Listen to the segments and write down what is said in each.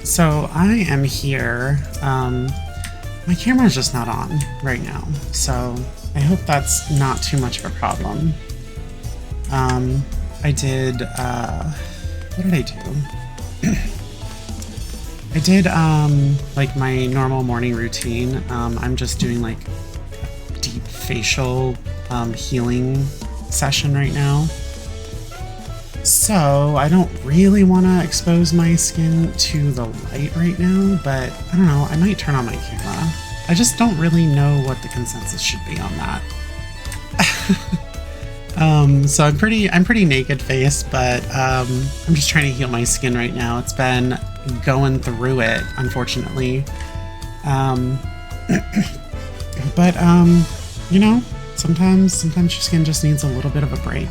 So I am here. My camera's just not on right now, so I hope that's not too much of a problem. I did, what did I do? I did, like my normal morning routine. I'm just doing like a deep facial, healing session right now. So I don't really want to expose my skin to the light right now, but I don't know, I might turn on my camera. I just don't really know what the consensus should be on that. So I'm pretty naked faced, but I'm just trying to heal my skin right now. It's been going through it, unfortunately. But you know, sometimes your skin just needs a little bit of a break.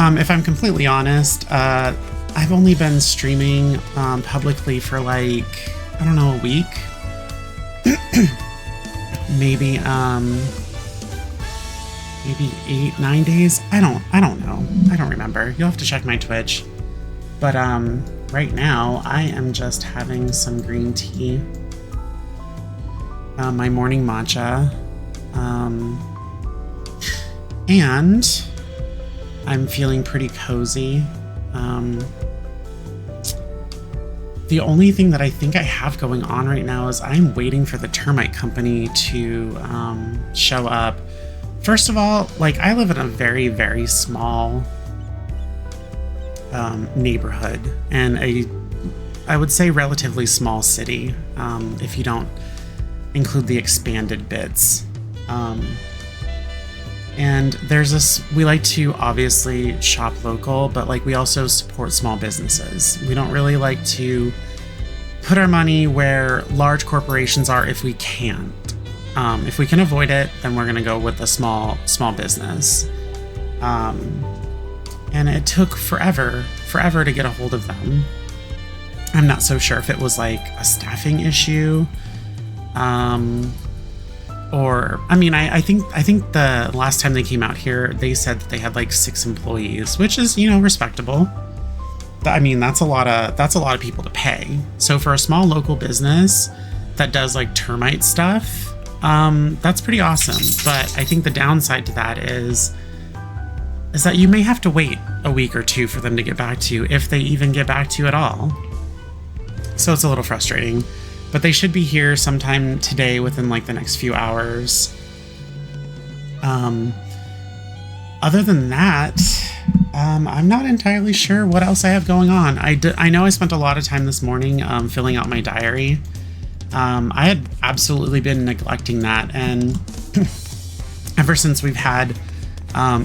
If I'm completely honest, I've only been streaming publicly for like, I don't know, a week. maybe 8-9 days. I don't know. I don't remember. You'll have to check my Twitch. But right now I am just having some green tea. My morning matcha. And I'm feeling pretty cozy. The only thing that I think I have going on right now is I'm waiting for the termite company to show up. First of all, like I live in a very, very small neighborhood and I would say relatively small city, if you don't include the expanded bits. And there's this, we like to obviously shop local, but like we also support small businesses. We don't really like to put our money where large corporations are if we can't. If we can avoid it, then we're gonna go with a small business. And it took forever to get a hold of them. I'm not so sure if it was like a staffing issue. Or, I mean, I think the last time they came out here, they said that they had like 6 employees, which is, you know, respectable. I mean, that's a lot of people to pay. So for a small local business that does like termite stuff, that's pretty awesome. But I think the downside to that is that you may have to wait a week or two for them to get back to you, if they even get back to you at all. So it's a little frustrating. But they should be here sometime today within like the next few hours. Other than that, I'm not entirely sure what else I have going on. I know I spent a lot of time this morning filling out my diary. I had absolutely been neglecting that. And ever since we've had,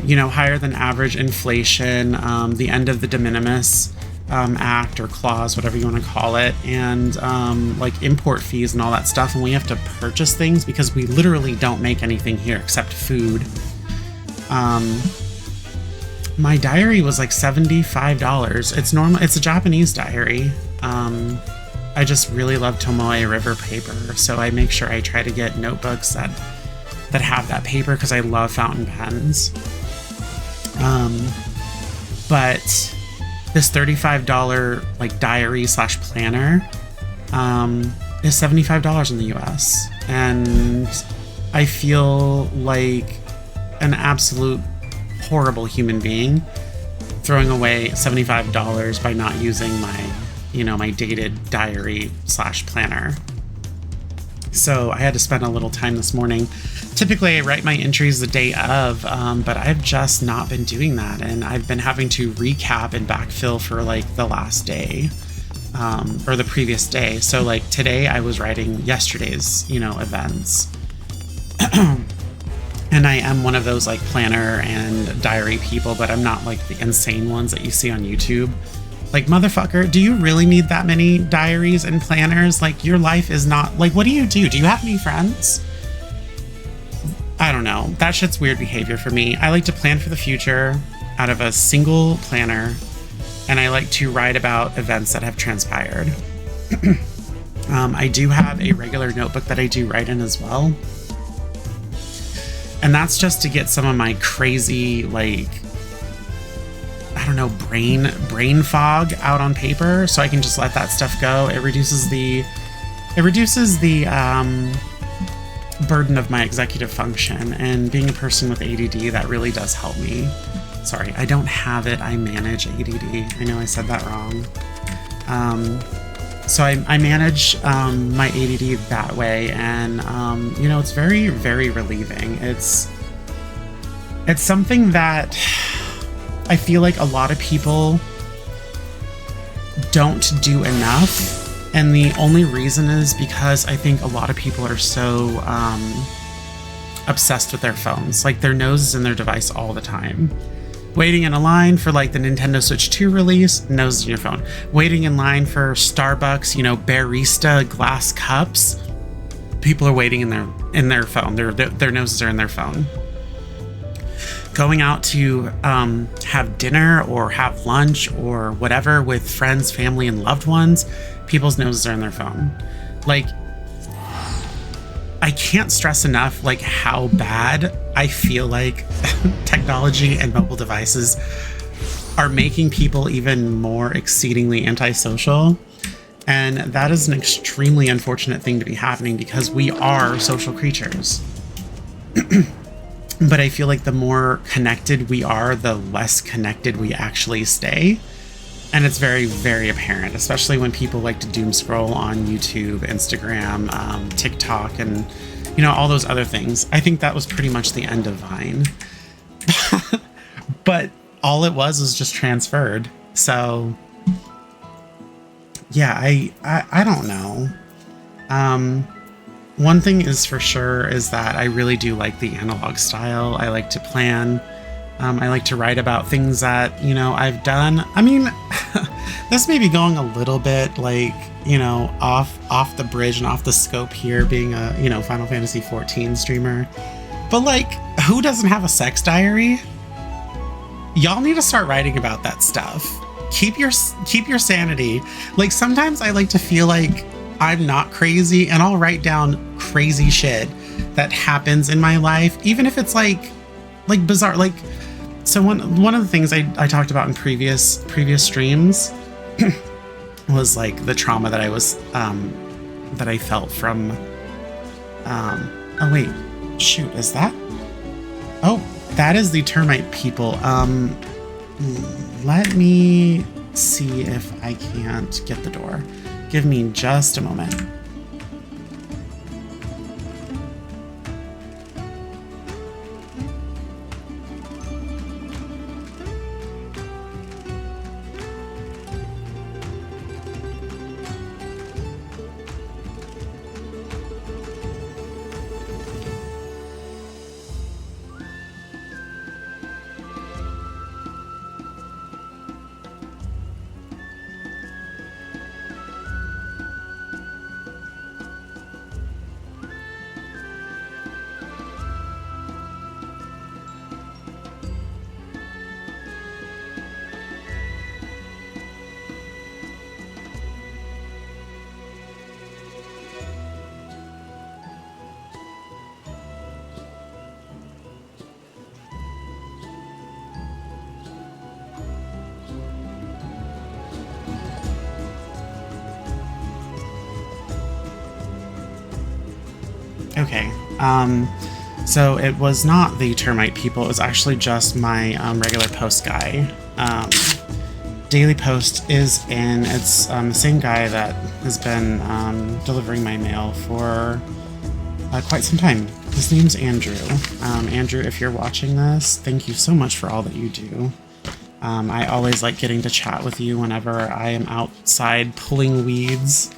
you know, higher than average inflation, the end of the de minimis act or clause, whatever you want to call it, and like import fees and all that stuff, and we have to purchase things because we literally don't make anything here except food. My diary was like $75. It's normal. It's a Japanese diary. I just really love Tomoe River paper, so I make sure I try to get notebooks that have that paper because I love fountain pens. But this $35 like diary / planner is $75 in the US. And I feel like an absolute horrible human being throwing away $75 by not using my, you know, my dated diary / planner. So I had to spend a little time this morning. Typically I write my entries the day of, but I've just not been doing that. And I've been having to recap and backfill for like the last day, or the previous day. So like today I was writing yesterday's, you know, events. And I am one of those like planner and diary people, but I'm not like the insane ones that you see on YouTube. Like, motherfucker, do you really need that many diaries and planners? Like, your life is not... Like, what do you do? Do you have any friends? I don't know. That shit's weird behavior for me. I like to plan for the future out of a single planner, and I like to write about events that have transpired. I do have a regular notebook that I do write in as well. And that's just to get some of my crazy, like... I don't know, brain fog out on paper, so I can just let that stuff go. It reduces the burden of my executive function, and being a person with ADD, that really does help me. Sorry, I don't have it. I manage ADD. I know I said that wrong. So I manage my ADD that way, and you know, it's very, very relieving. It's something that I feel like a lot of people don't do enough. And the only reason is because I think a lot of people are so obsessed with their phones. Like, their nose is in their device all the time. Waiting in a line for like the Nintendo Switch 2 release, nose in your phone. Waiting in line for Starbucks, you know, barista glass cups. People are waiting in their phone. Their noses are in their phone. Going out to have dinner or have lunch or whatever with friends, family, and loved ones, people's noses are in their phone. Like, I can't stress enough like how bad I feel like technology and mobile devices are making people even more exceedingly antisocial. And that is an extremely unfortunate thing to be happening, because we are social creatures. But I feel like the more connected we are, the less connected we actually stay. And it's very, very apparent, especially when people like to doom scroll on YouTube, Instagram, TikTok, and, you know, all those other things. I think that was pretty much the end of Vine. But all it was just transferred. So, yeah, I don't know. One thing is for sure is that I really do like the analog style. I like to plan. I like to write about things that, you know, I've done. I mean, this may be going a little bit like, you know, off the bridge and off the scope here, being a, you know, Final Fantasy XIV streamer. But like, who doesn't have a sex diary? Y'all need to start writing about that stuff. Keep your sanity. Like, sometimes I like to feel like I'm not crazy, and I'll write down crazy shit that happens in my life, even if it's like bizarre. Like, so one of the things I talked about in previous streams was like the trauma that that I felt from oh wait, shoot, is that? Oh, that is the termite people. Let me see if I can't get the door. Give me just a moment. Okay, so it was not the termite people, it was actually just my regular post guy. Daily Post is in, it's the same guy that has been delivering my mail for quite some time. His name's Andrew. Andrew, if you're watching this, thank you so much for all that you do. I always like getting to chat with you whenever I am outside pulling weeds.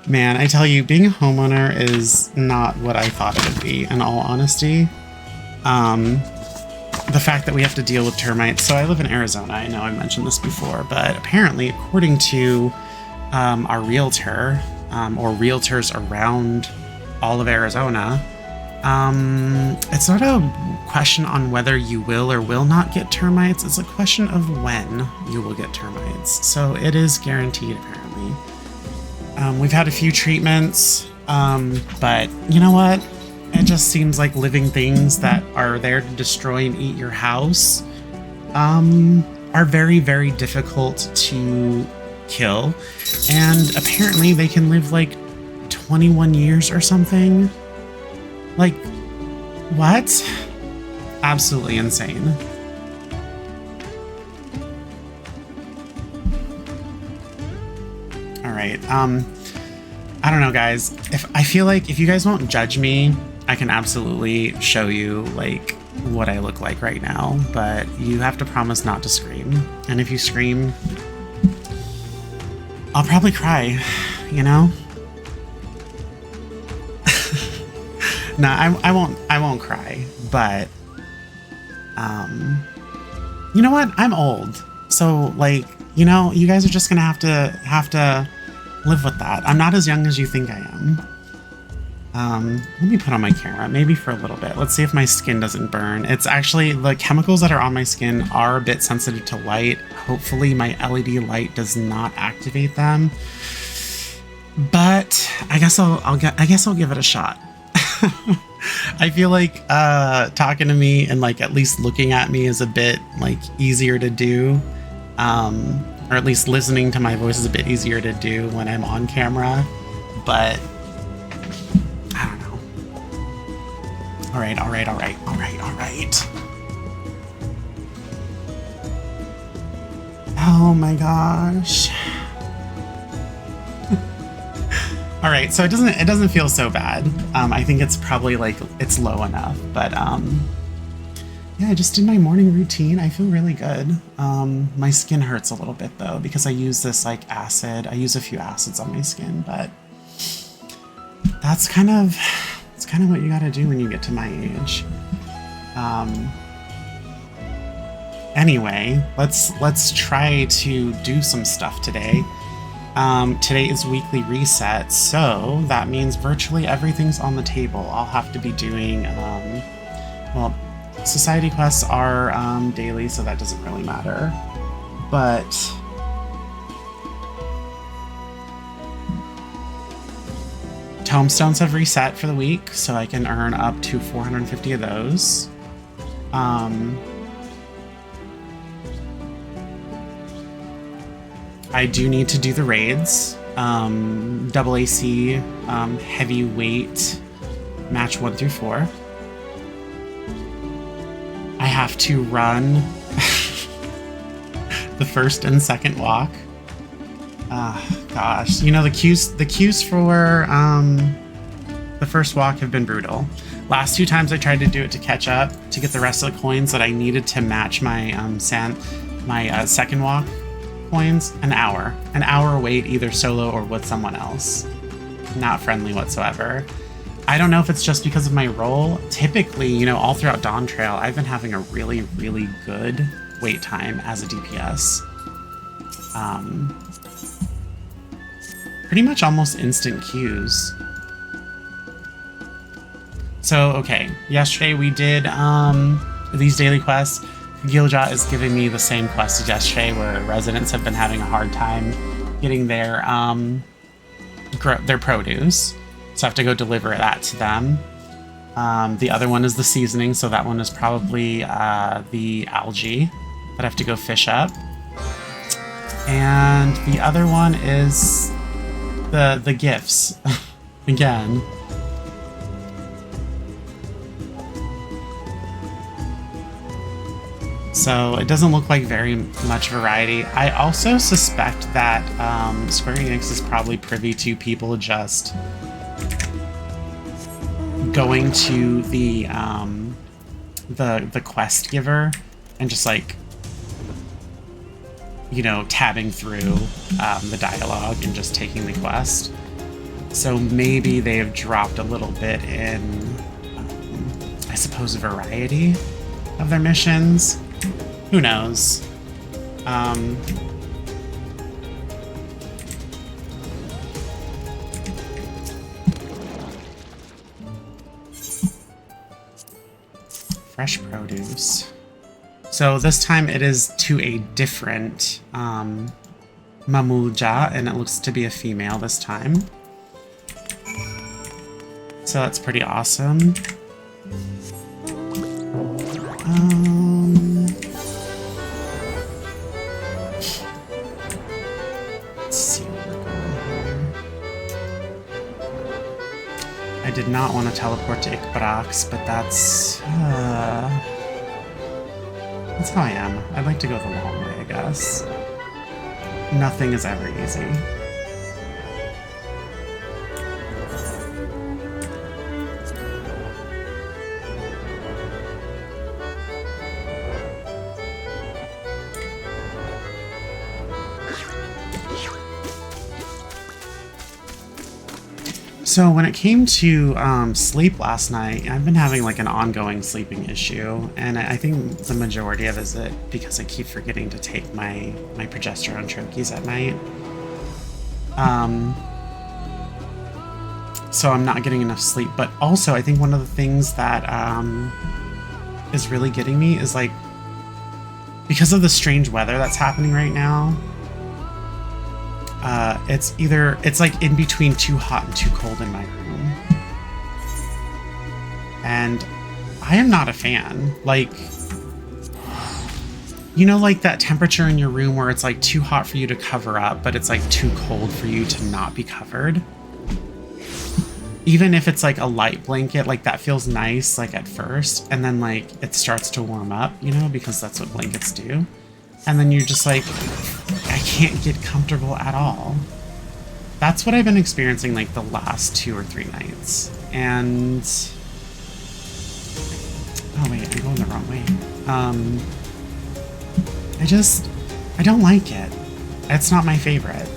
Man, I tell you, being a homeowner is not what I thought it would be, in all honesty. The fact that we have to deal with termites. So I live in Arizona. I know I mentioned this before, but apparently, according to our realtor, or realtors around all of Arizona, it's not a question on whether you will or will not get termites. It's a question of when you will get termites. So it is guaranteed, apparently. We've had a few treatments, but you know what? It just seems like living things that are there to destroy and eat your house are very, very difficult to kill, and apparently they can live like 21 years or something. Like, what? Absolutely insane. All right. I don't know, guys. I feel like if you guys won't judge me, I can absolutely show you like what I look like right now, but you have to promise not to scream. And if you scream, I'll probably cry, you know? No, I won't cry, but you know what? I'm old. So like, you know, you guys are just gonna have to live with that. I'm not as young as you think I am. Let me put on my camera, maybe for a little bit. Let's see if my skin doesn't burn. It's actually, the chemicals that are on my skin are a bit sensitive to light. Hopefully my LED light does not activate them. But I guess I'll give it a shot. I feel like talking to me and like at least looking at me is a bit like easier to do. Or at least listening to my voice is a bit easier to do when I'm on camera. But I don't know. All right. Oh my gosh. All right, so it doesn't feel so bad. I think it's probably like it's low enough, but yeah, I just did my morning routine. I feel really good. My skin hurts a little bit though because I use this like acid. I use a few acids on my skin, but that's kind of what you got to do when you get to my age. Anyway, let's try to do some stuff today. Today is weekly reset, so that means virtually everything's on the table. I'll have to be doing, well, society quests are daily, so that doesn't really matter. But tomestones have reset for the week, so I can earn up to 450 of those. I do need to do the raids. Double AC, heavyweight, match 1 through 4. I have to run the first and second walk. Gosh, you know, the queues for the first walk have been brutal. Last 2 times I tried to do it to catch up to get the rest of the coins that I needed to match my second walk coins. An hour wait, either solo or with someone else. Not friendly whatsoever. I don't know if it's just because of my role. Typically, you know, all throughout Dawn Trail, I've been having a really, really good wait time as a DPS. Pretty much almost instant queues. So, okay, yesterday we did these daily quests. Gilja is giving me the same quest as yesterday, where residents have been having a hard time getting their produce. So I have to go deliver that to them. The other one is the seasoning, so that one is probably the algae that I have to go fish up. And the other one is the gifts. Again. So it doesn't look like very much variety. I also suspect that Square Enix is probably privy to people just going to the quest giver and just like, you know, tabbing through the dialogue and just taking the quest. So maybe they have dropped a little bit in, I suppose, variety of their missions. Who knows? Fresh produce. So this time it is to a different Mamulja, and it looks to be a female this time. So that's pretty awesome. Let's see what we're going here. I did not want to teleport to Ikbrax, but that's how I am. I'd like to go the long way, I guess. Nothing is ever easy. So when it came to sleep last night, I've been having like an ongoing sleeping issue, and I think the majority of it is because I keep forgetting to take my progesterone troches at night. So I'm not getting enough sleep, but also I think one of the things that is really getting me is like, because of the strange weather that's happening right now, it's like in between too hot and too cold in my room. And I am not a fan. Like, you know, like that temperature in your room where it's like too hot for you to cover up, but it's like too cold for you to not be covered. Even if it's like a light blanket, like that feels nice, like at first, and then like it starts to warm up, you know, because that's what blankets do. And then you're just like, I can't get comfortable at all. That's what I've been experiencing like the last 2 or 3 nights. And oh wait, I'm going the wrong way. I don't like it. It's not my favorite.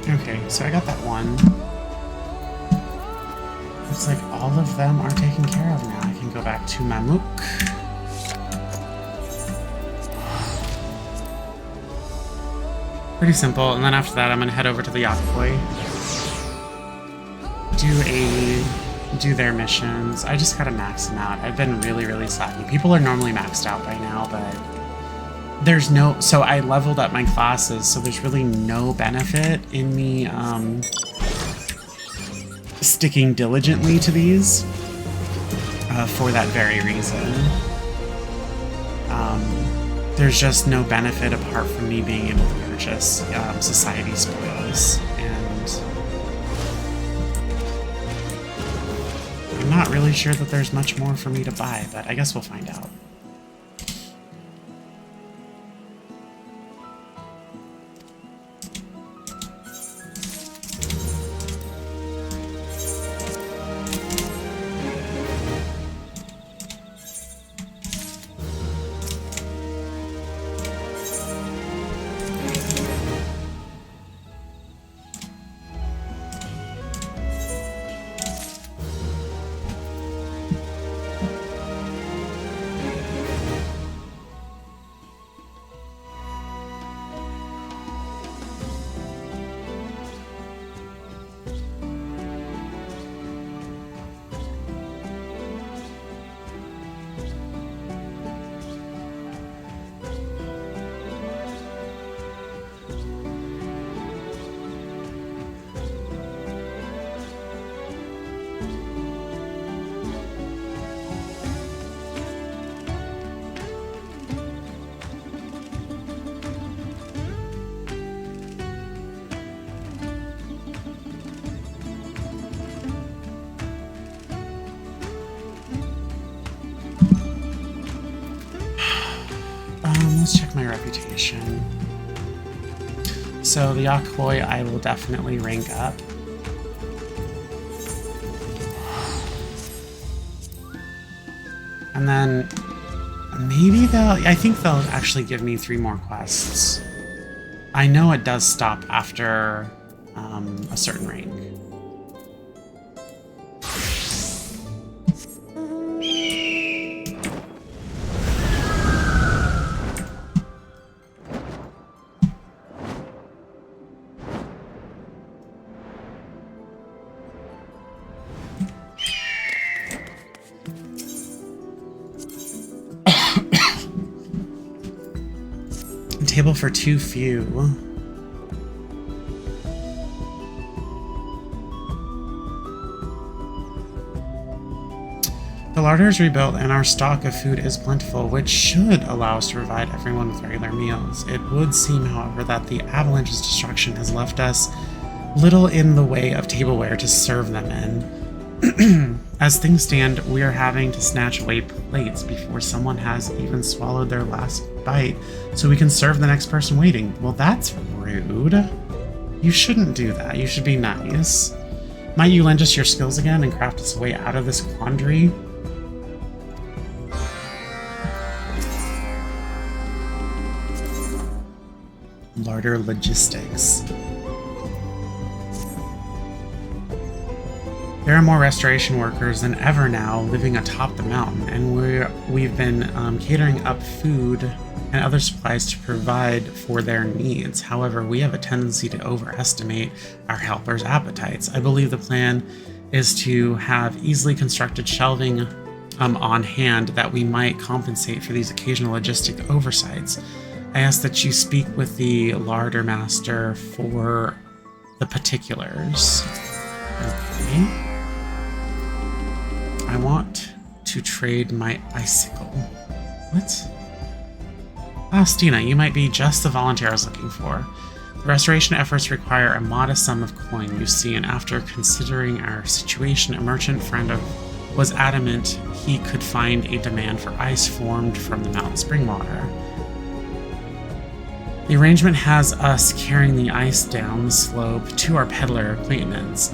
Okay, so I got that one. Looks like all of them are taken care of now. I can go back to Mamuk. Pretty simple, and then after that I'm gonna head over to the Yakoi. Do their missions. I just gotta max them out. I've been really slacking. People are normally maxed out by now, but there's no... So I leveled up my classes, so there's really no benefit in me sticking diligently to these for that very reason. There's just no benefit apart from me being able to purchase society spoils, and I'm not really sure that there's much more for me to buy, but I guess we'll find out. reputation. So the Yakoi I will definitely rank up. And then maybe I think they'll actually give me 3 more quests. I know it does stop after a certain rank. Table for too few. The larder is rebuilt and our stock of food is plentiful, which should allow us to provide everyone with regular meals. It would seem, however, that the avalanche's destruction has left us little in the way of tableware to serve them in. As things stand, we are having to snatch away plates before someone has even swallowed their last bite, so we can serve the next person waiting. Well, that's rude. You shouldn't do that. You should be nice. Might you lend us your skills again and craft us a way out of this quandary? Larder logistics. There are more restoration workers than ever now living atop the mountain, and we've been catering up food and other supplies to provide for their needs. However, we have a tendency to overestimate our helpers' appetites. I believe the plan is to have easily constructed shelving on hand that we might compensate for these occasional logistic oversights. I ask that you speak with the larder master for the particulars. Okay. I want to trade my icicle. What? Ah, Stina, you might be just the volunteer I was looking for. The restoration efforts require a modest sum of coin, you see, and after considering our situation, a merchant friend was adamant he could find a demand for ice formed from the mountain spring water. The arrangement has us carrying the ice down the slope to our peddler acquaintance,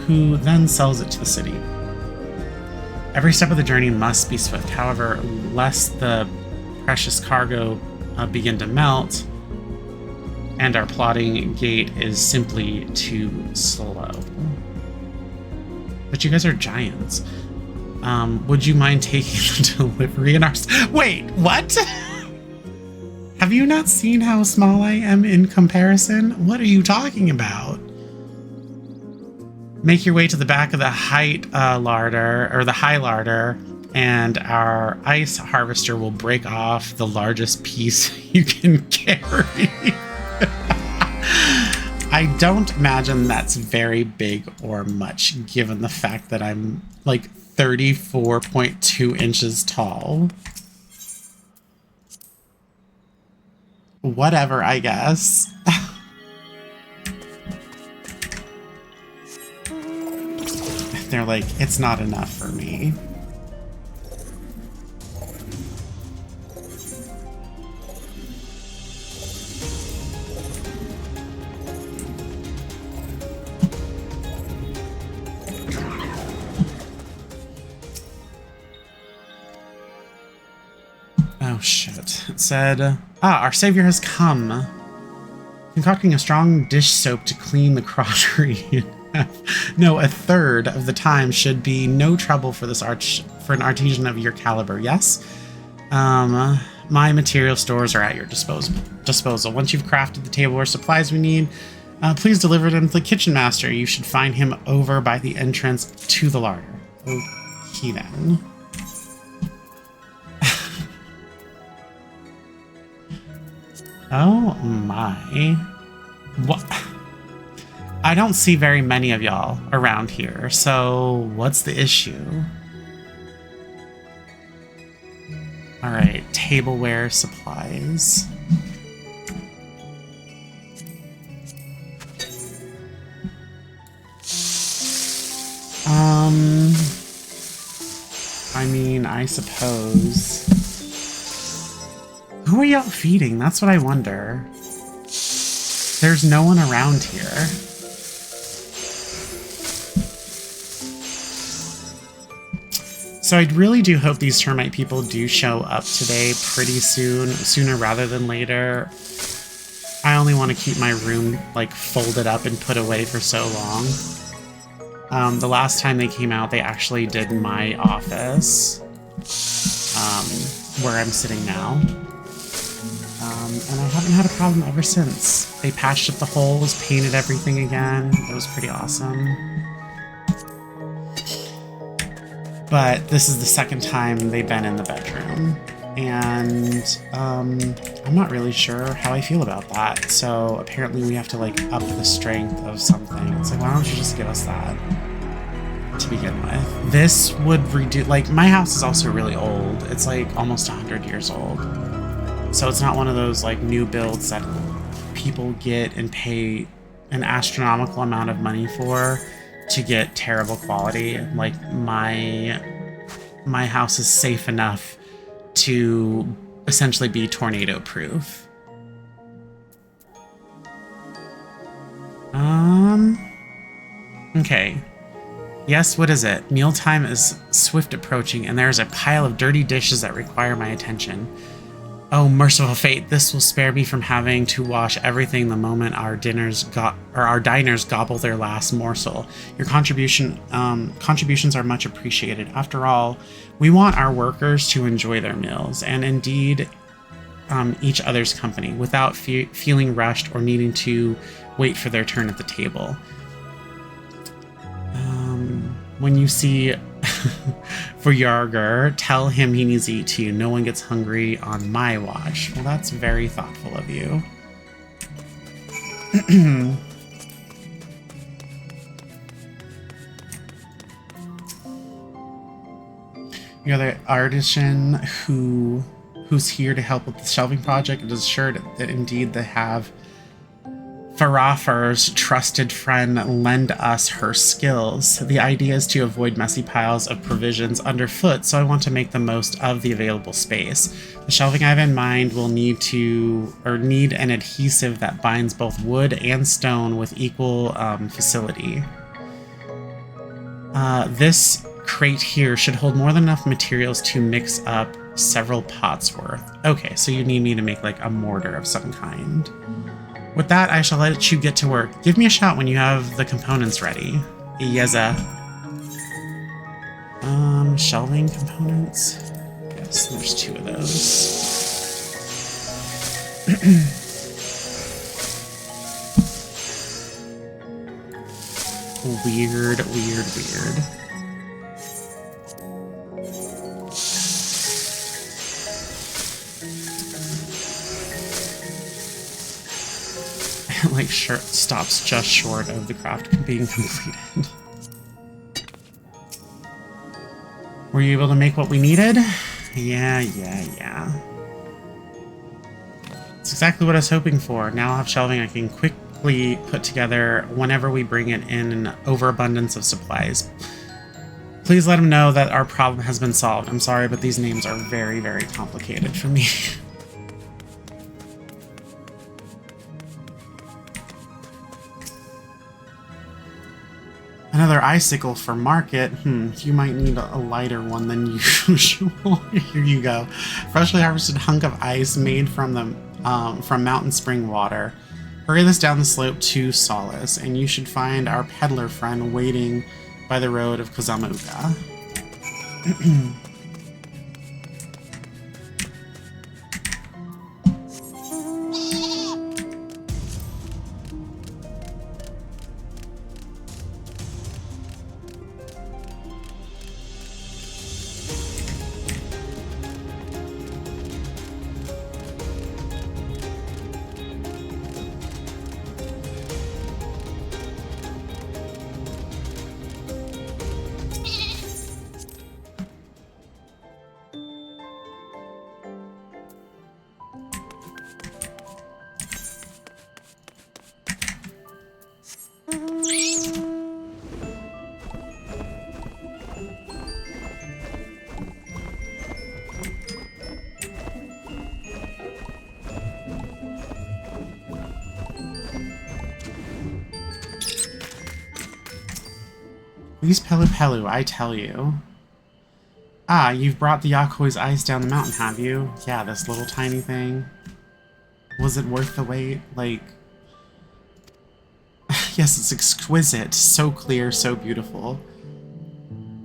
who then sells it to the city. Every step of the journey must be swift, however, lest the precious cargo begin to melt, and our plodding gait is simply too slow. But you guys are giants. Would you mind taking the delivery in our... Wait, what? Have you not seen how small I am in comparison? What are you talking about? Make your way to the back of the high larder, and our ice harvester will break off the largest piece you can carry. I don't imagine that's very big or much, given the fact that I'm like 34.2 inches tall. Whatever, I guess. They're like, it's not enough for me. Oh shit. It said, our savior has come. Concocting a strong dish soap to clean the crotchery. No, a third of the time should be no trouble for for an artisan of your caliber, yes? My material stores are at your disposal. Once you've crafted the tableware supplies we need, please deliver them to the kitchen master. You should find him over by the entrance to the larder. Okay then. Oh my. What? I don't see very many of y'all around here, so what's the issue? Alright, tableware supplies. I mean, I suppose. Who are y'all feeding? That's what I wonder. There's no one around here. So I really do hope these termite people do show up today pretty soon, sooner rather than later. I only want to keep my room like folded up and put away for so long. The last time they came out, they actually did my office, where I'm sitting now. And I haven't had a problem ever since. They patched up the holes, painted everything again. It was pretty awesome. But this is the second time they've been in the bedroom. And I'm not really sure how I feel about that. So apparently we have to like up the strength of something. It's like, why don't you just give us that to begin with? This would redo, like, my house is also really old. It's like almost 100 years old. So it's not one of those like new builds that people get and pay an astronomical amount of money for to get terrible quality. Like my house is safe enough to essentially be tornado proof. Okay. Yes, what is it? Mealtime is swift approaching, and there's a pile of dirty dishes that require my attention. Oh, merciful fate, this will spare me from having to wash everything the moment our diners gobble their last morsel. Your contributions are much appreciated. After all, we want our workers to enjoy their meals, and indeed each other's company, without feeling rushed or needing to wait for their turn at the table. When you see for Yarger, tell him he needs to eat too. No one gets hungry on my watch. Well, that's very thoughtful of you. You're the artisan who's here to help with the shelving project. It is assured that indeed they have Farafar's trusted friend lend us her skills. The idea is to avoid messy piles of provisions underfoot, so I want to make the most of the available space. The shelving I have in mind will need an adhesive that binds both wood and stone with equal facility. This crate here should hold more than enough materials to mix up several pots worth. Okay, so you need me to make like a mortar of some kind. With that, I shall let you get to work. Give me a shout when you have the components ready. Yeza. Shelving components? Yes, there's 2 of those. Weird. Like, stops just short of the craft being completed. Were you able to make what we needed? Yeah. It's exactly what I was hoping for. Now I'll have shelving I can quickly put together whenever we bring it in an overabundance of supplies. Please let him know that our problem has been solved. I'm sorry, but these names are very, very complicated for me. Another icicle for market. You might need a lighter one than usual. Here you go. Freshly harvested hunk of ice made from mountain spring water. Hurry this down the slope to Solace, and you should find our peddler friend waiting by the road of Kazamuka. Please Pelu Pelu, I tell you. Ah, you've brought the Yakoi's ice down the mountain, have you? Yeah, this little tiny thing. Was it worth the wait? Like... yes, it's exquisite. So clear, so beautiful.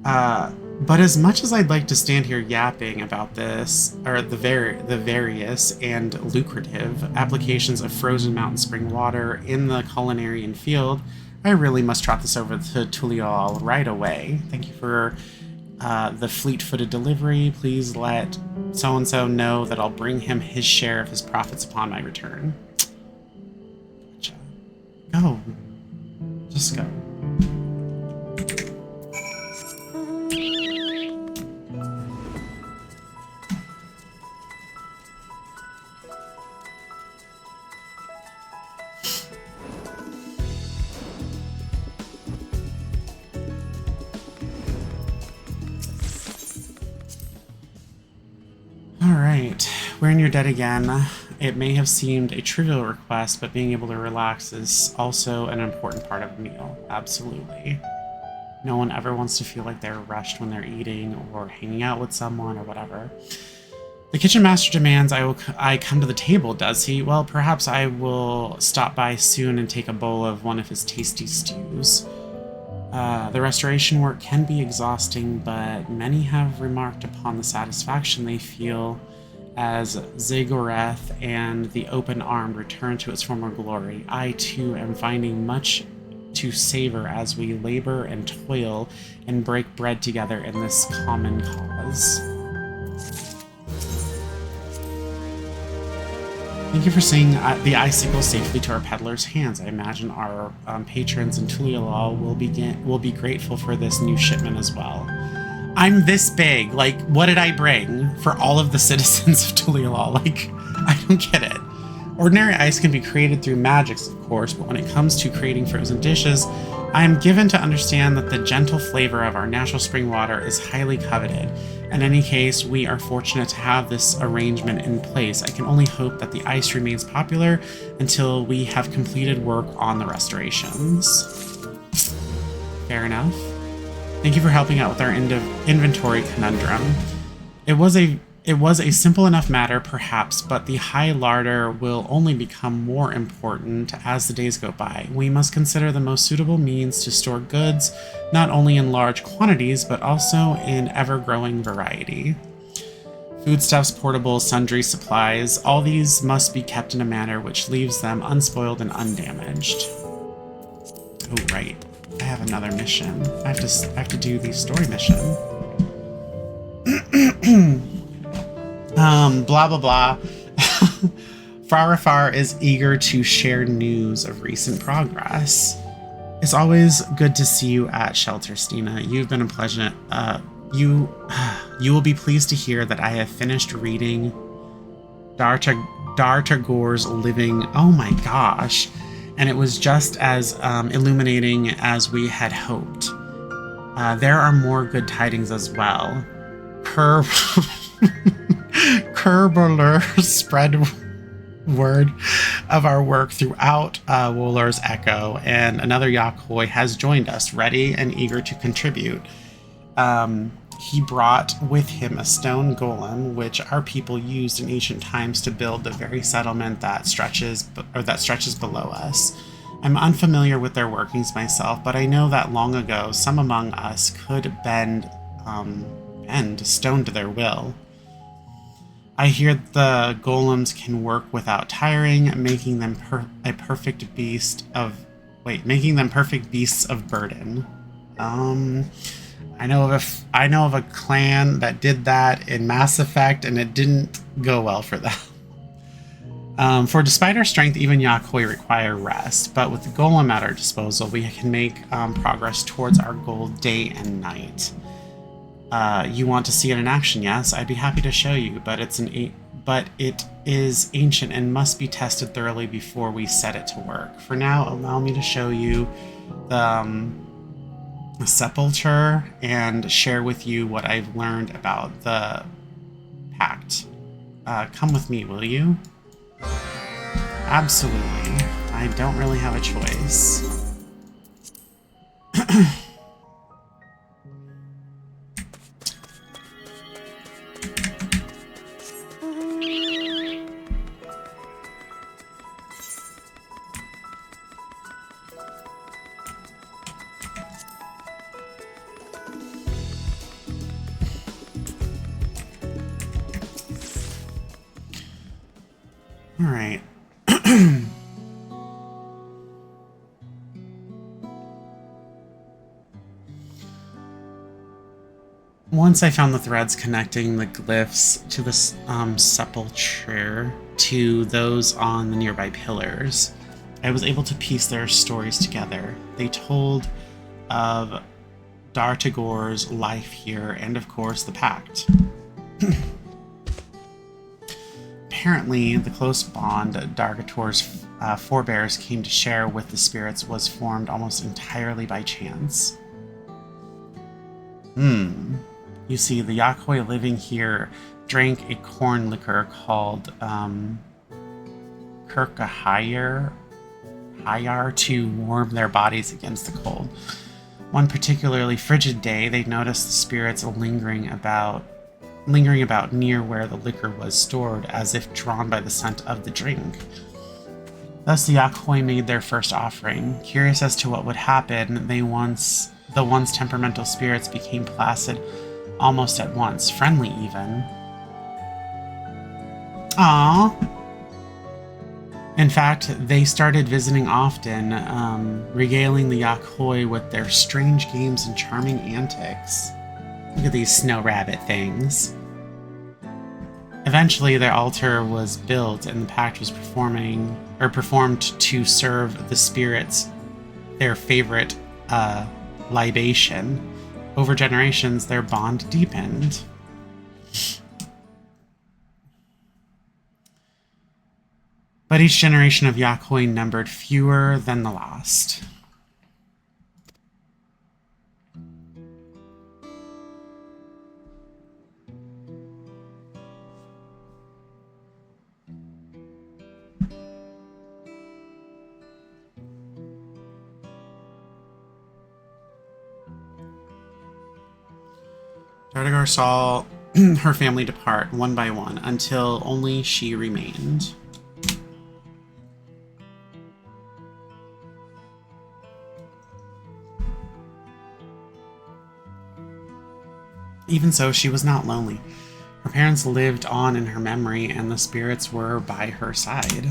But as much as I'd like to stand here yapping about this, or the various and lucrative applications of frozen mountain spring water in the culinarian field, I really must trot this over to Tulial right away. Thank you for the fleet-footed delivery. Please let so-and-so know that I'll bring him his share of his profits upon my return. Gotcha. Go. Just go. Alright, we're in your debt again. It may have seemed a trivial request, but being able to relax is also an important part of a meal. Absolutely. No one ever wants to feel like they're rushed when they're eating or hanging out with someone or whatever. The kitchen master demands I come to the table, does he? Well, perhaps I will stop by soon and take a bowl of one of his tasty stews. The restoration work can be exhausting, but many have remarked upon the satisfaction they feel as Zagoreth and the Open Arm return to its former glory. I, too, am finding much to savor as we labor and toil and break bread together in this common cause. Thank you for seeing the icicle safely to our peddlers' hands. I imagine our patrons in Tulial will be grateful for this new shipment as well. I'm this big. Like, what did I bring for all of the citizens of Tulial? Like, I don't get it. Ordinary ice can be created through magics, of course, but when it comes to creating frozen dishes, I am given to understand that the gentle flavor of our natural spring water is highly coveted. In any case, we are fortunate to have this arrangement in place. I can only hope that the ice remains popular until we have completed work on the restorations. Fair enough. Thank you for helping out with our inventory conundrum. It was a simple enough matter, perhaps, but the high larder will only become more important as the days go by. We must consider the most suitable means to store goods, not only in large quantities, but also in ever-growing variety. Foodstuffs, portables, sundry supplies, all these must be kept in a manner which leaves them unspoiled and undamaged. Oh, right. I have another mission. I have to do the story mission. Blah blah blah. Farafar is eager to share news of recent progress. It's always good to see you at Shelter, Stina. You've been a pleasant. You will be pleased to hear that I have finished reading Dartagor's Living. Oh my gosh. And it was just as illuminating as we had hoped. There are more good tidings as well. Kerbeler spread word of our work throughout Woller's Echo, and another Yakoi has joined us, ready and eager to contribute. He brought with him a stone golem, which our people used in ancient times to build the very settlement that stretches below us. I'm unfamiliar with their workings myself, but I know that long ago some among us could bend stone to their will. I hear the golems can work without tiring, making them perfect beasts of burden. I know of a clan that did that in Mass Effect, and it didn't go well for them. For despite our strength, even Yakoi require rest, but with the golem at our disposal, we can make progress towards our goal day and night. You want to see it in action, yes? I'd be happy to show you, but it is ancient and must be tested thoroughly before we set it to work. For now, allow me to show you the sepulcher and share with you what I've learned about the pact. Come with me, will you? Absolutely. I don't really have a choice. All right. Once I found the threads connecting the glyphs to the sepulchre to those on the nearby pillars, I was able to piece their stories together. They told of Dartagor's life here and, of course, the Pact. Apparently, the close bond Dargator's forebears came to share with the spirits was formed almost entirely by chance. You see, the Yakhoi living here drank a corn liquor called Kirkahayar to warm their bodies against the cold. One particularly frigid day, they noticed the spirits lingering about near where the liquor was stored, as if drawn by the scent of the drink. Thus the Yakhoi made their first offering. Curious as to what would happen, the once temperamental spirits became placid almost at once, friendly even. Aww. In fact, they started visiting often, regaling the Yakhoi with their strange games and charming antics. Look at these snow rabbit things. Eventually, their altar was built and the pact was performed to serve the spirits their favorite libation. Over generations, their bond deepened. But each generation of Yakhoi numbered fewer than the last. Dardagar saw her family depart one by one until only she remained. Even so, she was not lonely. Her parents lived on in her memory, and the spirits were by her side.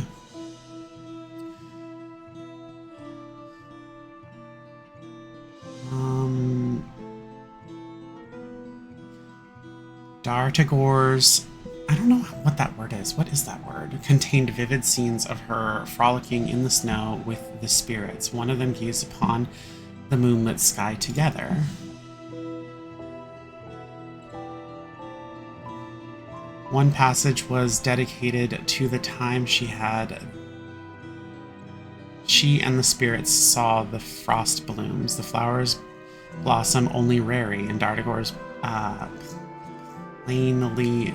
Dartagor's, I don't know what that word is. What is that word? Contained vivid scenes of her frolicking in the snow with the spirits. One of them gazed upon the moonlit sky together. One passage was dedicated to the time she and the spirits saw the frost blooms. The flowers blossom only rarely, and Dartagor's plainly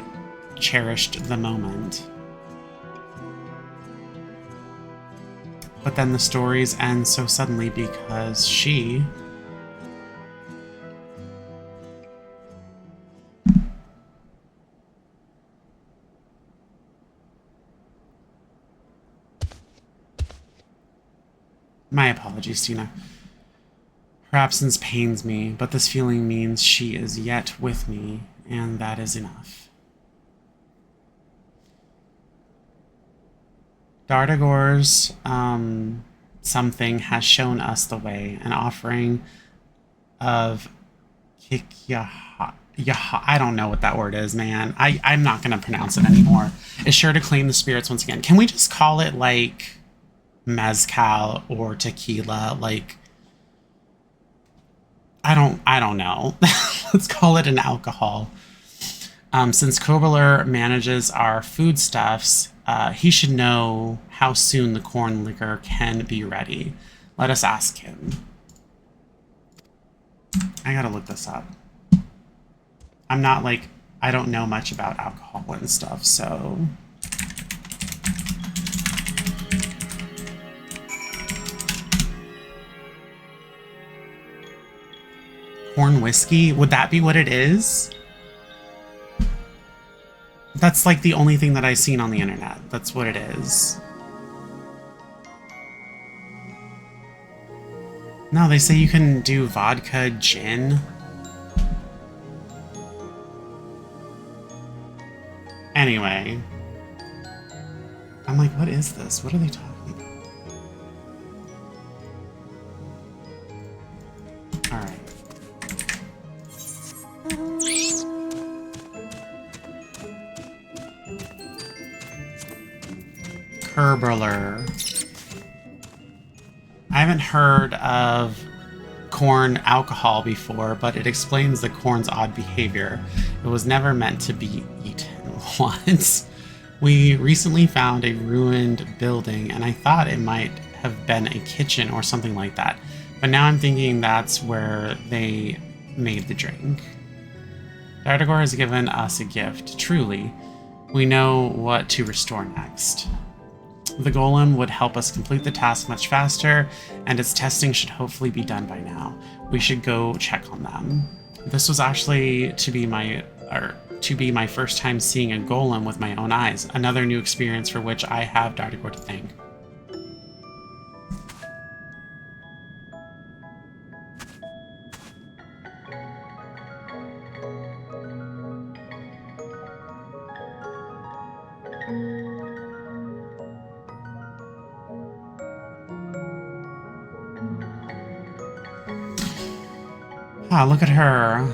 cherished the moment. But then the stories end so suddenly because she... My apologies, Tina. Her absence pains me, but this feeling means she is yet with me, and that is enough. Dartagor's something has shown us the way, an offering of Kikyaha. I don't know what that word is, man. I'm not going to pronounce it anymore. Is sure to claim the spirits once again. Can we just call it, like, mezcal or tequila? Like, I don't know. Let's call it an alcohol. Since Kobler manages our foodstuffs, he should know how soon the corn liquor can be ready. Let us ask him. I gotta look this up. I'm not like, I don't know much about alcohol and stuff, so... Corn whiskey? Would that be what it is? That's like the only thing that I've seen on the internet. That's what it is. No, they say you can do vodka gin. Anyway. I'm like, what is this? What are they talking about? Alright. Kerbeler. I haven't heard of corn alcohol before, but it explains the corn's odd behavior. It was never meant to be eaten once. We recently found a ruined building, and I thought it might have been a kitchen or something like that. But now I'm thinking that's where they made the drink. Dardagor has given us a gift, truly. We know what to restore next. The golem would help us complete the task much faster, and its testing should hopefully be done by now. We should go check on them. This was actually to be my first time seeing a golem with my own eyes, another new experience for which I have Dardagor to thank. Ah, look at her.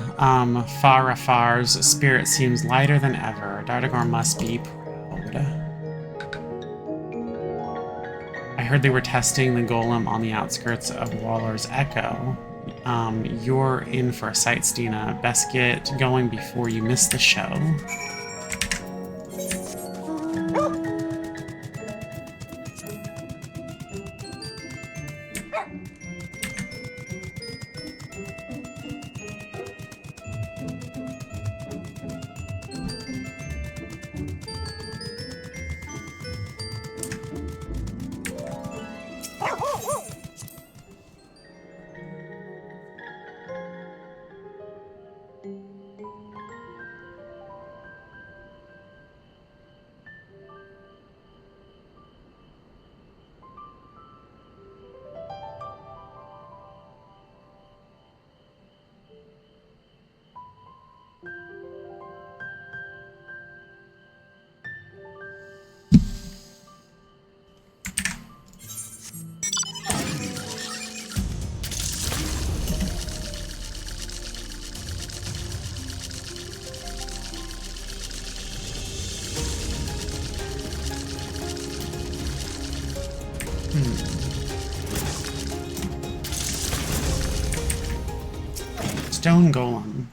Farafar's spirit seems lighter than ever. Dardagor must be proud. I heard they were testing the golem on the outskirts of Waller's Echo. You're in for a sight, Stina. Best get going before you miss the show. Stone golem.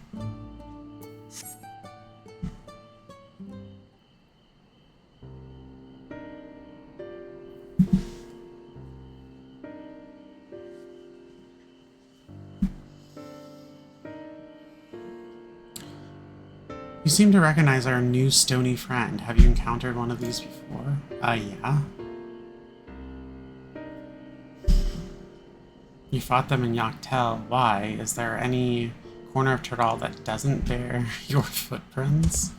You seem to recognize our new stony friend. Have you encountered one of these before? Yeah. You fought them in Yaktel. Why? Is there any corner of Turtle that doesn't bear your footprints?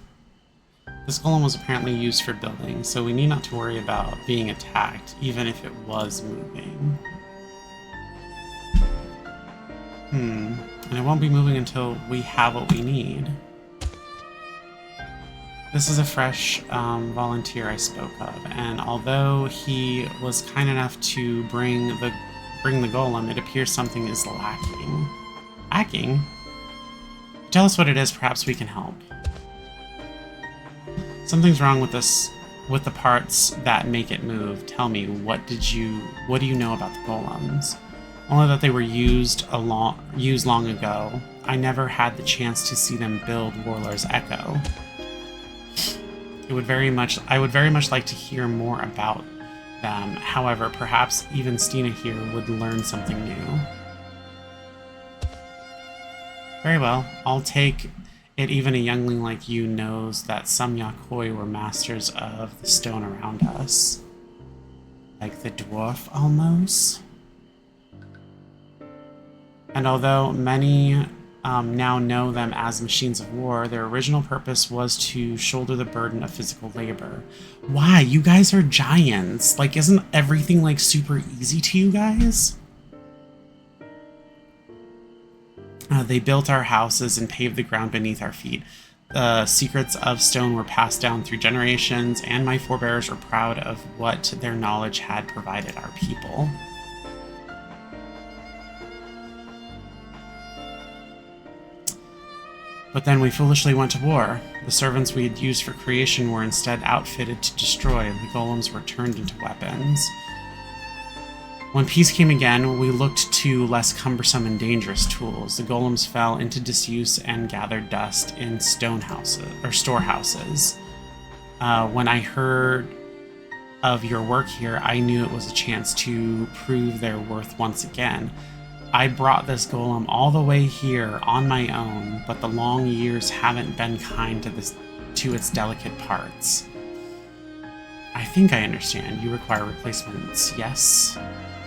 This golem was apparently used for building, so we need not to worry about being attacked, even if it was moving. And it won't be moving until we have what we need. This is a fresh volunteer I spoke of, and although he was kind enough to bring the golem, it appears something is lacking. Lacking? Tell us what it is, perhaps we can help. Something's wrong with this, with the parts that make it move. Tell me, what do you know about the golems? Only that they were used long ago. I never had the chance to see them build Warlor's Echo. I would very much like to hear more about them. However, perhaps even Stina here would learn something new. Very well. I'll take it even a youngling like you knows that some Yakoi were masters of the stone around us. Like the dwarf, almost. And although many now know them as machines of war, their original purpose was to shoulder the burden of physical labor. Why? You guys are giants. Like, isn't everything, like, super easy to you guys? They built our houses and paved the ground beneath our feet. The secrets of stone were passed down through generations, and my forebears were proud of what their knowledge had provided our people. But then we foolishly went to war. The servants we had used for creation were instead outfitted to destroy, and the golems were turned into weapons. When peace came again, we looked to less cumbersome and dangerous tools. The golems fell into disuse and gathered dust in storehouses. When I heard of your work here, I knew it was a chance to prove their worth once again. I brought this golem all the way here on my own, but the long years haven't been kind to its delicate parts. I think I understand. You require replacements, yes?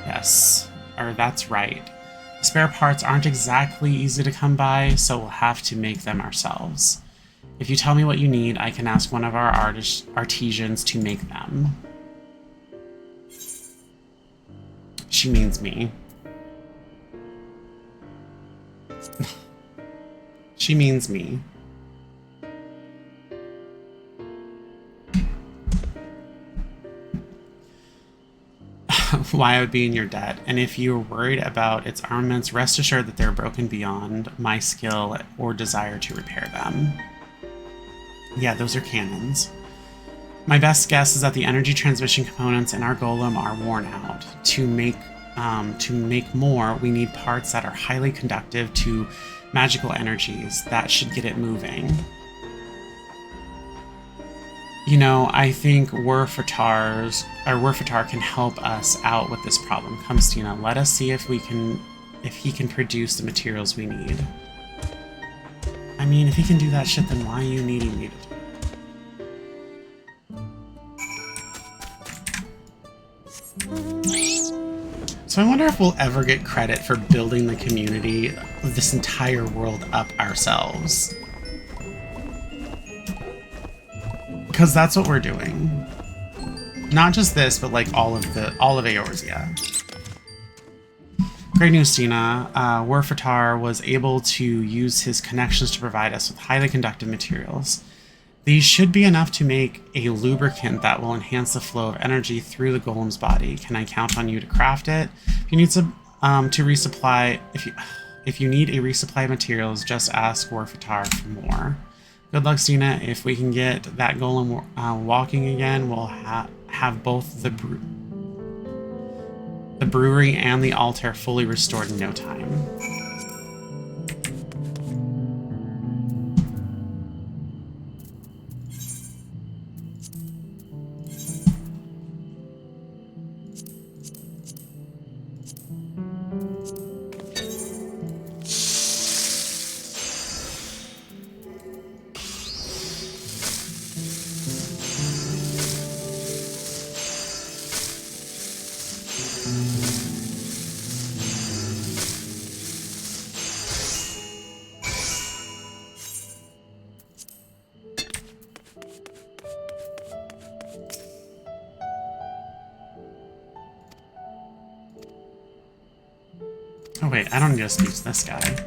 Yes. Or that's right. Spare parts aren't exactly easy to come by, so we'll have to make them ourselves. If you tell me what you need, I can ask one of our artisans to make them. She means me. She means me. Why I would be in your debt, and if you're worried about its armaments, rest assured that they're broken beyond my skill or desire to repair them. Yeah, those are cannons. My best guess is that the energy transmission components in our golem are worn out. To make more, we need parts that are highly conductive to magical energies. That should get it moving. You know, I think Wurfatar can help us out with this problem. Come, Stina, let us see if he can produce the materials we need. I mean, if he can do that shit, then why are you needing me to do it? So I wonder if we'll ever get credit for building the community of this entire world up ourselves. Because that's what we're doing. Not just this, but like all of Eorzea. Great news, Stina. Wurfatar was able to use his connections to provide us with highly conductive materials. These should be enough to make a lubricant that will enhance the flow of energy through the golem's body. Can I count on you to craft it? If you need some to resupply, if you need a resupply of materials, just ask Wurfatar for more. Good luck, Stina. If we can get that golem walking again, we'll have both the brewery and the altar fully restored in no time. Oh wait, I don't need to speak to this guy.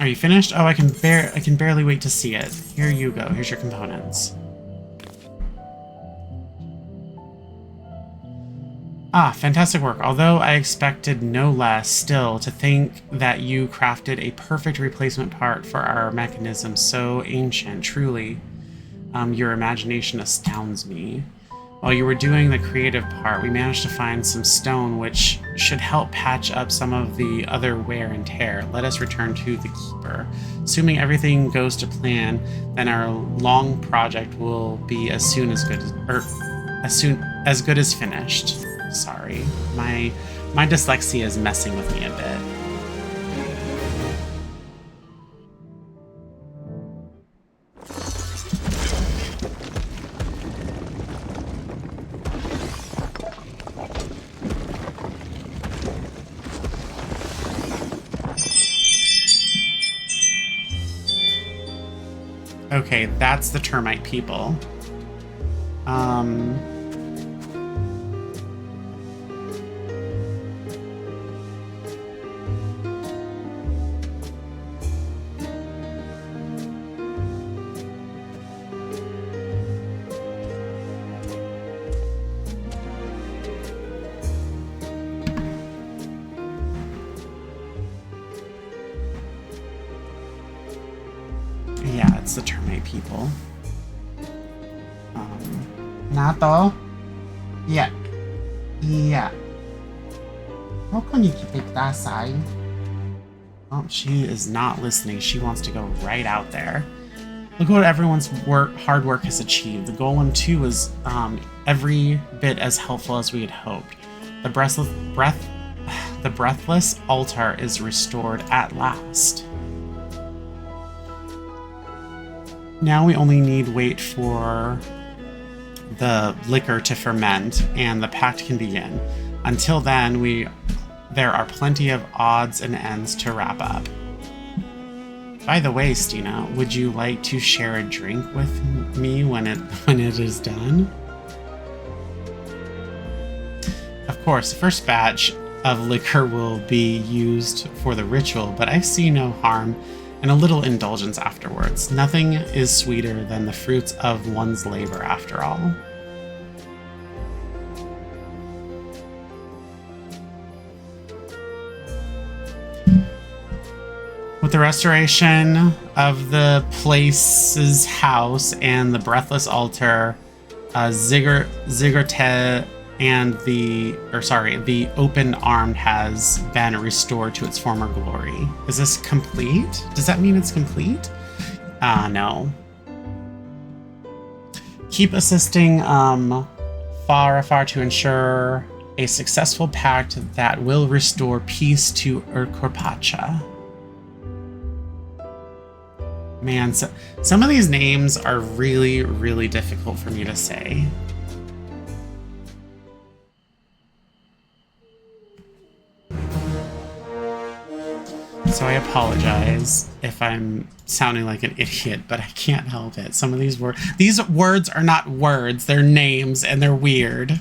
Are you finished? Oh, I can barely wait to see it. Here you go. Here's your components. Ah, fantastic work. Although I expected no less, still, to think that you crafted a perfect replacement part for our mechanism so ancient, truly, your imagination astounds me. While you were doing the creative part, we managed to find some stone which should help patch up some of the other wear and tear. Let us return to the Keeper. Assuming everything goes to plan, then our long project will be as good as finished. Sorry, my dyslexia is messing with me a bit. Okay, that's the termite people. That's the termite people. Nato? Yeah. Yeah. How can you keep it that side? Oh, she is not listening. She wants to go right out there. Look what everyone's hard work has achieved. The Golem 2 was every bit as helpful as we had hoped. The breathless altar is restored at last. Now we only need wait for the liquor to ferment and the pact can begin. Until then, there are plenty of odds and ends to wrap up. By the way, Stina, would you like to share a drink with me when it is done? Of course, the first batch of liquor will be used for the ritual, but I see no harm in a little indulgence afterwards. Nothing is sweeter than the fruits of one's labor, after all. With the restoration of the place's house and the breathless altar, Zigurte and the open armed has been restored to its former glory. Is this complete? Does that mean it's complete? No. Keep assisting Farafar to ensure a successful pact that will restore peace to Urkorpacha. Man, so, some of these names are really, really difficult for me to say. So I apologize if I'm sounding like an idiot, but I can't help it. Some of these words are not words, they're names, and they're weird.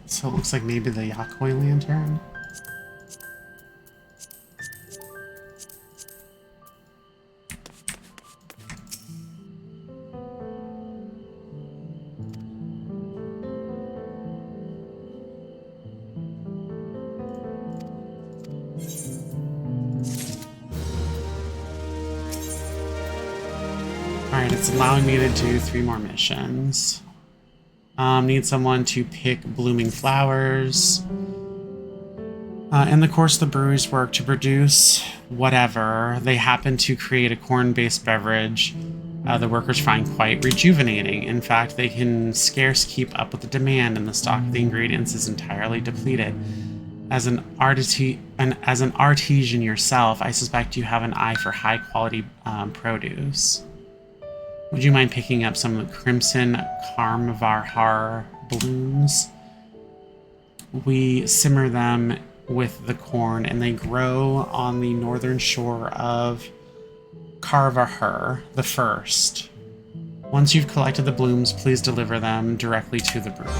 So it looks like maybe the Yakoi lantern. Alright, it's allowing me to do 3 more missions. Need someone to pick blooming flowers. In the course of the brewery's work to produce whatever, they happen to create a corn-based beverage the workers find quite rejuvenating. In fact, they can scarce keep up with the demand, and the stock of the ingredients is entirely depleted. As an artisan yourself, I suspect you have an eye for high-quality produce. Would you mind picking up some of the Crimson Karmvarhar blooms? We simmer them with the corn, and they grow on the northern shore of Karvarhar the First. Once you've collected the blooms, please deliver them directly to the brewery.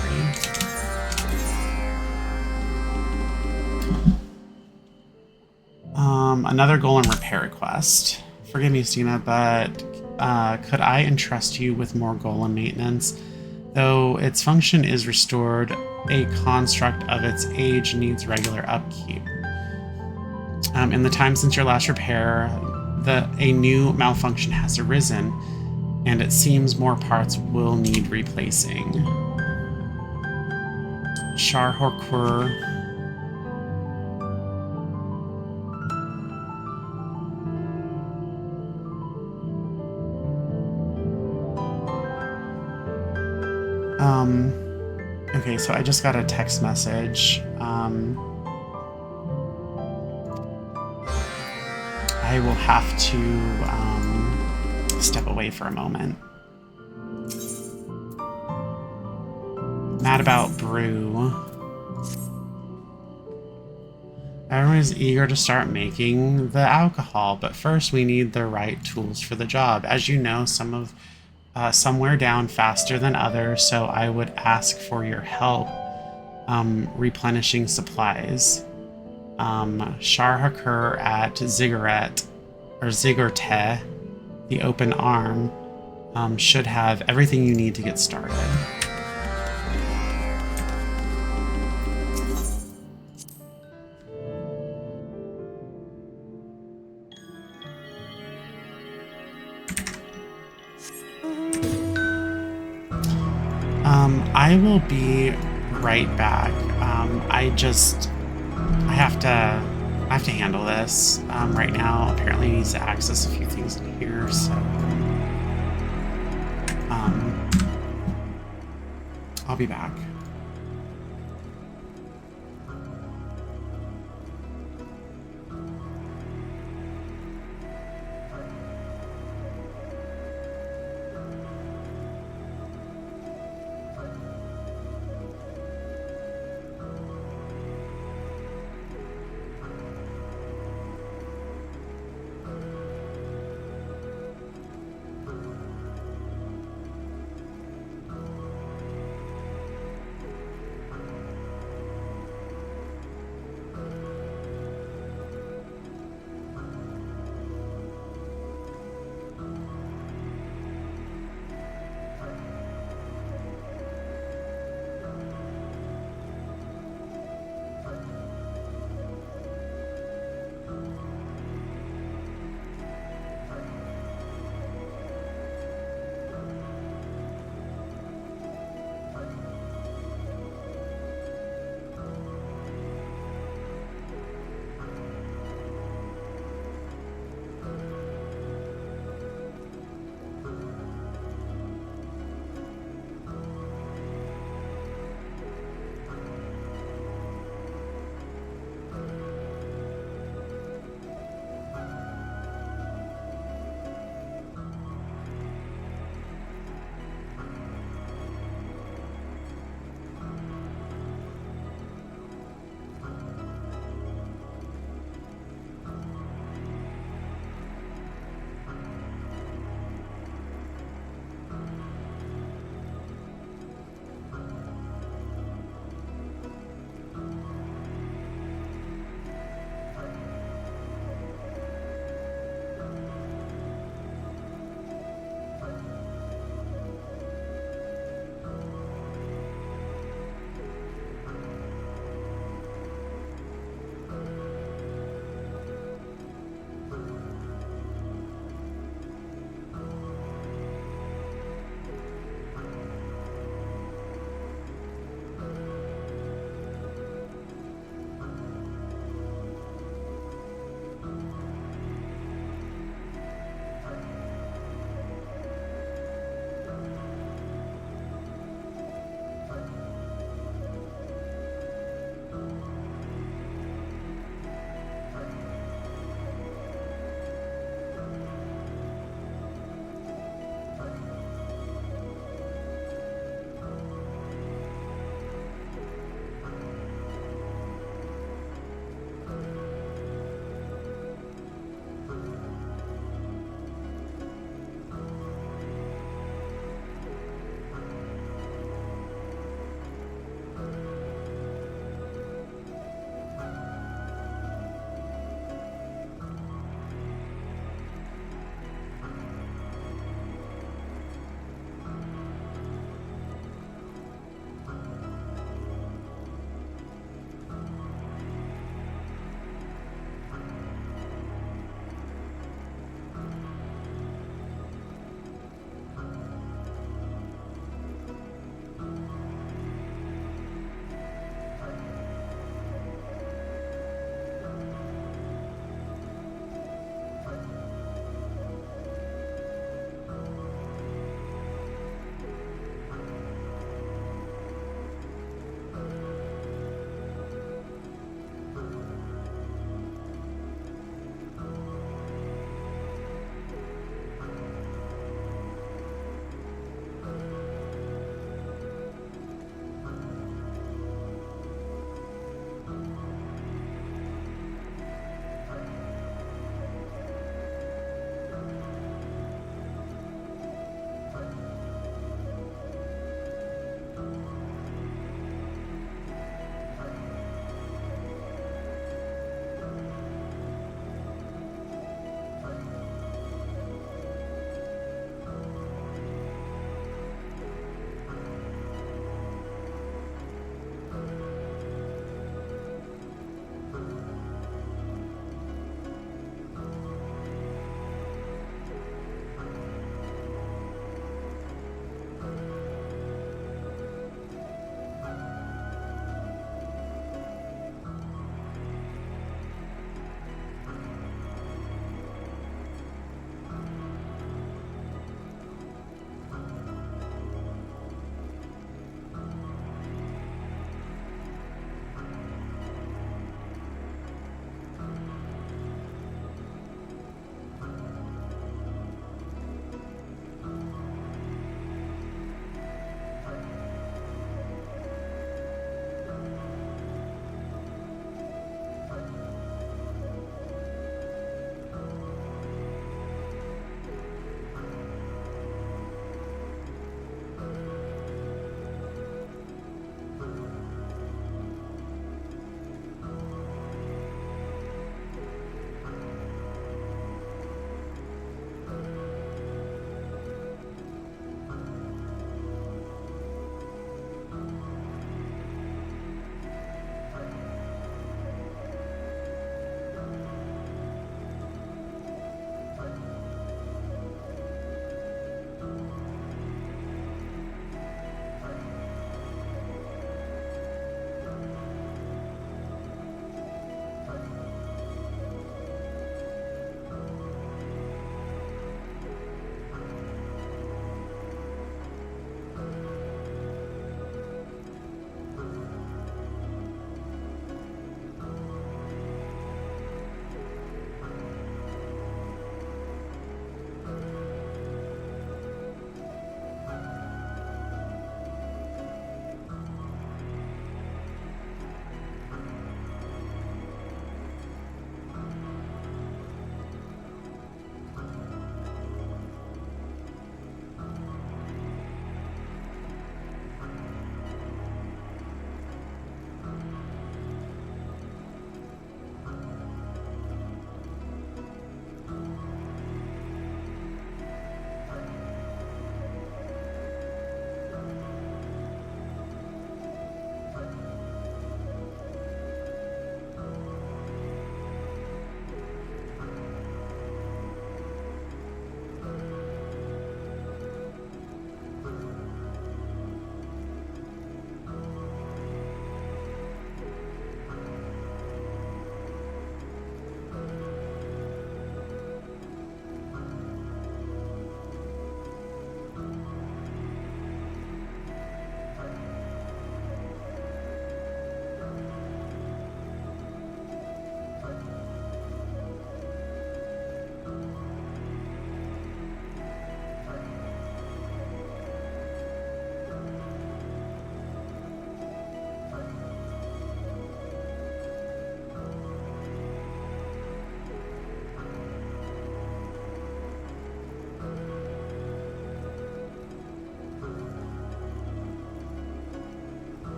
Another golem repair request. Forgive me, Stina, but could I entrust you with more golem maintenance? Though its function is restored, a construct of its age needs regular upkeep. In the time since your last repair, a new malfunction has arisen, and it seems more parts will need replacing. Sharhorkur. Okay, so I just got a text message. I will have to step away for a moment. Mad about brew. Everyone is eager to start making the alcohol, but first we need the right tools for the job. As you know, some wear down faster than others, so I would ask for your help replenishing supplies. Sharhakur at Ziggurat or zig or te, the open arm, should have everything you need to get started. I will be right back. I have to handle this right now. Apparently he needs to access a few things in here, so I'll be back.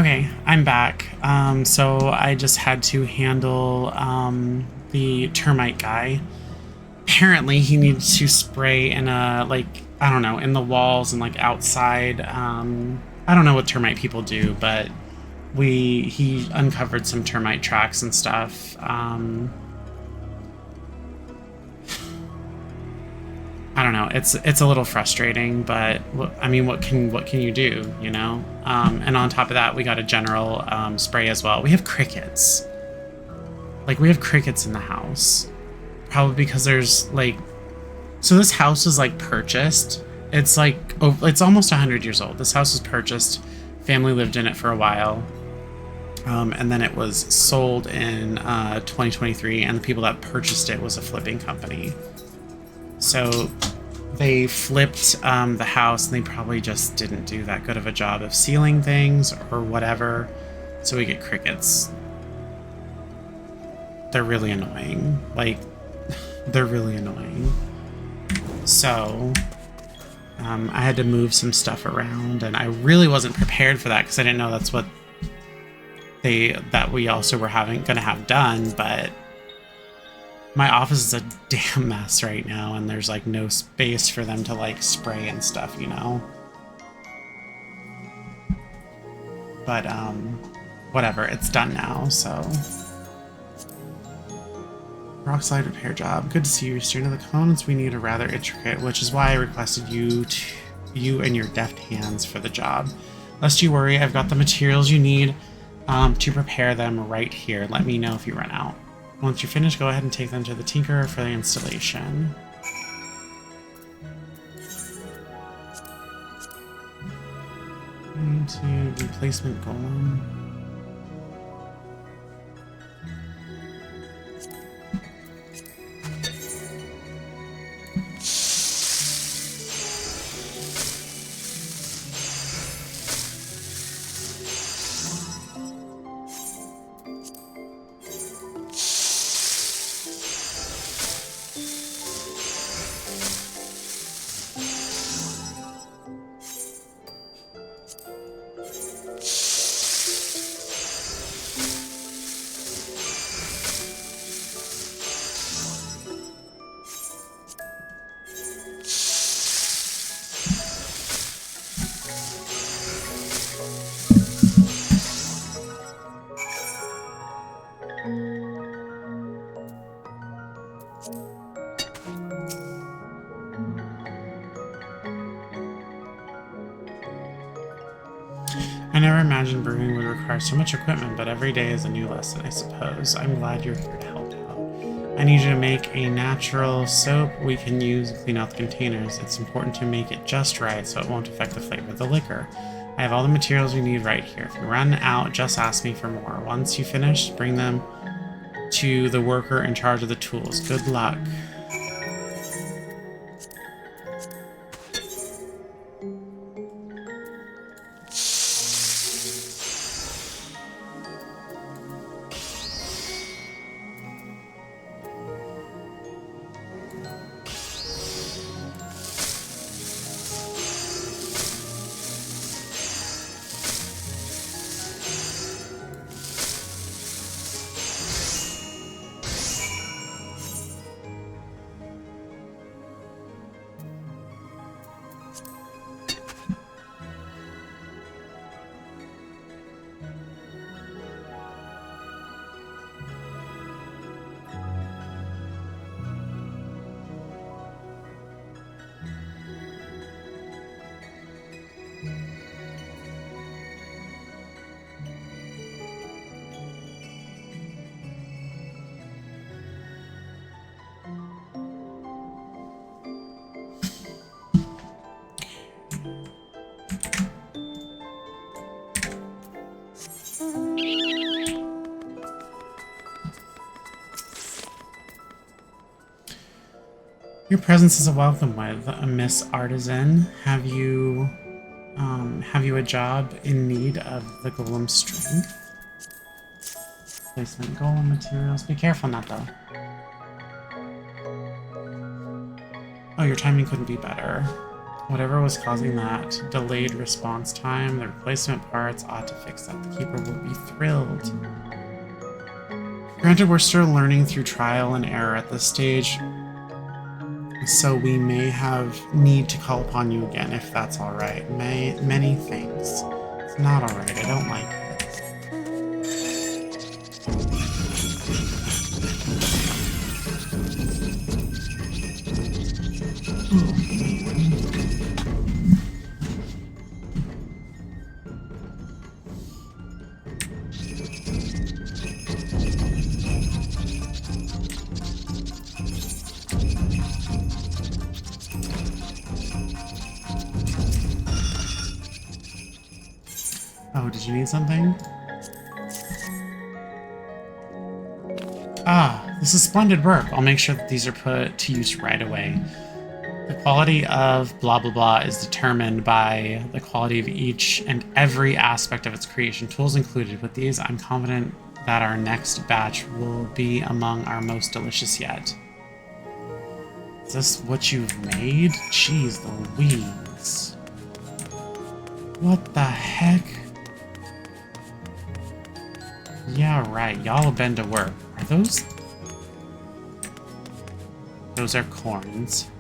Okay, I'm back. So I just had to handle the termite guy. Apparently he needs to spray in a, like, I don't know, in the walls and like outside. I don't know what termite people do, but he uncovered some termite tracks and stuff. I don't know. It's a little frustrating, but I mean, what can you do, you know? And on top of that, we got a general spray as well. We have crickets. Like, we have crickets in the house. Probably because there's, like... So this house was, like, purchased. It's, like... Oh, it's almost 100 years old. This house was purchased. Family lived in it for a while. And then it was sold in 2023, and the people that purchased it was a flipping company. So they flipped the house, and they probably just didn't do that good of a job of sealing things or whatever. So we get crickets. They're really annoying. Like, they're really annoying. So I had to move some stuff around, and I really wasn't prepared for that because I didn't know that's what we also were gonna have done, but my office is a damn mess right now, and there's like no space for them to like spray and stuff, you know? But whatever, it's done now, so. Rock slide repair job. Good to see you. Straight to the components we need are rather intricate, which is why I requested you and your deft hands for the job. Lest you worry, I've got the materials you need to prepare them right here. Let me know if you run out. Once you're finished, go ahead and take them to the tinkerer for the installation. Into replacement golem. I never imagined brewing would require so much equipment, but every day is a new lesson, I suppose. I'm glad you're here to help out. I need you to make a natural soap we can use to clean out the containers. It's important to make it just right so it won't affect the flavor of the liquor. I have all the materials you need right here. If you run out, just ask me for more. Once you finish, bring them to the worker in charge of the tools. Good luck. Your presence is a welcome with Miss Artisan. Have you a job in need of the golem strength? Placement golem materials. Be careful, Nato. Oh, your timing couldn't be better. Whatever was causing that delayed response time, the replacement parts ought to fix that. The keeper will be thrilled. Granted, we're still learning through trial and error at this stage, so we may have need to call upon you again, if that's alright. Many thanks. It's not alright, I don't like it. Oh, did you need something? Ah, this is splendid work. I'll make sure that these are put to use right away. The quality of blah blah blah is determined by the quality of each and every aspect of its creation, tools included. With these, I'm confident that our next batch will be among our most delicious yet. Is this what you've made? Jeez Louise. What the heck? Yeah, right. Y'all have been to work. Are those... Those are corns.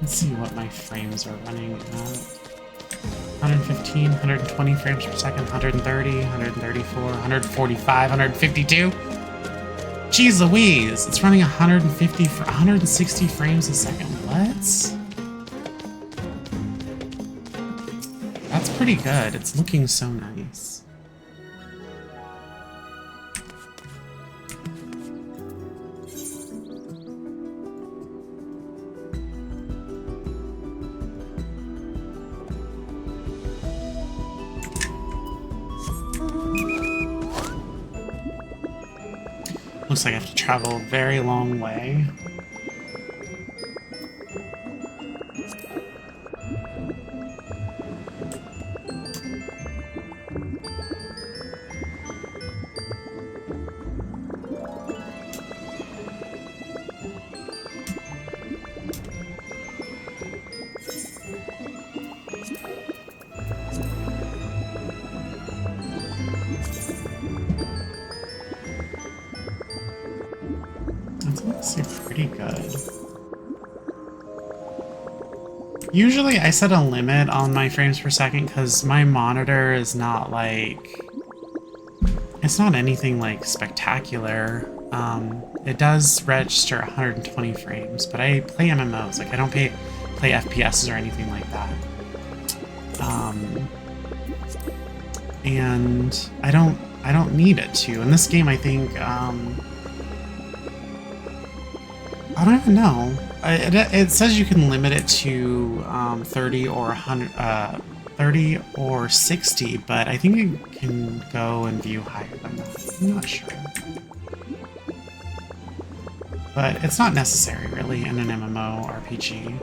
Let's see what my frames are running at. 115, 120 frames per second, 130, 134, 145, 152. Jeez Louise, it's running 150 for 160 frames a second. What? That's pretty good. It's looking so nice. Looks like I have to travel a very long way. Pretty good. Usually I set a limit on my frames per second because my monitor is not like... It's not anything like spectacular. It does register 120 frames, but I play MMOs. Like I don't play FPSs or anything like that. And I don't need it to. In this game, I think I don't even know. It says you can limit it to 30 or 100, 30 or 60, but I think you can go and view higher than that. I'm not sure. But it's not necessary, really, in an MMO RPG.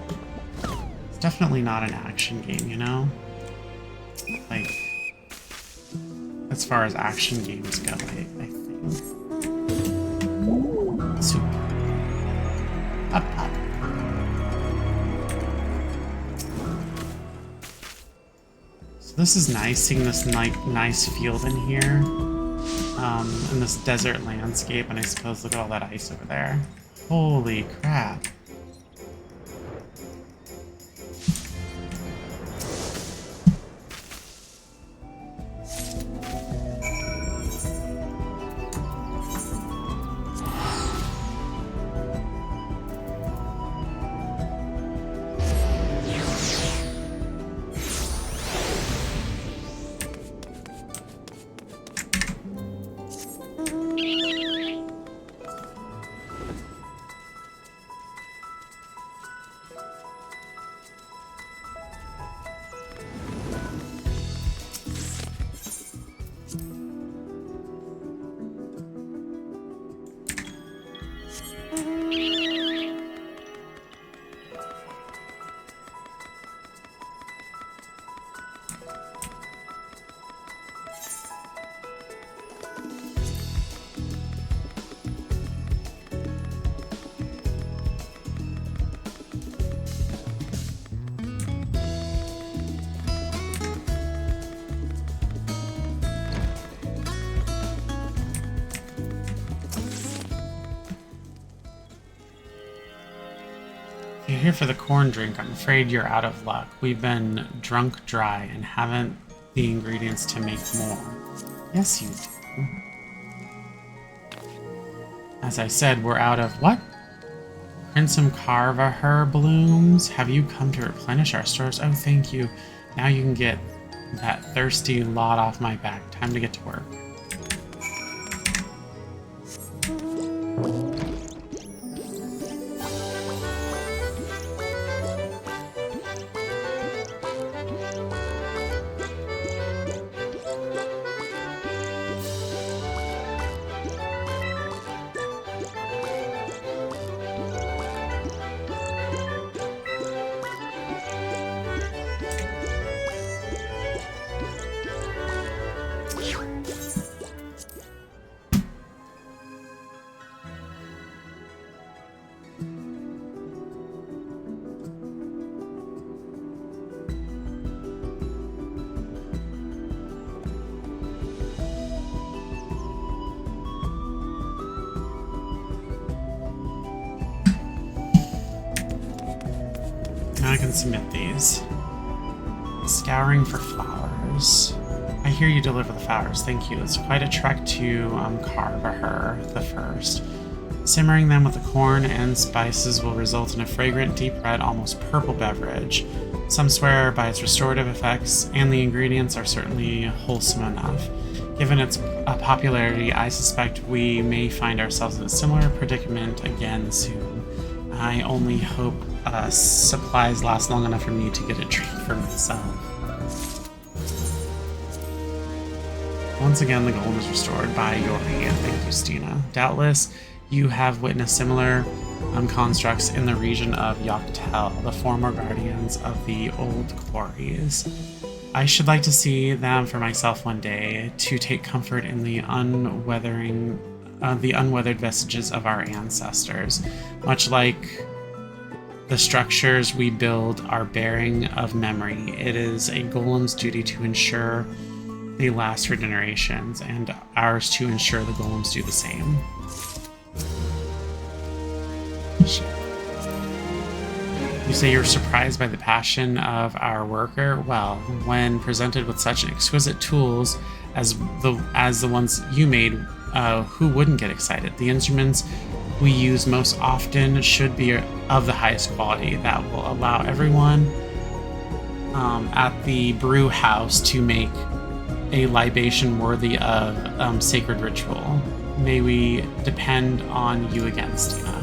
It's definitely not an action game, you know? Like, as far as action games go, I think. Super. Up, up. So this is nice, seeing this nice field in here. In this desert landscape, and I suppose look at all that ice over there. Holy crap. You're here for the corn drink. I'm afraid you're out of luck. We've been drunk dry and haven't the ingredients to make more. Yes, you do. As I said, we're out of what? Crimson Carva herb blooms. Have you come to replenish our stores? Oh, thank you. Now you can get that thirsty lot off my back. Time to get to work. Now I can submit these. Scouring for flowers. I hear you deliver the flowers. Thank you. It's quite a trek to carve her the first. Simmering them with the corn and spices will result in a fragrant, deep red, almost purple beverage. Some swear by its restorative effects, and the ingredients are certainly wholesome enough. Given its popularity, I suspect we may find ourselves in a similar predicament again soon. I only hope supplies last long enough for me to get a drink for myself. Once again, the gold is restored by Yori, and thank you, Stina. Doubtless, you have witnessed similar constructs in the region of Yoctel, the former guardians of the old quarries. I should like to see them for myself one day, to take comfort in the unweathered vestiges of our ancestors. Much like the structures we build are bearing of memory, it is a golem's duty to ensure they last for generations, and ours to ensure the golems do the same. You say you're surprised by the passion of our worker? Well, when presented with such exquisite tools as the ones you made, who wouldn't get excited? The instruments we use most often should be of the highest quality that will allow everyone at the brew house to make a libation worthy of sacred ritual. May we depend on you again, Stina.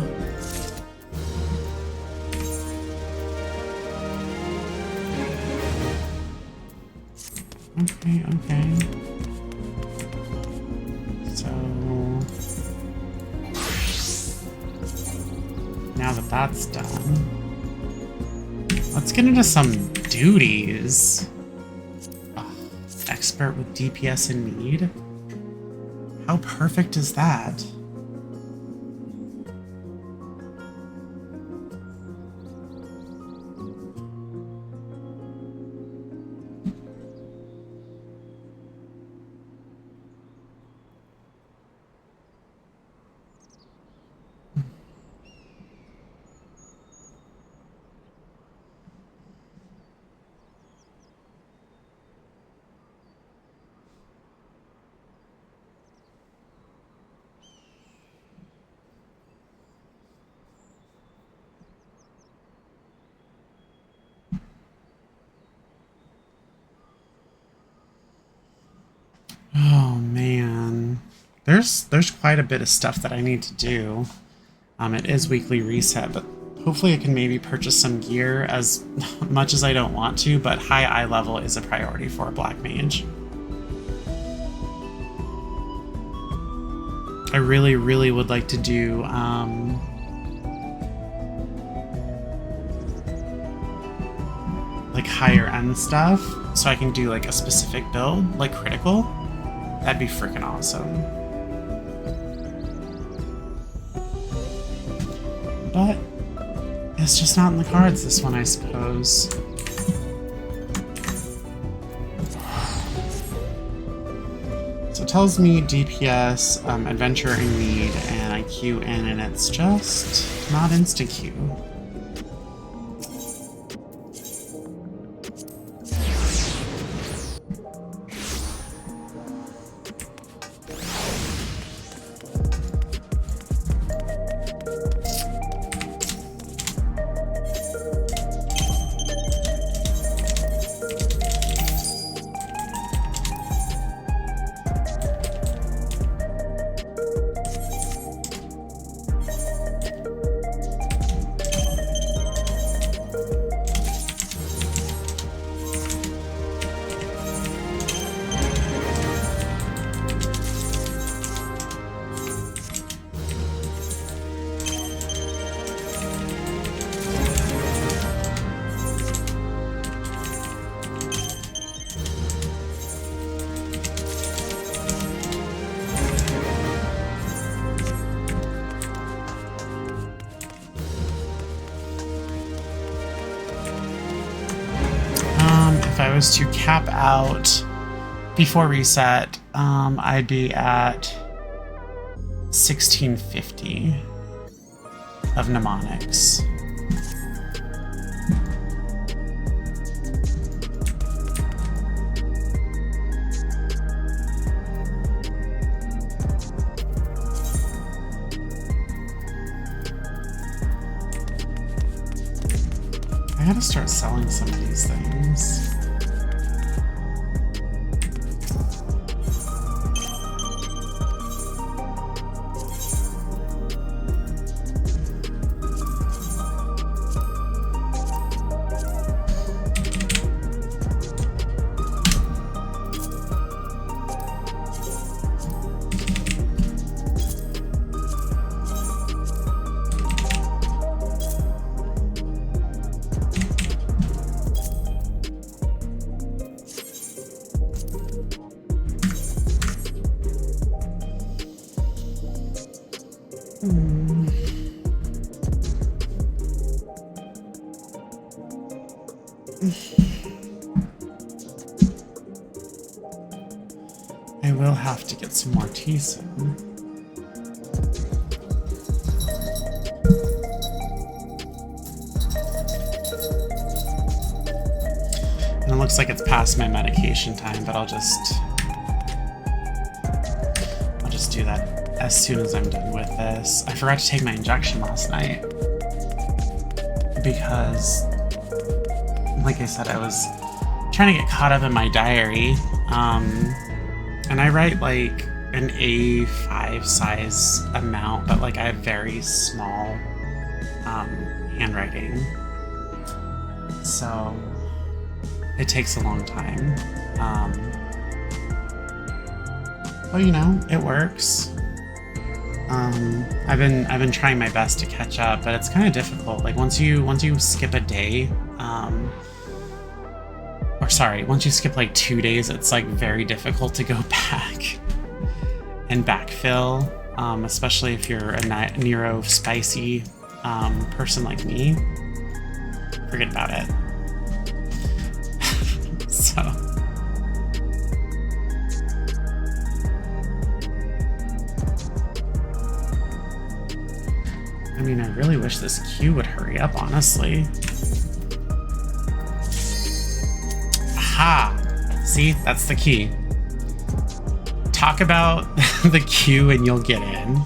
Okay. So now that that's done, let's get into some duties. Expert with DPS in need? How perfect is that? Oh man, there's quite a bit of stuff that I need to do. It is weekly reset, but hopefully I can maybe purchase some gear, as much as I don't want to, but high eye level is a priority for a black mage. I really would like to do like higher end stuff, so I can do like a specific build, like critical. That'd be freaking awesome. But it's just not in the cards, this one, I suppose. So it tells me DPS, Adventure in Need, and IQ in, and it's just not insta-Q. if I was to cap out before reset, I'd be at 1650 of mnemonics. I gotta start selling some of these things. I will have to get some more tea soon. And it looks like it's past my medication time, but I'll just do that as soon as I'm done with this. I forgot to take my injection last night because, like I said, I was trying to get caught up in my diary. And I write like an A5 size amount, but like I have very small handwriting. So it takes a long time. But you know, it works. I've been trying my best to catch up, but it's kind of difficult. Like once you skip a day, once you skip like 2 days, it's like very difficult to go back and backfill, especially if you're a neuro spicy person like me. Forget about it. So I mean, I really wish this queue would hurry up, honestly. Aha! See, that's the key. Talk about the queue and you'll get in.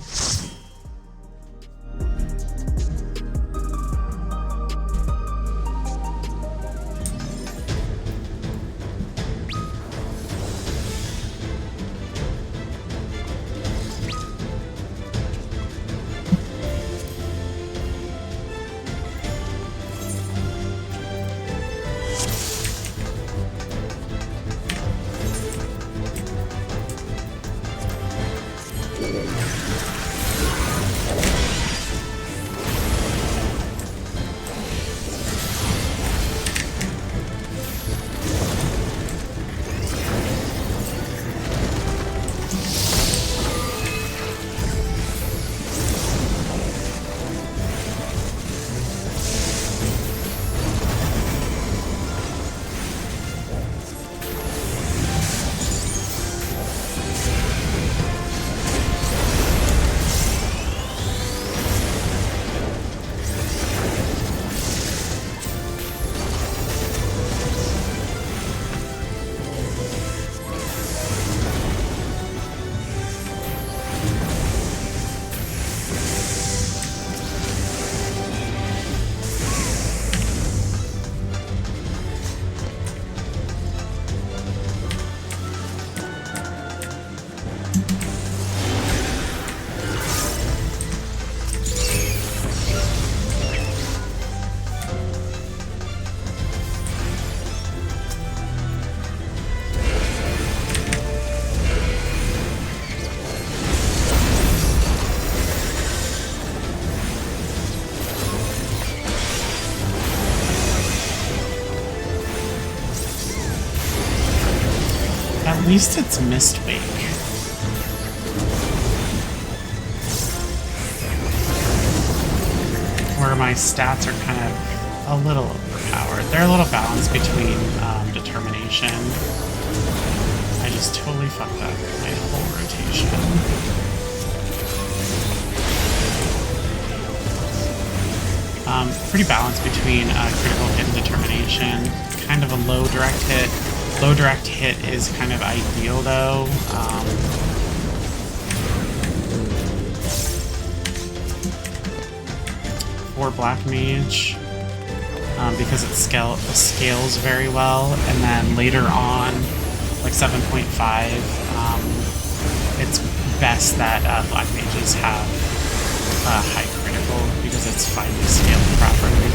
At least it's Mistwake. Where my stats are kind of a little overpowered. They're a little balanced between Determination determination. I just totally fucked up my whole rotation. Pretty balanced between critical hit and determination. Kind of a low direct hit. Low direct hit is kind of ideal though. For Black Mage, because it scales very well, and then later on, like 7.5, it's best that Black Mages have high critical because it's finally scaled properly.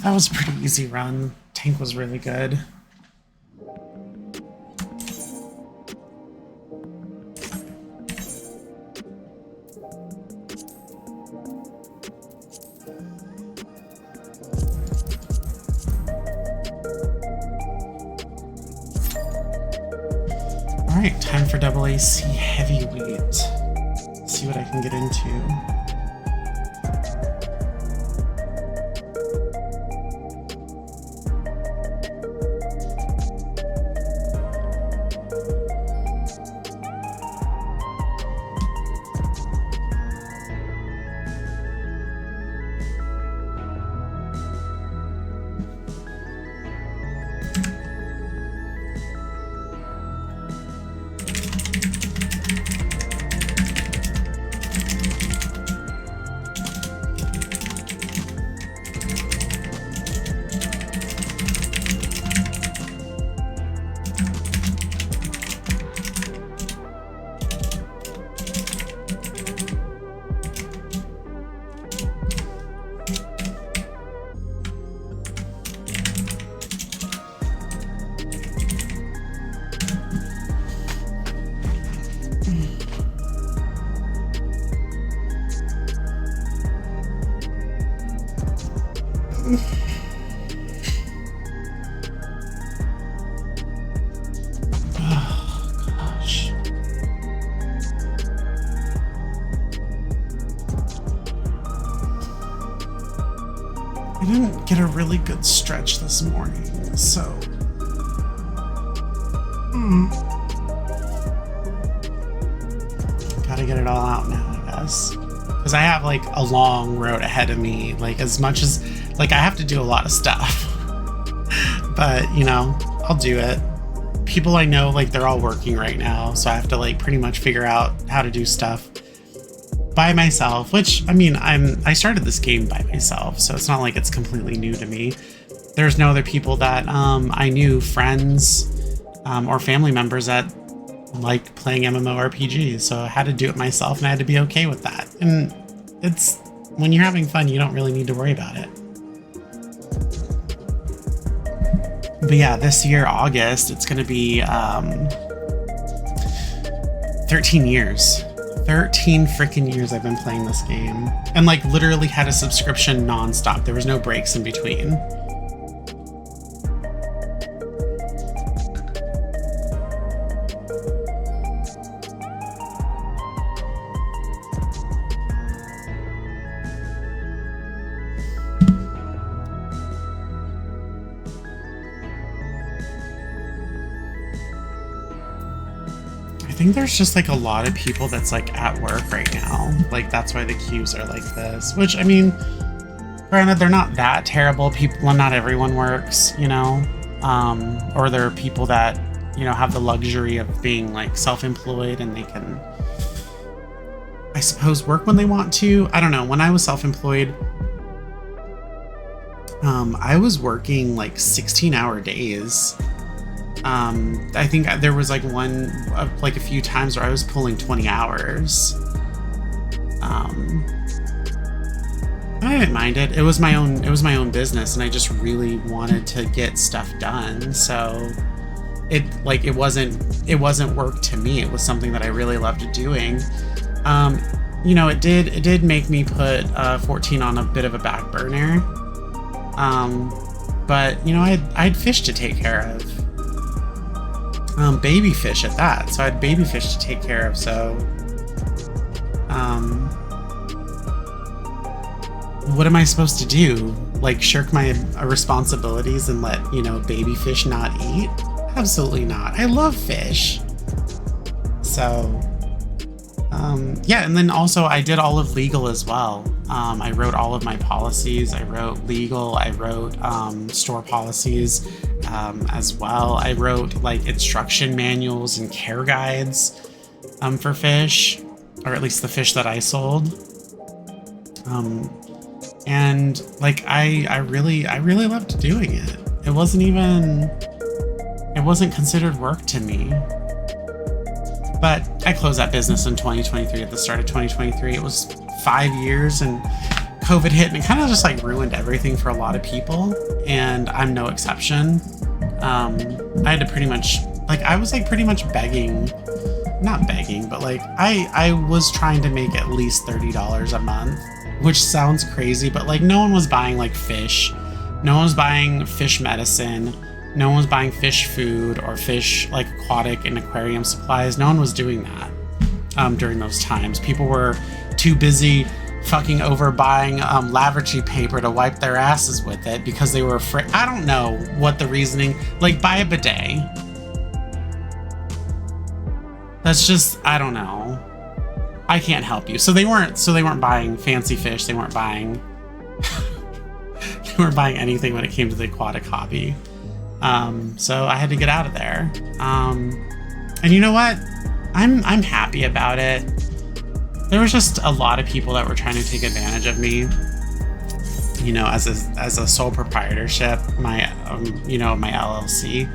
That was a pretty easy run. Tank was really good. Alright, time for AAC heavyweight. Let's see what I can get into. I didn't get a really good stretch this morning, so gotta get it all out now, I guess, because I have like a long road ahead of me. Like, as much as like I have to do a lot of stuff, but you know, I'll do it. People I know, like, they're all working right now, so I have to like pretty much figure out how to do stuff by myself, which, I mean, I started this game by myself, so it's not like it's completely new to me. There's no other people that I knew, friends or family members that liked playing MMORPGs, so I had to do it myself, and I had to be okay with that. And it's, when you're having fun, you don't really need to worry about it. But yeah, this year, August, it's gonna be 13 years. 13 freaking years I've been playing this game, and like literally had a subscription non-stop. There was no breaks in between. I think there's just like a lot of people that's like at work right now. Like, that's why the queues are like this, which, I mean, granted, they're not that terrible. People, well, not everyone works, you know, or there are people that, you know, have the luxury of being like self-employed and they can, I suppose, work when they want to. I don't know. When I was self-employed, I was working like 16-hour days. I think there was like like a few times where I was pulling 20 hours. I didn't mind it. It was my own business, and I just really wanted to get stuff done. So it wasn't work to me. It was something that I really loved doing. You know, it did make me put 14 on a bit of a back burner. But you know, I had fish to take care of. Baby fish at that. So I had baby fish to take care of. So, what am I supposed to do? Like, shirk my responsibilities and let, you know, baby fish not eat? Absolutely not. I love fish. So, yeah. And then also I did all of legal as well. I wrote all of my policies. I wrote legal. I wrote store policies as well. I wrote like instruction manuals and care guides for fish, or at least the fish that I sold. And like I really loved doing it. It wasn't considered work to me. But I closed that business in 2023, at the start of 2023. It was 5 years, and COVID hit, and it kind of just like ruined everything for a lot of people, and I'm no exception. I had to pretty much, like, I was like pretty much begging, not begging, but like I was trying to make at least $30 a month, which sounds crazy, but like no one was buying like fish, no one was buying fish medicine, no one was buying fish food or fish like aquatic and aquarium supplies. No one was doing that during those times. People were too busy fucking over buying lavatory paper to wipe their asses with it because they were afraid. I don't know what the reasoning, like buy a bidet. That's just, I don't know. I can't help you. So they weren't buying fancy fish. They weren't buying they weren't buying anything when it came to the aquatic hobby. So I had to get out of there. And you know what? I'm happy about it. There was just a lot of people that were trying to take advantage of me, you know, as a sole proprietorship, my my LLC.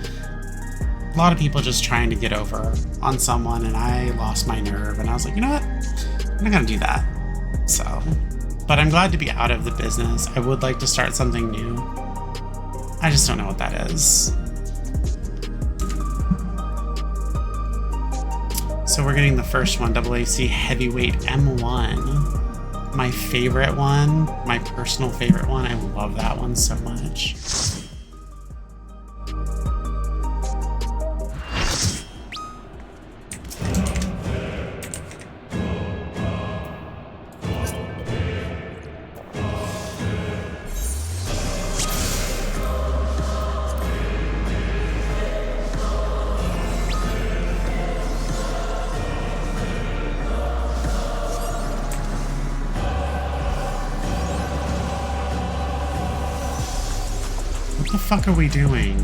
A lot of people just trying to get over on someone, and I lost my nerve, and I was like, you know what? I'm not gonna do that. So, but I'm glad to be out of the business. I would like to start something new. I just don't know what that is. So we're getting the first one, AAC Heavyweight M1. My favorite one, my personal favorite one. I love that one so much. What the fuck are we doing?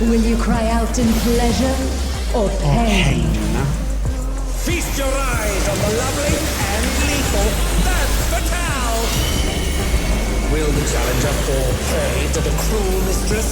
Will you cry out in pleasure or pain? Feast your eyes on the lovely and lethal FFXIV! Will the challenger fall prey to the cruel mistress?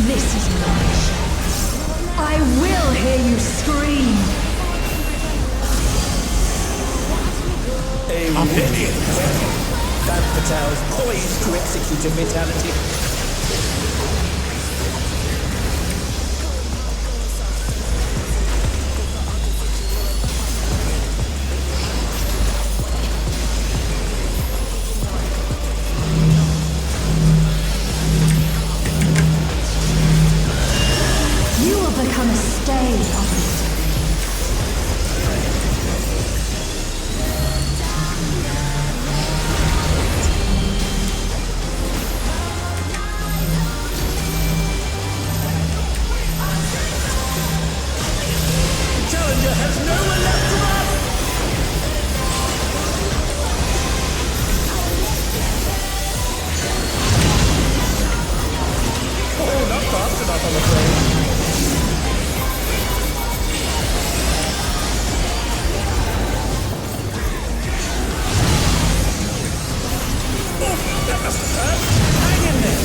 This is my show. I will hear you scream. A wicked weapon. FFXIV poised to execute a fatality. You will become a stay of it. Challenger has nowhere left to run! Oh, not fast enough, I'm afraid. That must have hurt. Hang in there.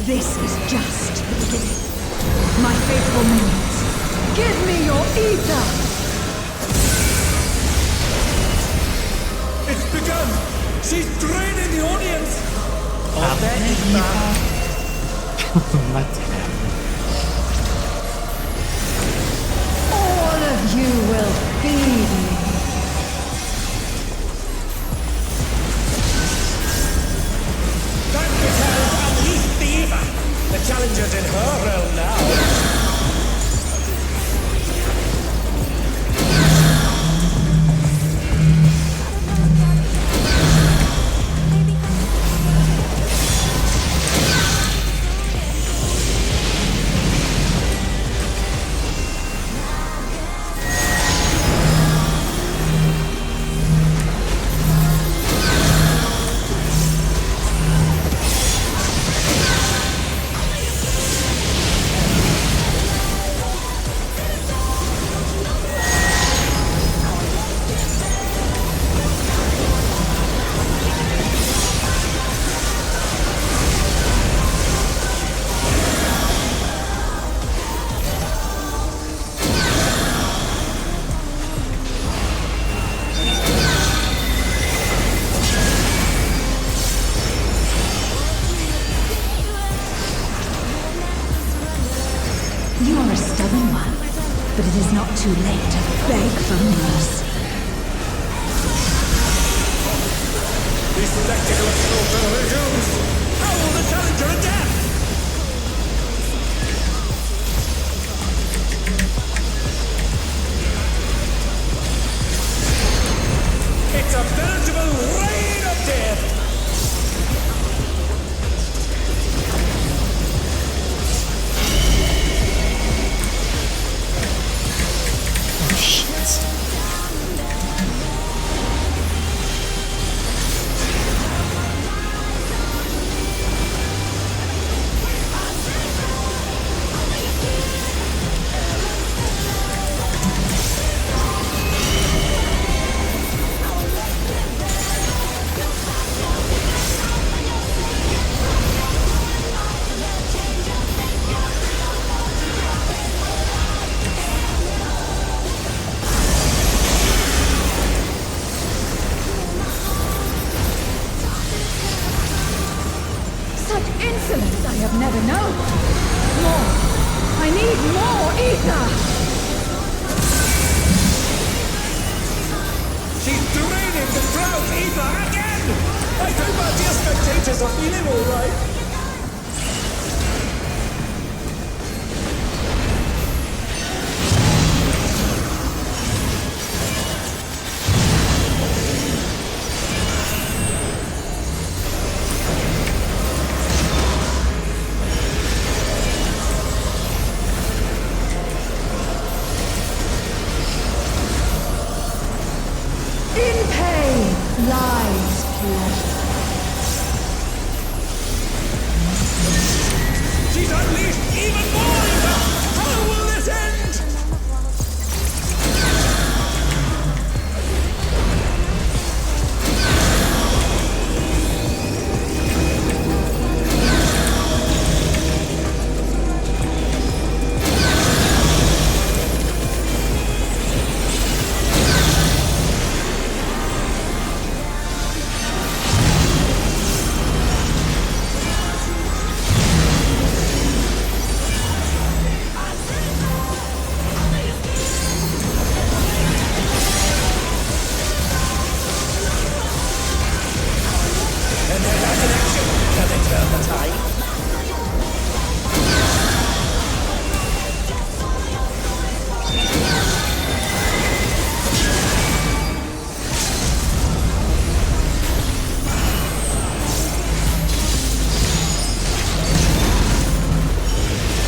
This is just the beginning. My faithful minions, give me your ether! It's begun! She's draining the audience! Of their ether. Let's go. challengers in her realm now. You are a stubborn one, but it is not too late to beg for mercy. The spectacle of slaughter resumes! Howl the challenger at death! It's a veritable rain of death! Insolence I have never known. More. I need more ether. She's draining the crowd's ether again! I hope our dear spectators are feeling alright. In pain lies pleasure. She's unleashed even more ether! How will this end? And they're back in action. Can they turn the tide?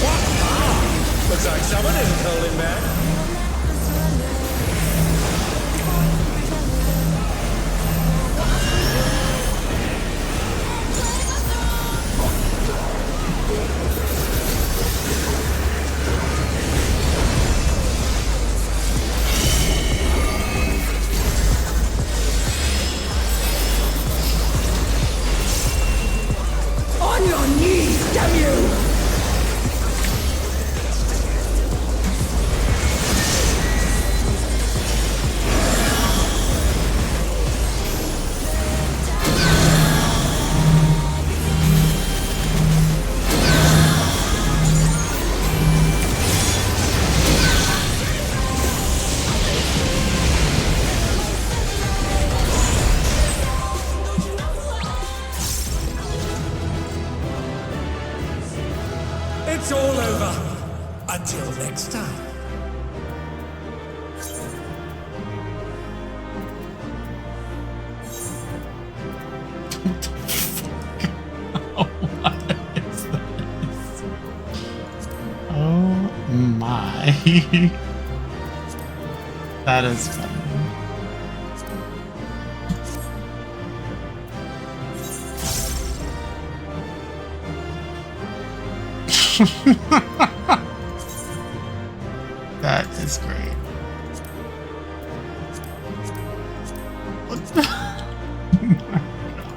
What? Ah! Looks like someone isn't holding back. On your knees, damn you! It's all over. Until next time. Oh my. That is funny. That is great. What the? Oh my God.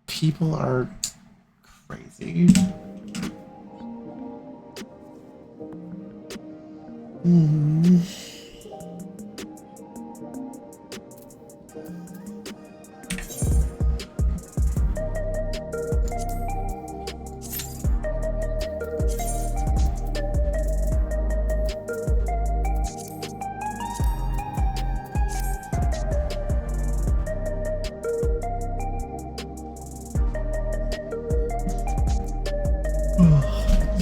People are crazy.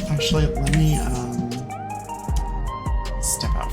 Actually, let me step out.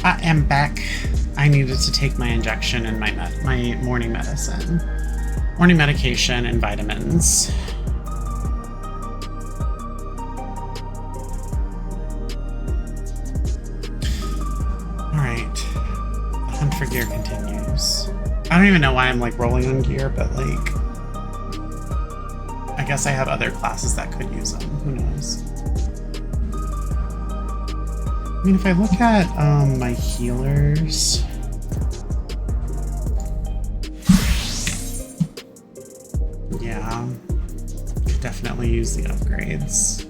I am back. I needed to take my injection and my morning medicine. Morning medication and vitamins. Alright. The hunt for gear continues. I don't even know why I'm like rolling on gear, but like... I guess I have other classes that could use them. Who knows? I mean, if I look at my healers... Yeah, could definitely use the upgrades.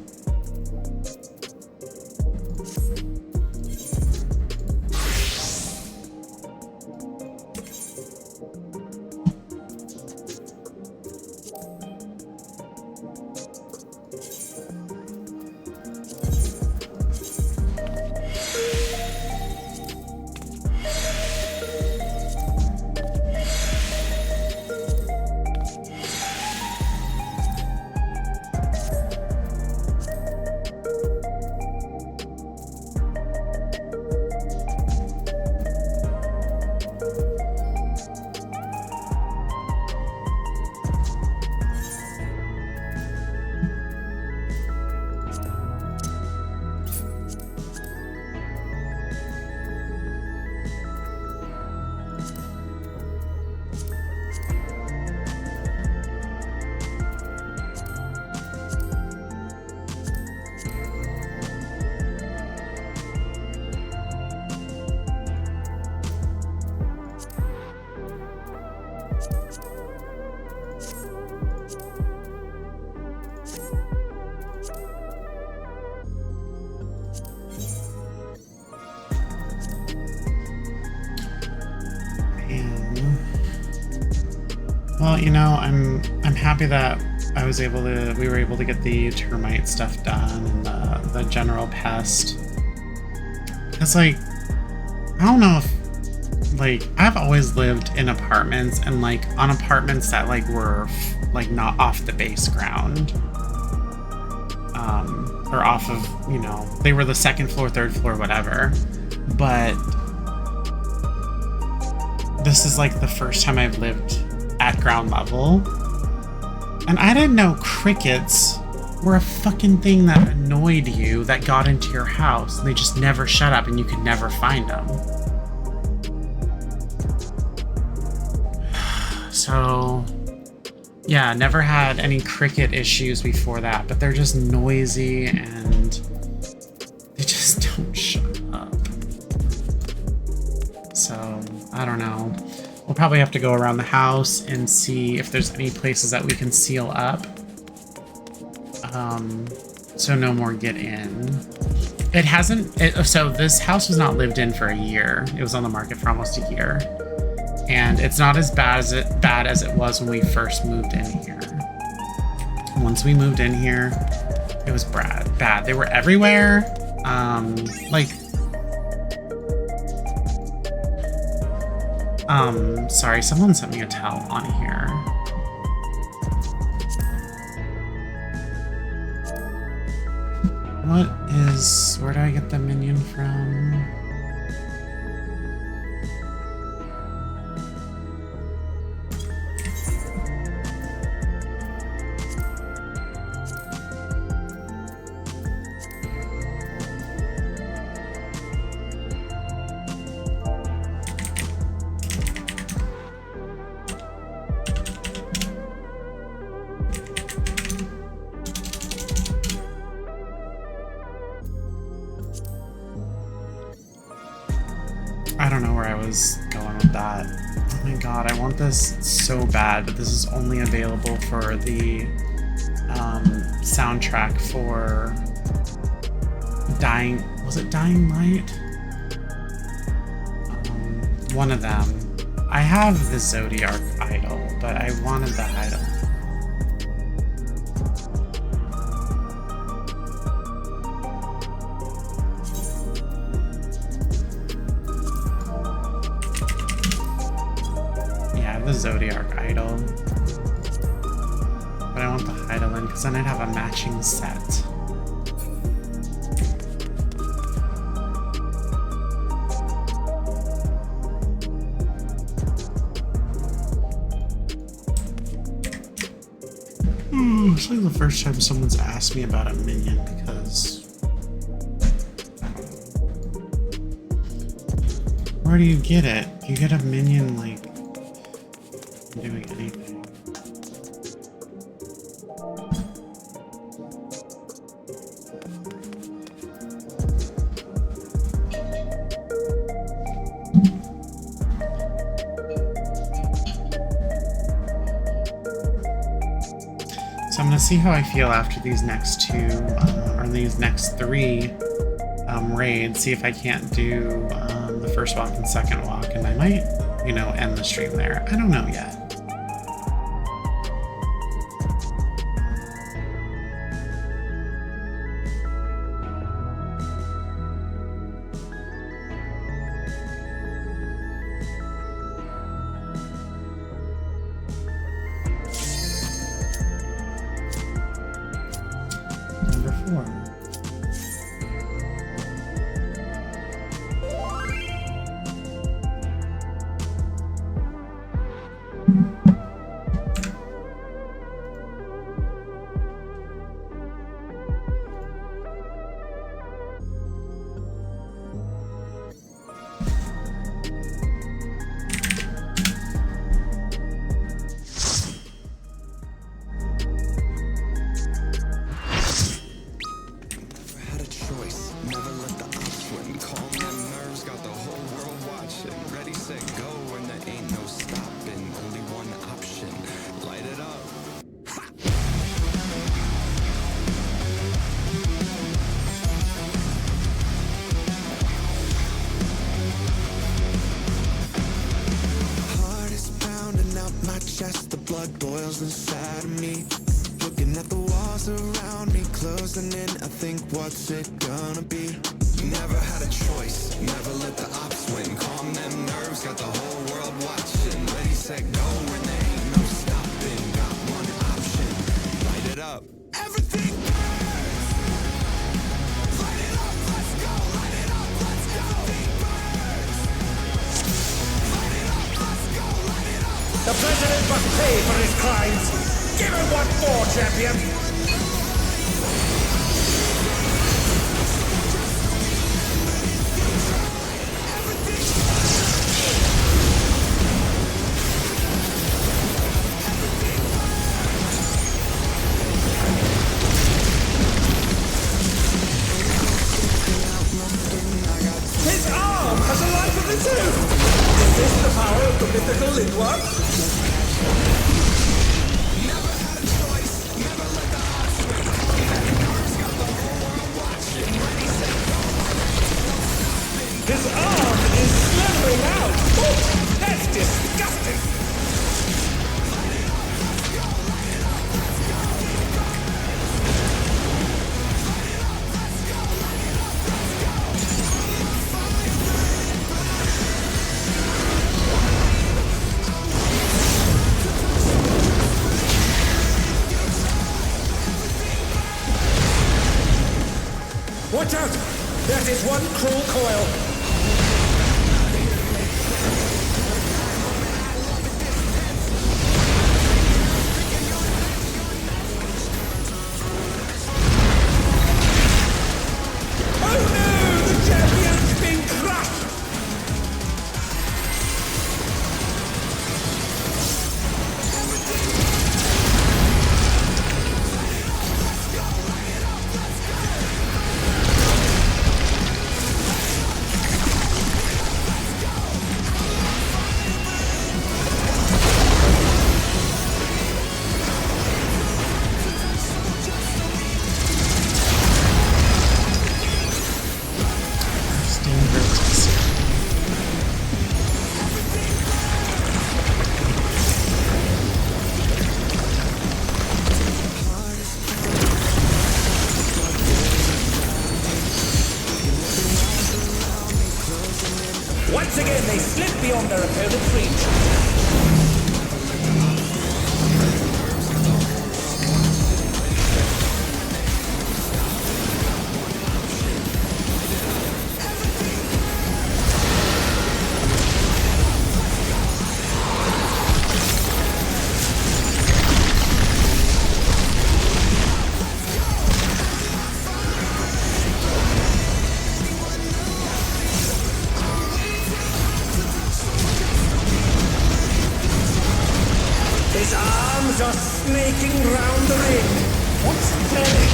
Well, you know, I'm happy that we were able to get the termite stuff done and the general pest. It's like, I don't know if, like, I've always lived in apartments and like on apartments that like were like not off the base ground. Or off of, you know, they were the second floor, third floor, whatever. But this is like the first time I've lived at ground level, and I didn't know crickets were a fucking thing that annoyed you that got into your house and they just never shut up and you could never find them. So yeah, never had any cricket issues before that, but they're just noisy and they just don't shut up. So I don't know. We'll probably have to go around the house and see if there's any places that we can seal up. So no more get in. It hasn't, so this house was not lived in for a year. It was on the market for almost a year. And it's not as bad as it was when we first moved in here. Once we moved in here, it was bad. They were everywhere. Sorry, someone sent me a tell on here. Where do I get the minion from? I don't know where I was going with that. Oh my god, I want this so bad, but this is only available for the soundtrack for Dying... Was it Dying Light? One of them. I have the Zodiac idol, but I wanted the idol. The Zodiac idol, but I want the Heidelin because then I'd have a matching set. It's like the first time someone's asked me about a minion because... Where do you get it? You get a minion, like, doing anything. So I'm gonna see how I feel after these next two, or these next three raids, see if I can't do the first walk and second walk, and I might, you know, end the stream there. I don't know yet. Number 4. Boils inside of me, looking at the walls around me, closing in. I think, what's it gonna be? Never had a choice, never let the ops win. Calm them nerves, got the whole world watching. Ready, set, go, and there ain't no stopping. Got one option, light it up. Everything burns. Light it up, let's go. Light it up, let's go. Everything burns. Light it up, let's go. Light it up. The president must pay for his crimes. Give him what for, champion. His arm has a life of its own. Is this the power of the mythical Lindworm? His arm is slithering out! Oh, that's disgusting! Watch out! That is one cruel coil! snaking round the ring. What's planning?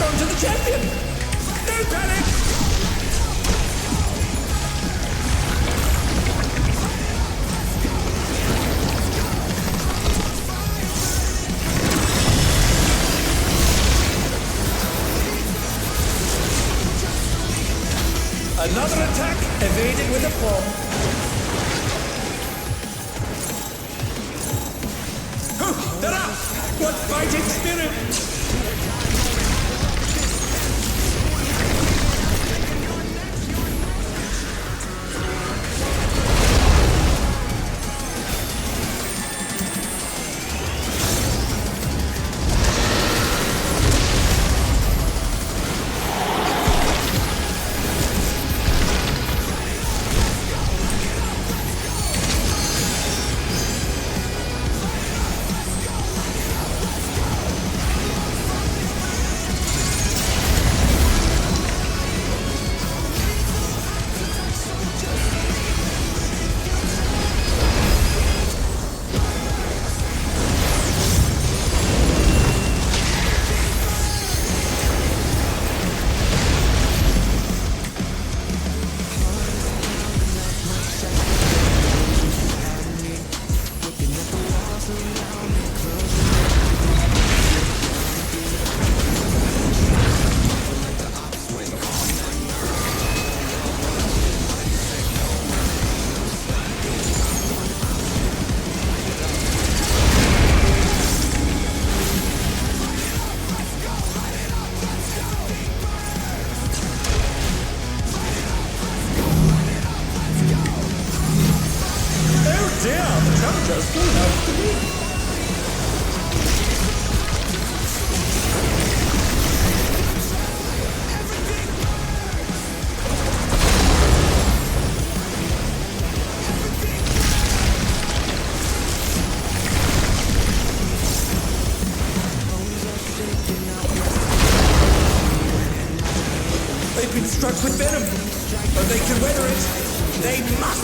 To the champion! No panic! Another attack evaded with a bomb. Oh, they're up! What fighting spirit! Struck with venom, but they can weather it. They must.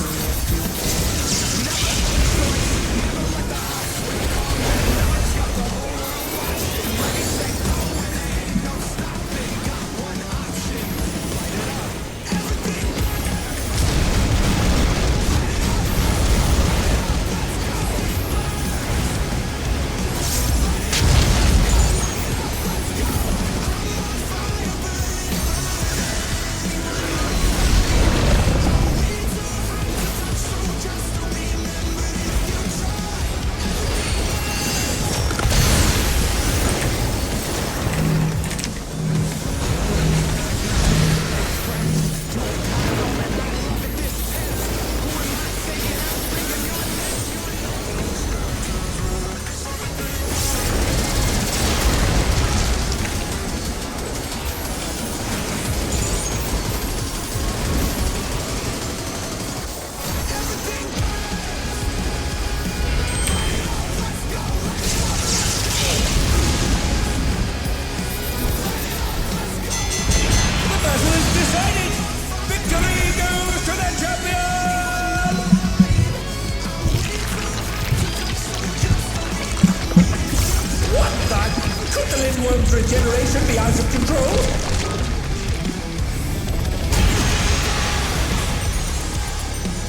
Regeneration be out of control?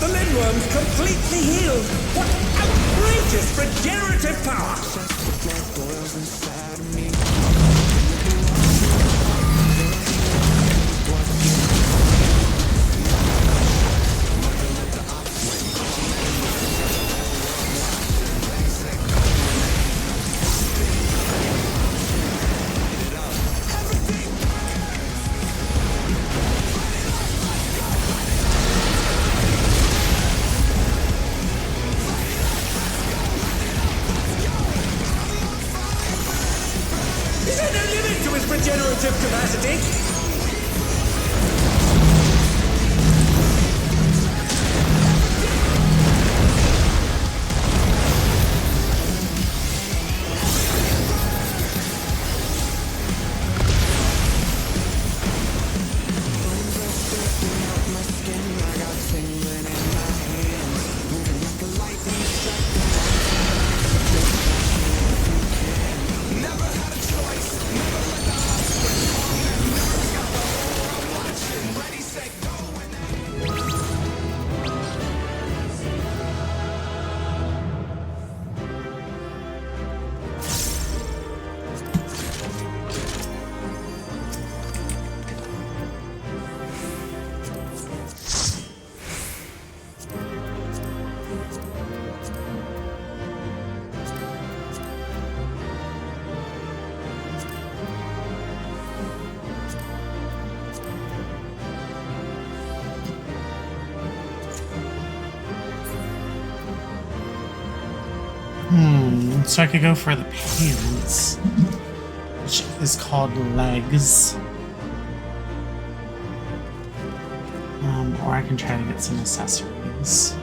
The Lindworm's completely healed! What outrageous regenerative power! Is there no limit to his regenerative capacity? So I could go for the pants, which is called legs. Or I can try to get some accessories.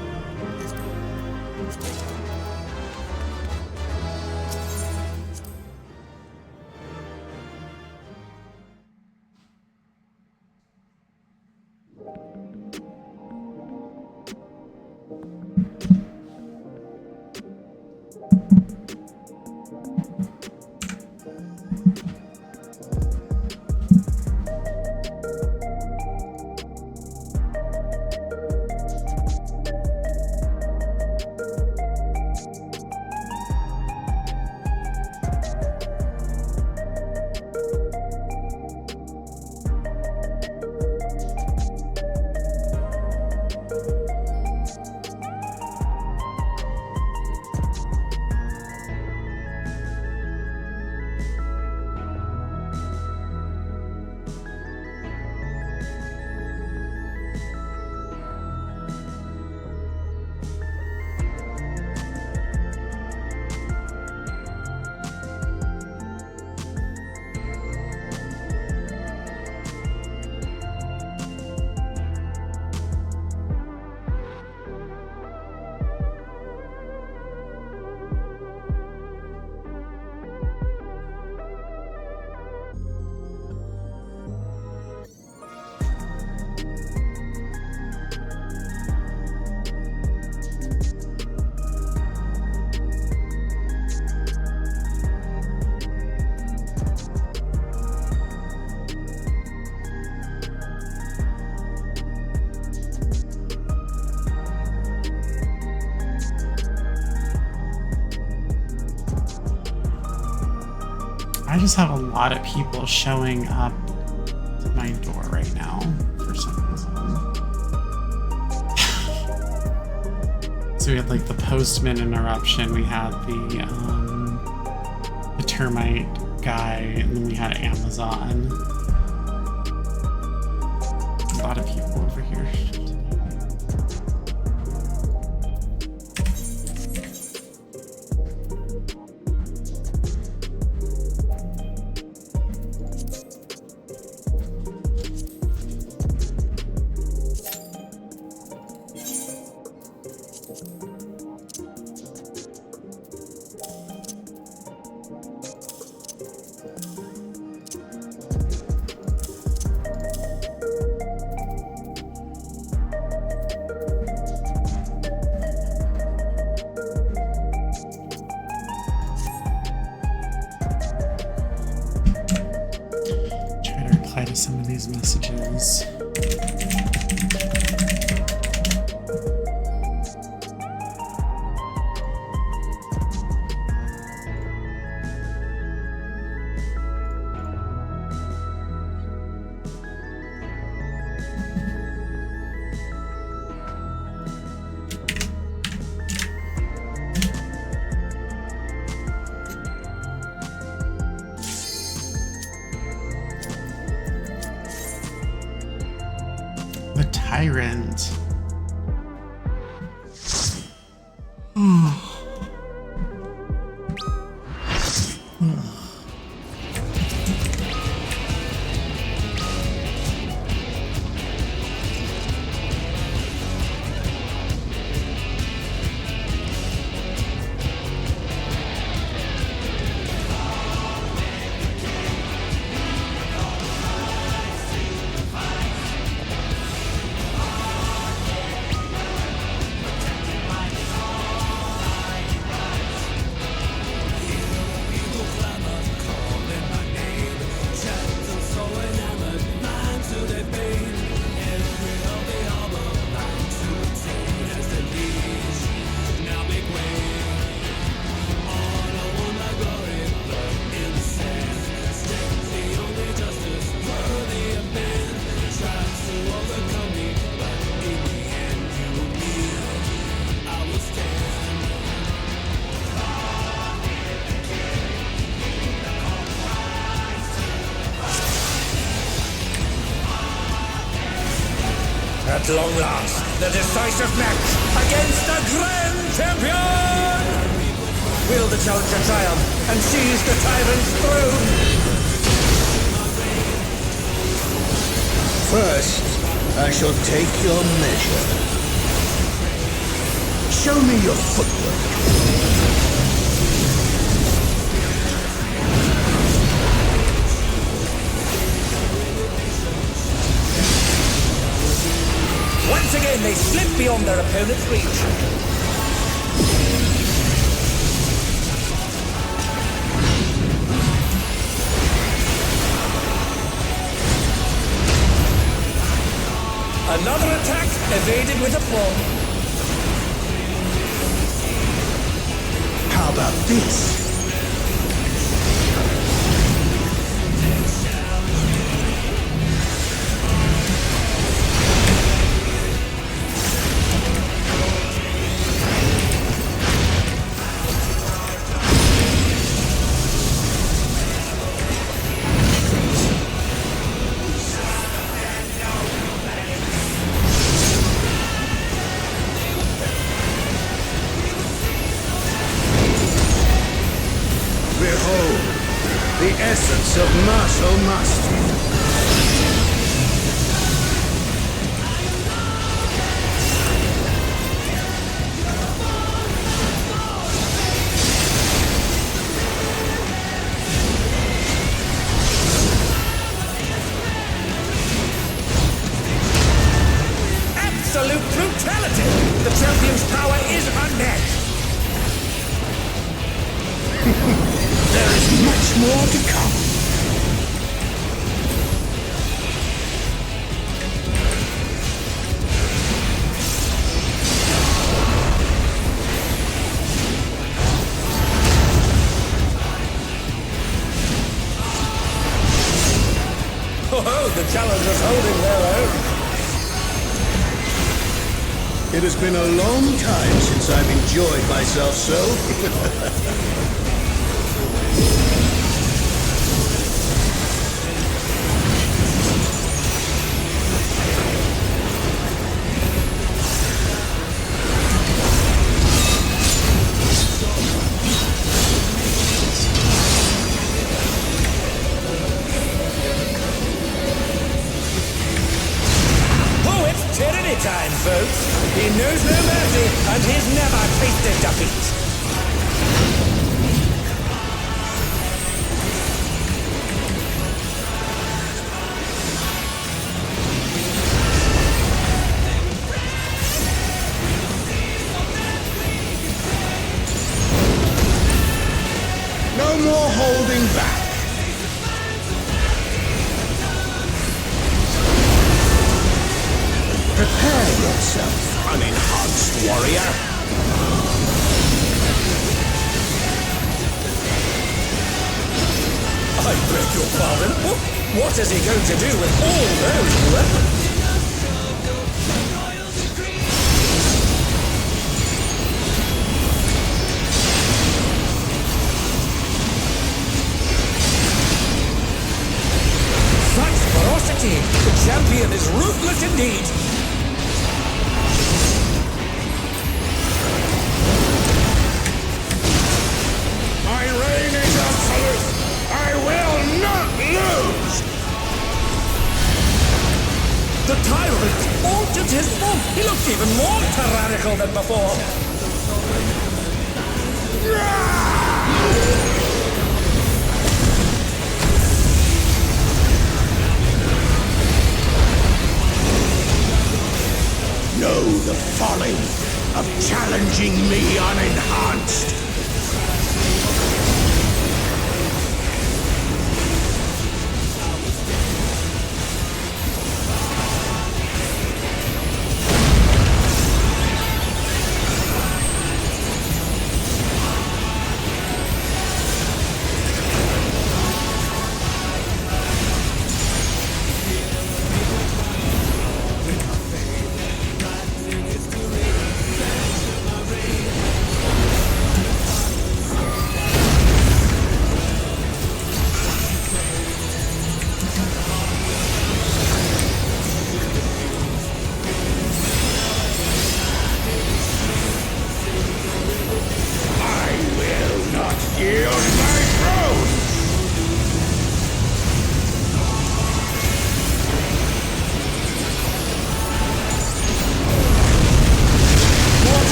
I just have a lot of people showing up to my door right now for some reason. So we had like the postman interruption, we had the termite guy, and then we had Amazon. A lot of people over here. To some of these messages. Tyrant. At long last, the decisive match against the Grand Champion! Will the challenger triumph and seize the tyrant's throne? First, I shall take your measure. Show me your footwork. Once again, they slip beyond their opponent's reach. Another attack evaded with aplomb. How about this? The essence of martial mastery. Absolute brutality! The champion's power is unmatched! There is much more to come. Oh, the challenger's holding their own. It has been a long time since I've enjoyed myself so. Tyranny time, folks. He knows no mercy, and he's never tasted defeat. No more holding back. Prepare yourself, unenhanced warrior. I beg your pardon? What is he going to do with all those weapons? Such ferocity! The champion is ruthless indeed! My reign is absolute. I will not lose. The tyrant altered his form. He looks even more tyrannical than before. Know the folly of challenging me unenhanced.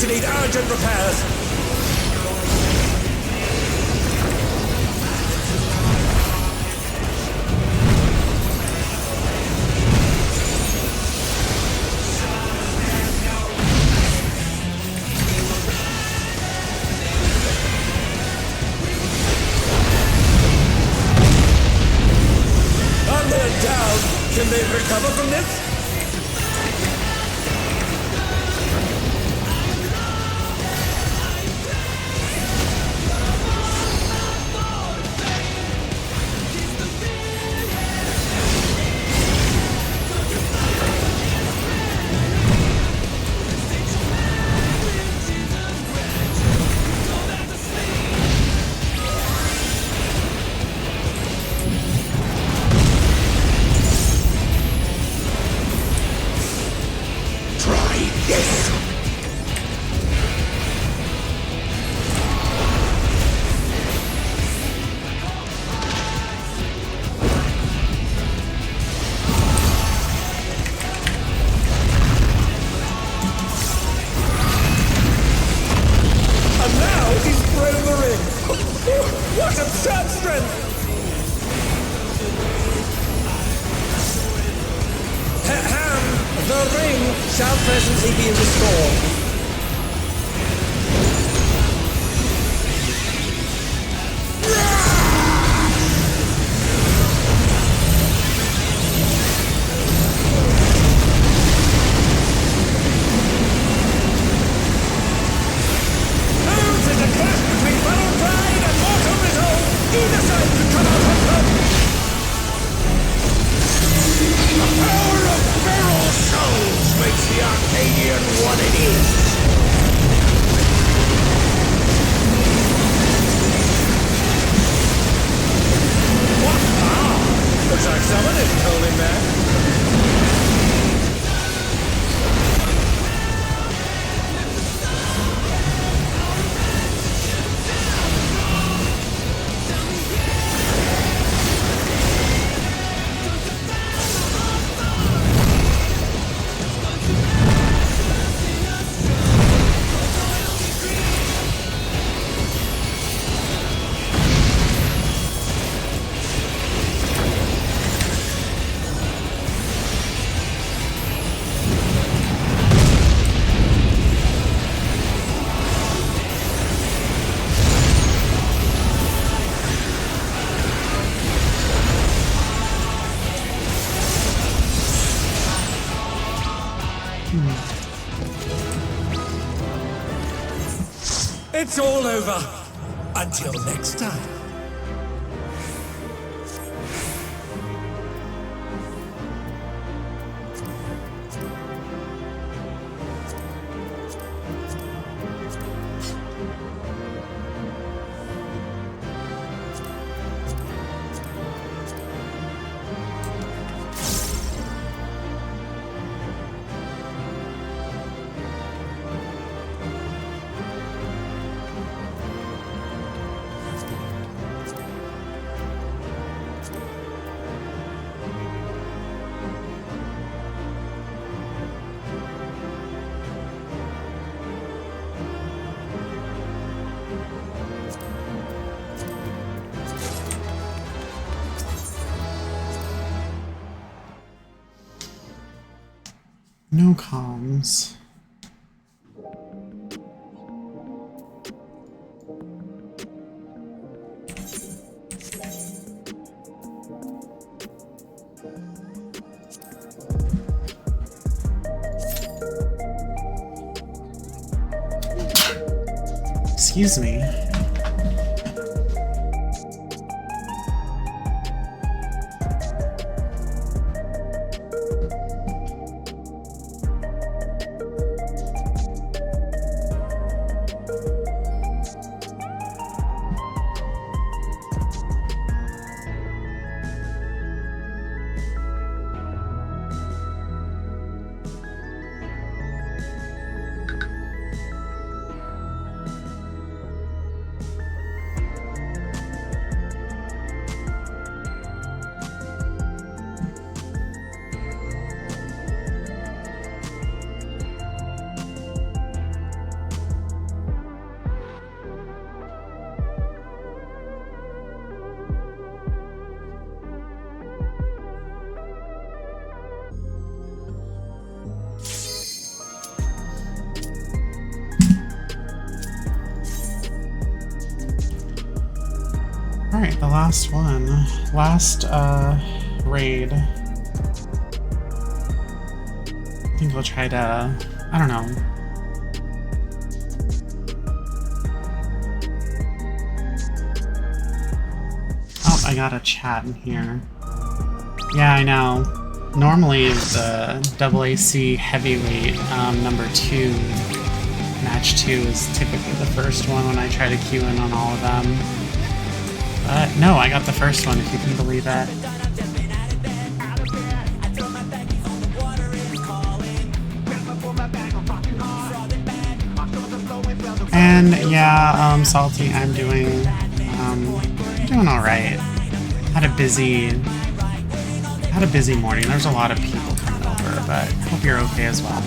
to need urgent repairs. They're down. Can they recover from this? What absurd strength! Ham, the ring shall presently be restored. It's all over. Until next time. No comms. Excuse me. Alright, the last one. Last raid. I think we'll try to, I don't know. Oh, I got a chat in here. Yeah, I know. Normally the AAC heavyweight number 2, match 2 is typically the first one when I try to queue in on all of them. But no, I got the first one, if you can believe it. And yeah, Salty, I'm doing alright. Had a busy morning. There's a lot of people coming over, but hope you're okay as well.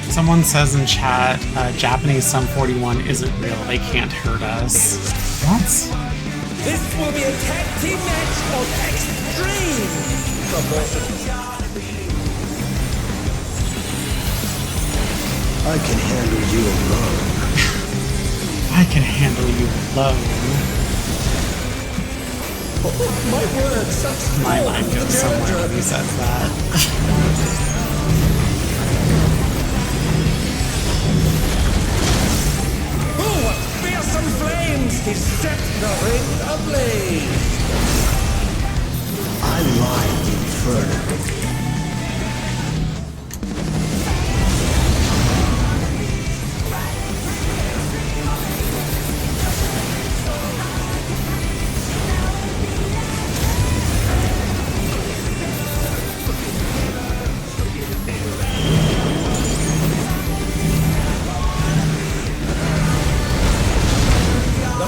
Someone says in chat, Japanese Sum 41 isn't real. They can't hurt us. What? This will be a tag team match of extreme proportions. I can handle you alone. I can handle you alone. My word, such My mind goes somewhere when he says that. Fearsome flames! He set the ring ablaze! I like Inferno.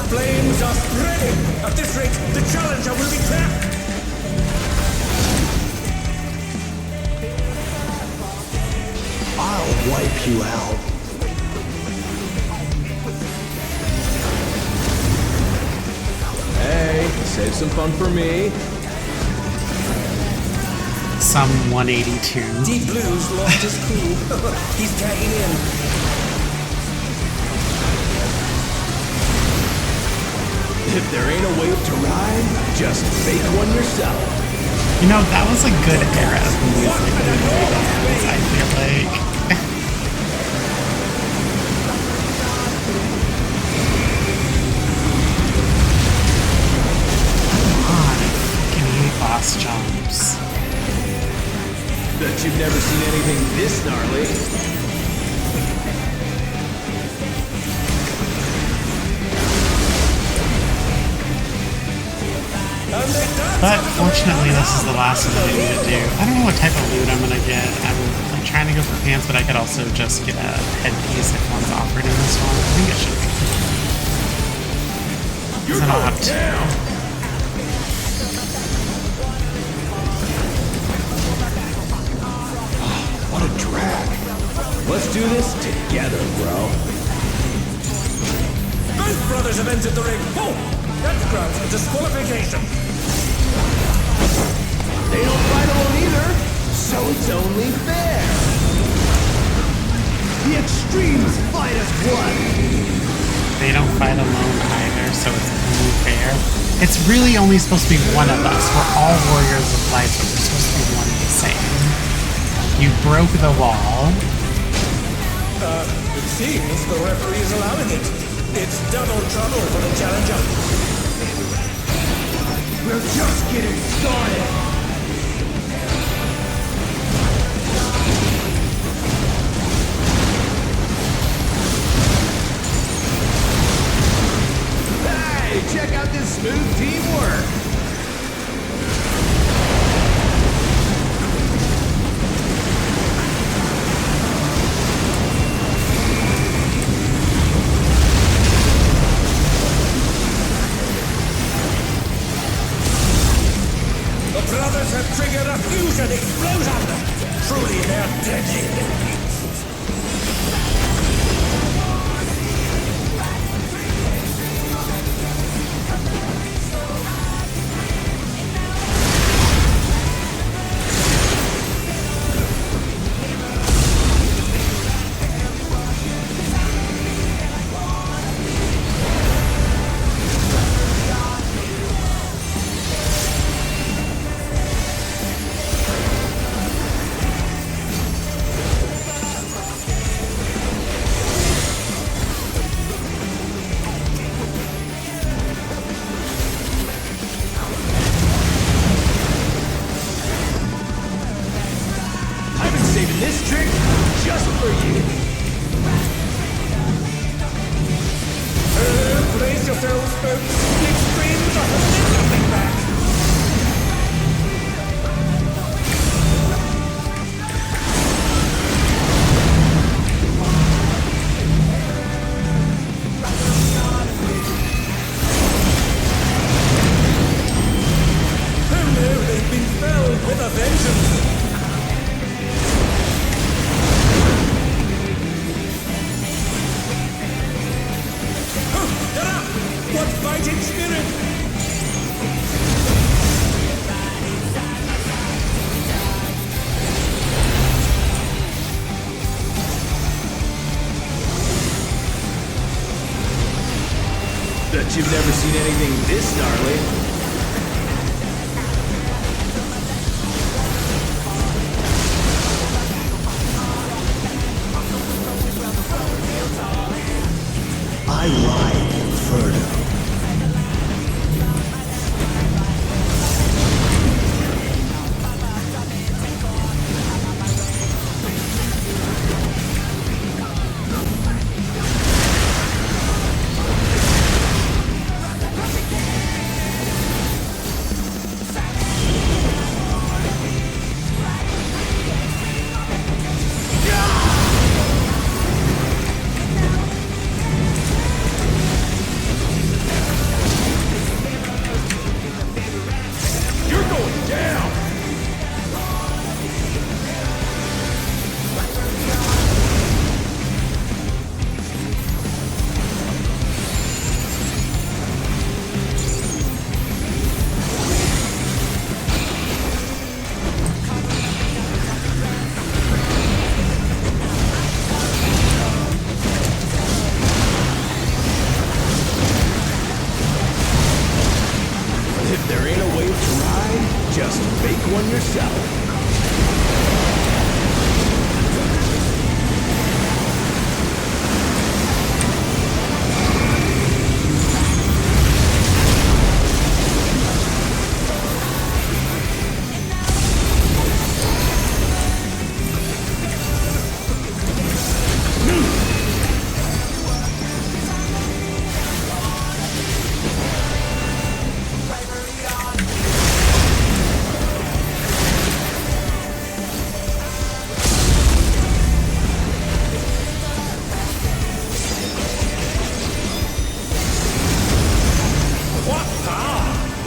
Flames are spreading! At this rate, the challenger will be trapped! I'll wipe you out. Hey, save some fun for me. Some 182. Deep Blues lost his cool. He's tagging in. If there ain't a wave to ride, just fake one yourself. You know, that was a good era of music in the bands, I feel like. Come on, I fucking hate boss jumps. Bet you've never seen anything this gnarly. But fortunately, this is the last of the loot I need to do. I don't know what type of loot I'm gonna get. I'm like trying to go for pants, but I could also just get a headpiece if one's offered in this one. I think it should be. Because then I'll have two. What a drag. Let's do this together, bro. Both brothers have entered the ring. Oh! That grants a disqualification. They don't fight alone either, so it's only fair. The extremes fight as one. They don't fight alone either, so it's only fair. It's really only supposed to be one of us. We're all warriors of light, but we're supposed to be one and the same. You broke the wall. It seems the referee is allowing it. It's double trouble for the challenger. We're just getting started. Hey, check out this smooth teamwork. The Bet you've never seen anything this gnarly. I like Inferno.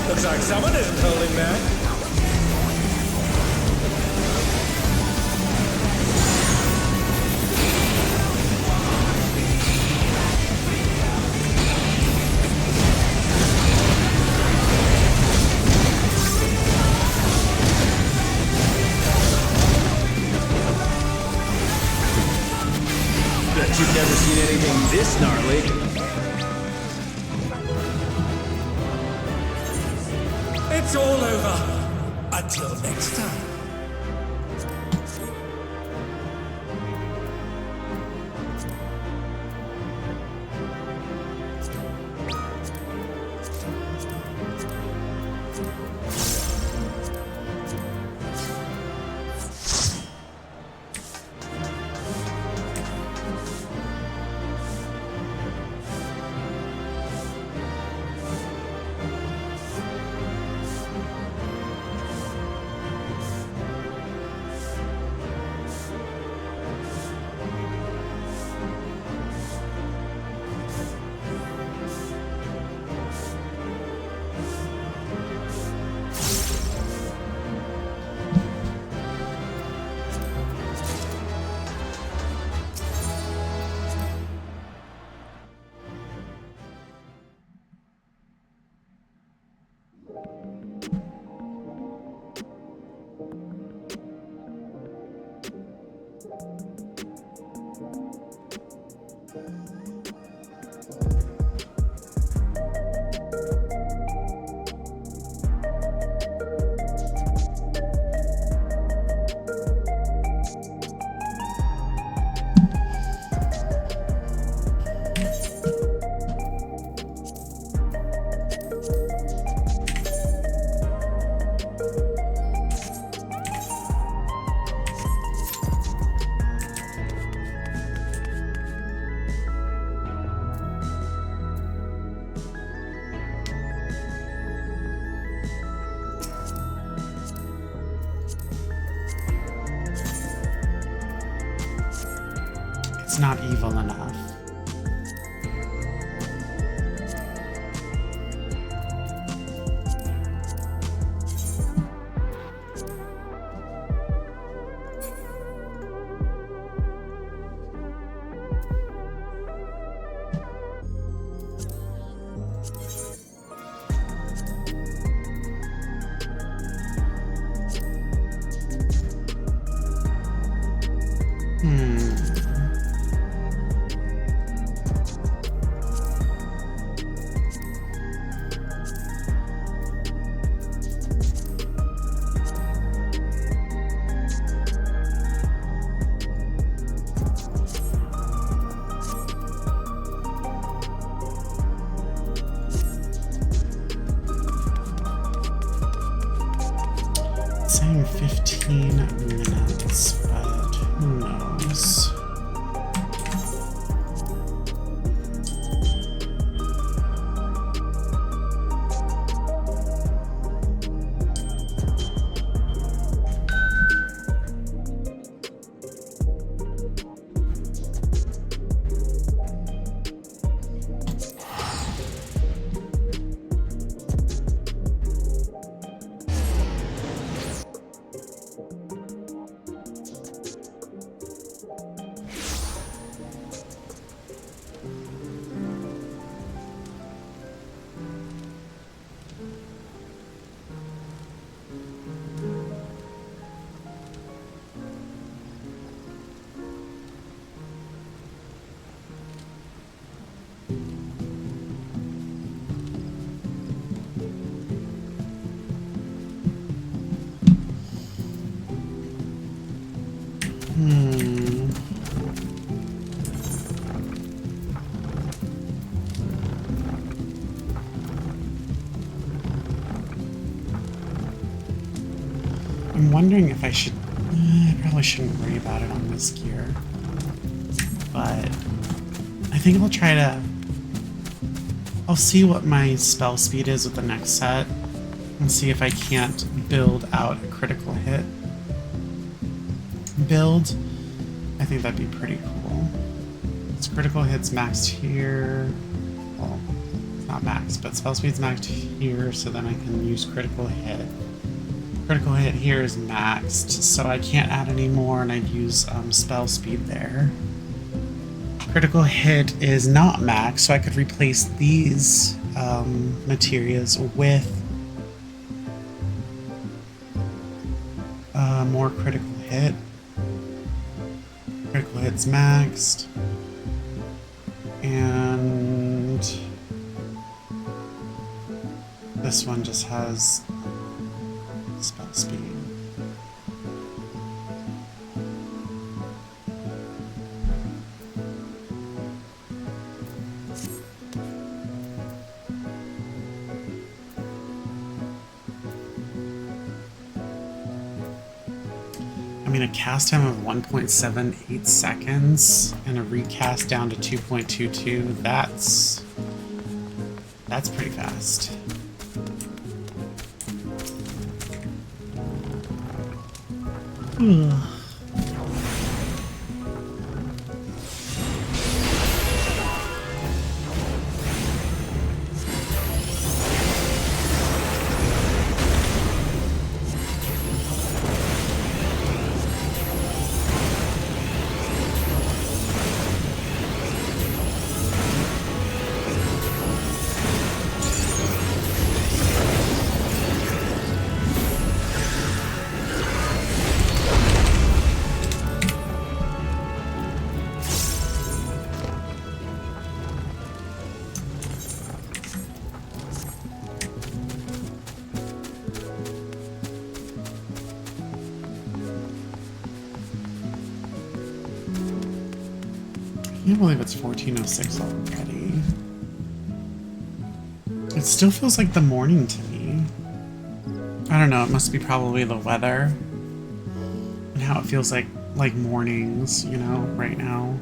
Looks like someone isn't holding back. Bet you've never seen anything this gnarly. It's all over. Until next time. It's not evil enough. 15 minutes, but who knows? I'm wondering if I should... I probably shouldn't worry about it on this gear. But I think I'll try to... I'll see what my spell speed is with the next set and see if I can't build out a critical hit build. I think that'd be pretty cool. It's critical hits maxed here. Well, it's not maxed, but spell speed's maxed here, so then I can use critical hit. Critical hit here is maxed, so I can't add any more, and I'd use spell speed there. Critical hit is not maxed, so I could replace these materials with more critical hit. Critical hit's maxed, and this one just has spell speed. I mean, a cast time of 1.78 seconds and a recast down to 2.22, that's pretty fast. I can't believe it's 14:06 already. It still feels like the morning to me. I don't know, it must be probably the weather and how it feels like mornings, you know, right now.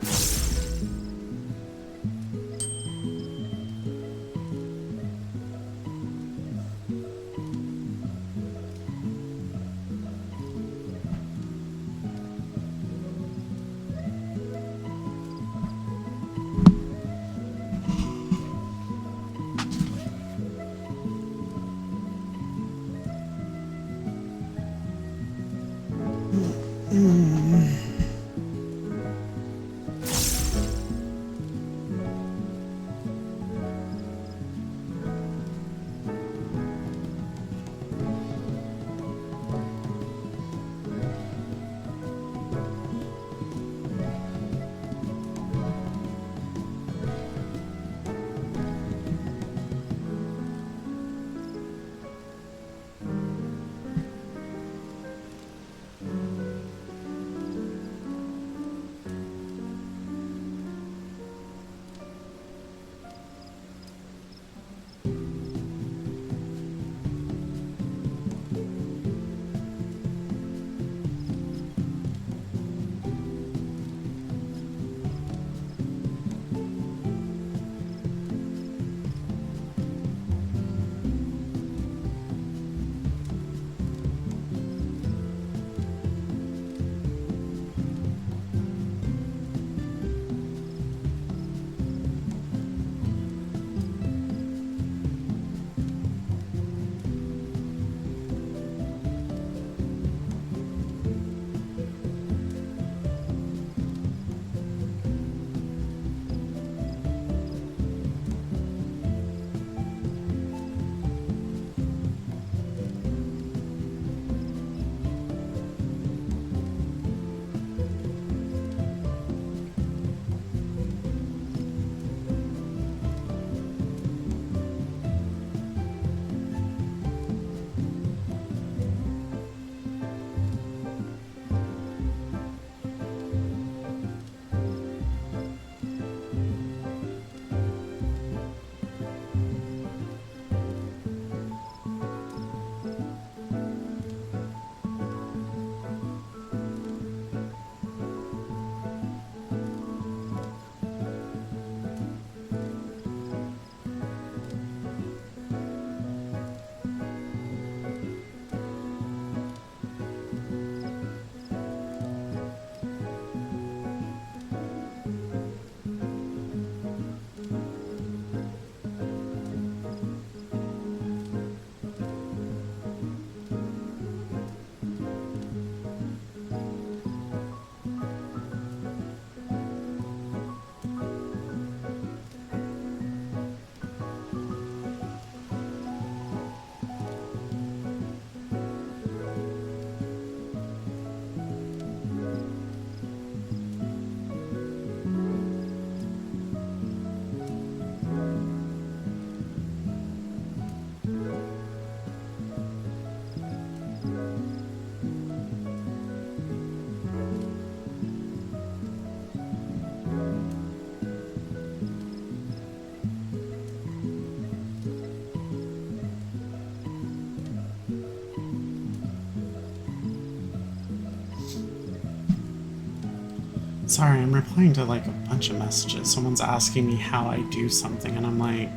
Sorry, I'm replying to like a bunch of messages. Someone's asking me how I do something, and I'm like,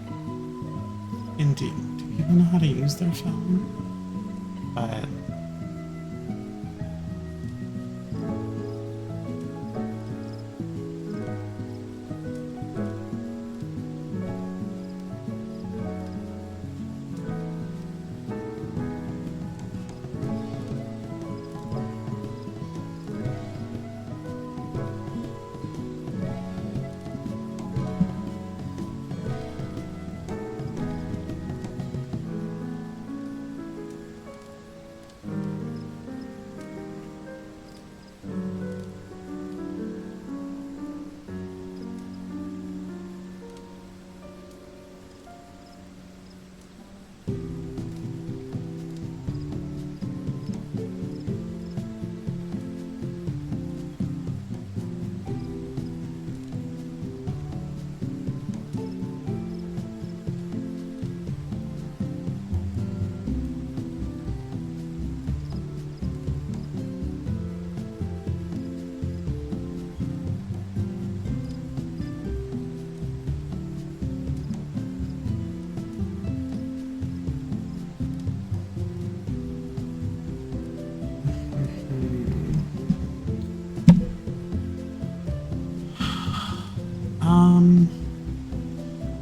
indeed, do people know how to use their phone? But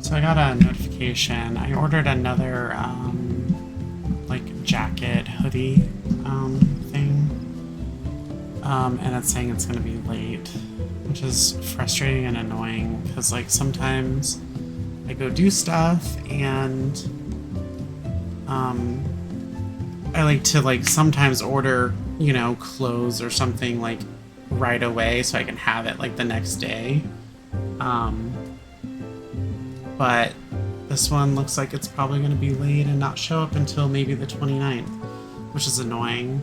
so I got a notification. I ordered another, like, jacket, hoodie, thing. And it's saying it's gonna be late, which is frustrating and annoying, because, like, sometimes I go do stuff, and, I like to, like, sometimes order, you know, clothes or something, like, right away so I can have it, like, the next day. But this one looks like it's probably going to be late and not show up until maybe the 29th, which is annoying.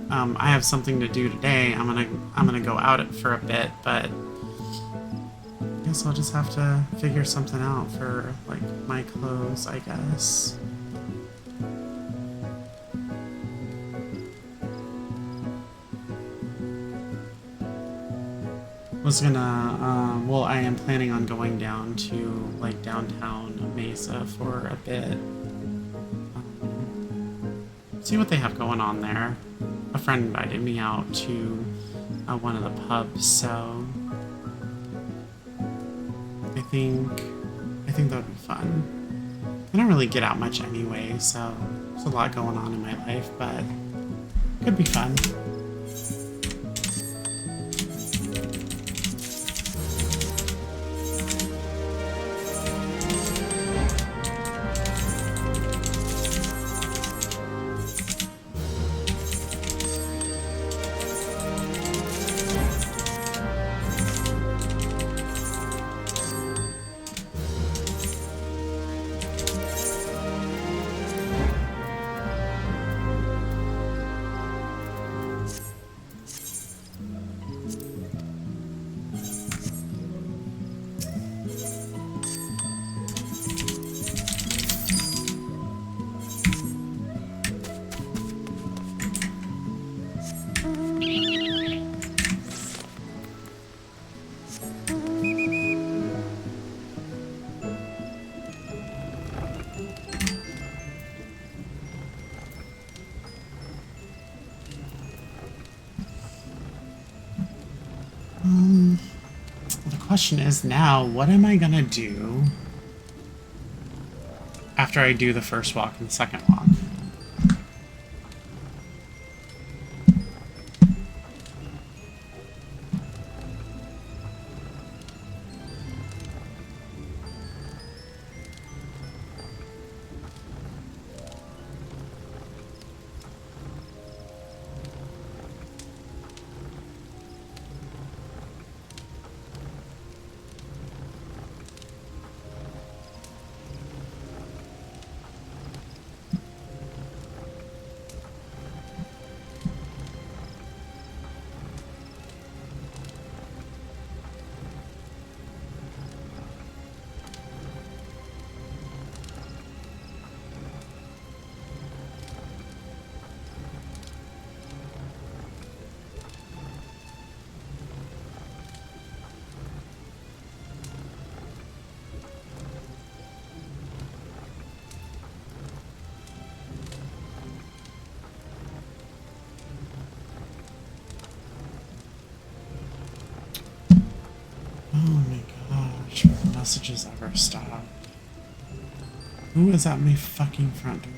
I have something to do today. I'm gonna go out for a bit, but I guess I'll just have to figure something out for, like, my clothes, I guess. Was gonna, well, I am planning on going down to, like, downtown Mesa for a bit. See what they have going on there. A friend invited me out to one of the pubs, so I think that would be fun. I don't really get out much anyway, so there's a lot going on in my life, but it could be fun. The question is now, what am I gonna do after I do the first walk and the second walk? Oh my gosh, will the messages ever stop? Who is at my fucking front door?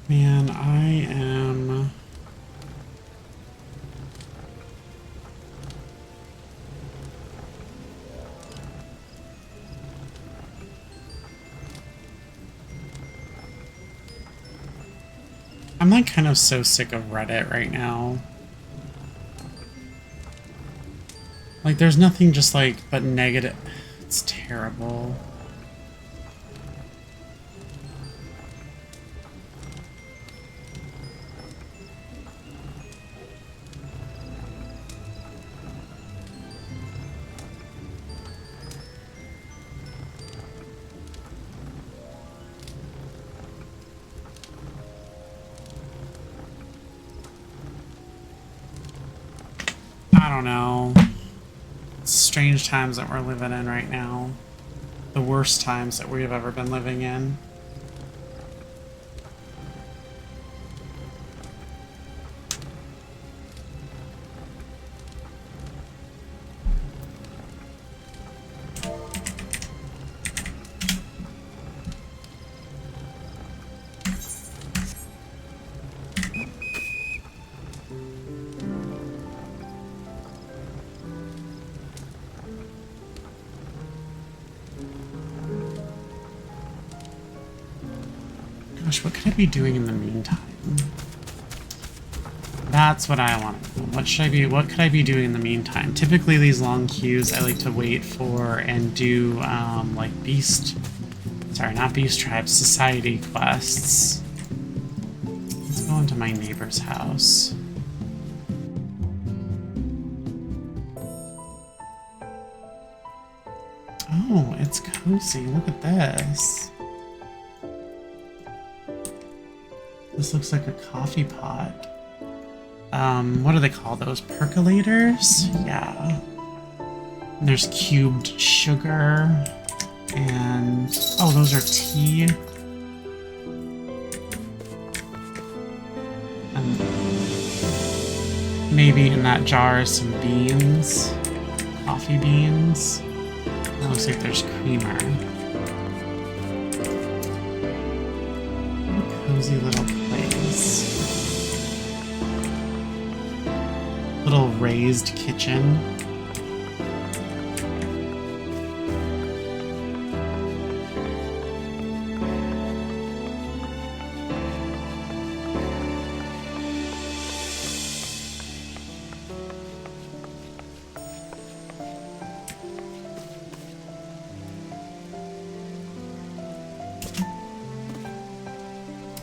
Man, I am... I'm like kind of so sick of Reddit right now. Like there's nothing just like but negative. It's terrible. I don't know. It's strange times that we're living in right now. The worst times that we've ever been living in. Gosh, what could I be doing in the meantime? That's what I want to know. What could I be doing in the meantime? Typically these long queues I like to wait for and do like not Beast Tribe, Society quests. Let's go into my neighbor's house. Oh, it's cozy. Look at this. This looks like a coffee pot. What do they call those? Percolators? Yeah. And there's cubed sugar. And oh, those are tea. And maybe in that jar some beans. Coffee beans. It looks like there's creamer. What a cozy little place. Little raised kitchen.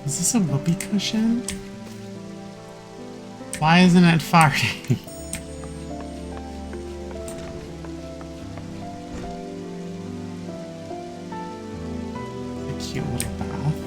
Is this a whoopee cushion? Why isn't it farting? A cute little bath.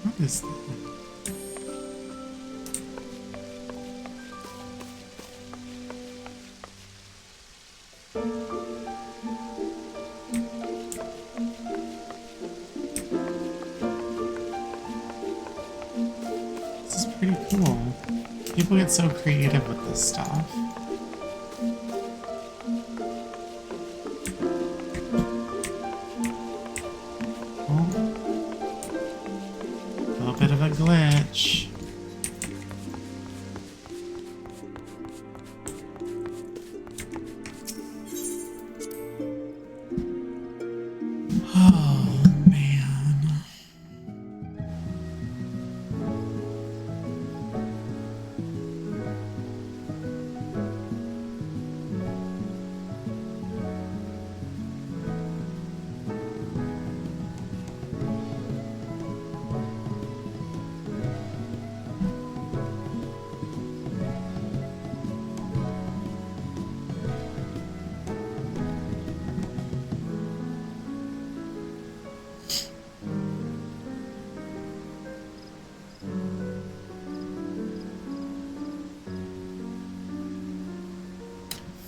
What is that? This is pretty cool. People get so creative with this stuff. Bit of a glitch. Oh man.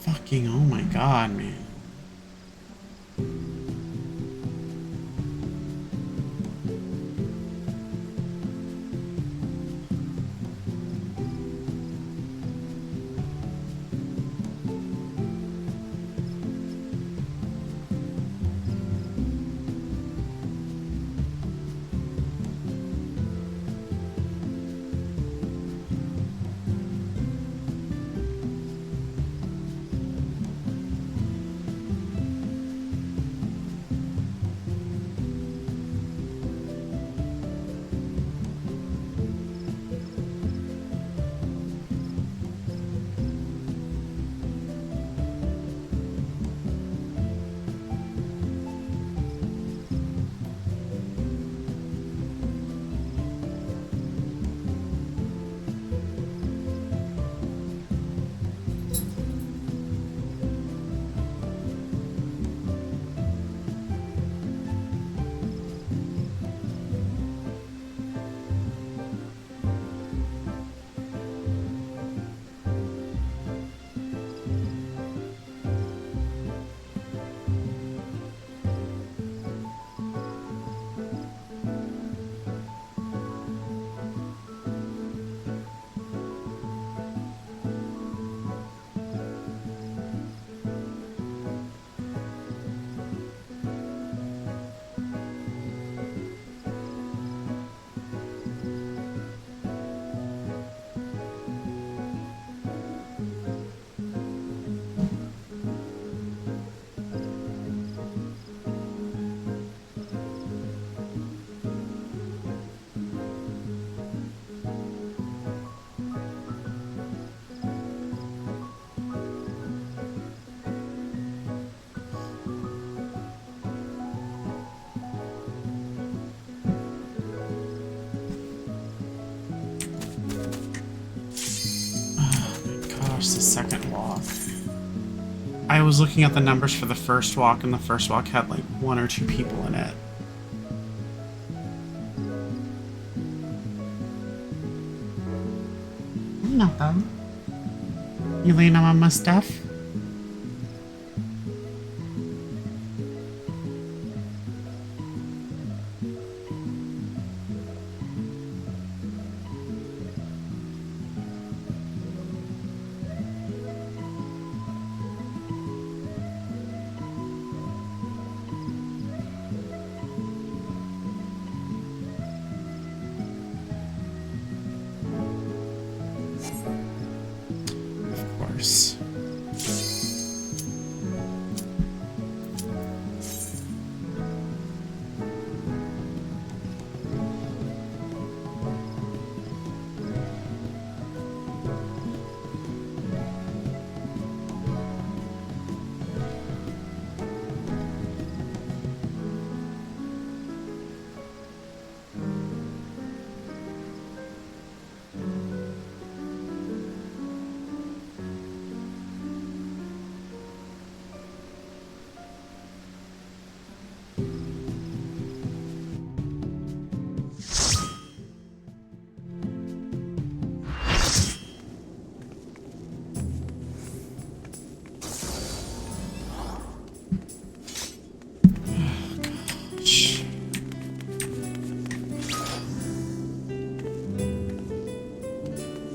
Fucking oh my god, man. gosh, the second walk. I was looking at the numbers for the first walk, and the first walk had like 1 or 2 people in it. Nothing. You leaning on my stuff?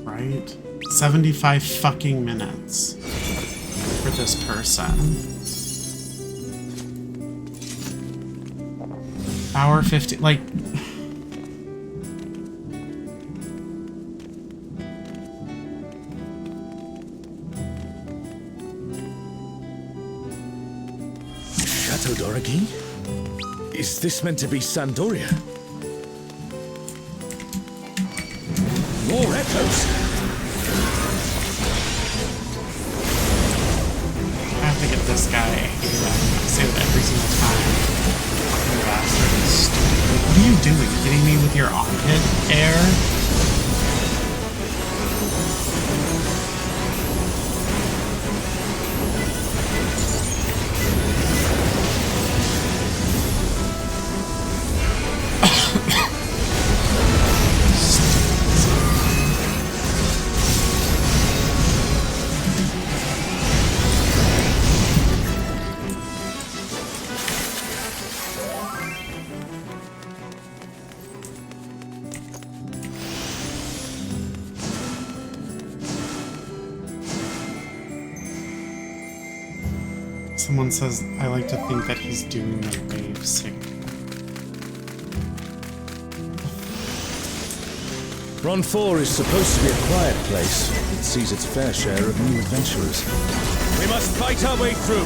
Right? 75 fucking minutes for this person. Hour 50, like... Chateau d'Origny? Is this meant to be Sandoria? More echoes! I have to get this guy. I say that every single time. Fucking bastards. What are you doing? Hitting me with your armpit air? Someone says, I like to think that he's doing the wave signal. Ron 4 is supposed to be a quiet place. It sees its fair share of new adventurers. We must fight our way through.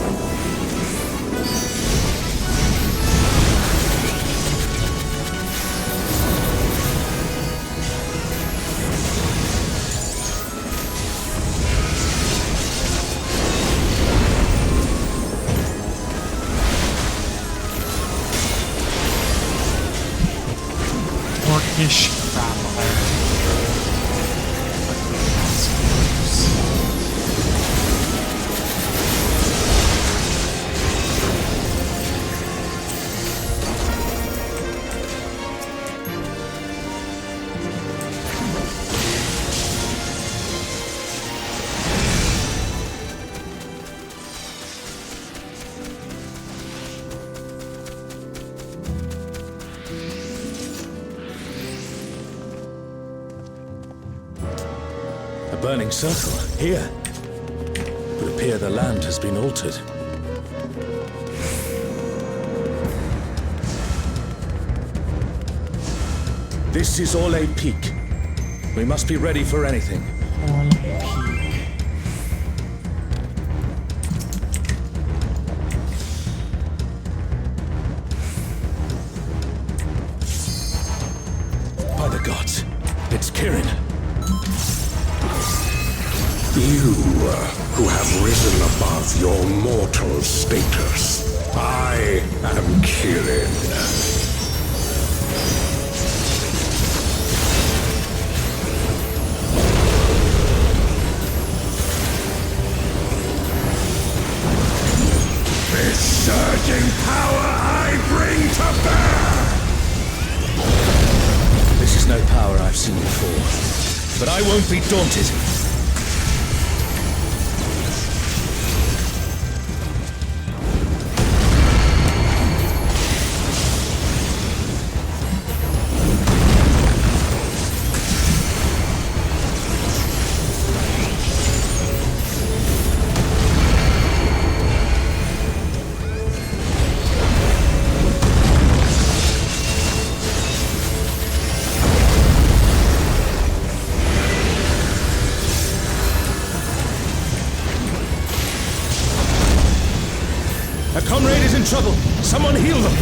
Orcish traveler. Burning circle, here. It would appear the land has been altered. This is Orlais Peak. We must be ready for anything. Orlais Peak. By the gods, it's Kirin. You, who have risen above your mortal status. I am Kirin. seen before, but I won't be daunted. A comrade is in trouble. Someone heal them.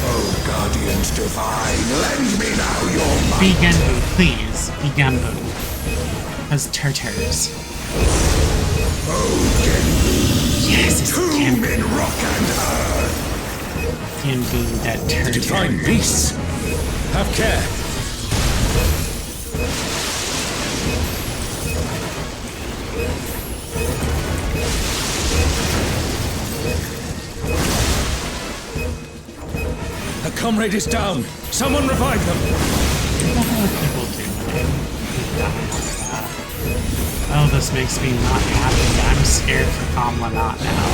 Oh, Guardians Divine, lend me now your might. Be Genbu, please. Be Genbu. Because Turters. Oh, Genbu. Yes, it's Tomb Genbu. in rock and earth. Genbu, that Turters. Divine beasts. Have care. A comrade is down. Someone revive them. What are people doing? Oh, this makes me not happy. I'm scared for Kamlanat now.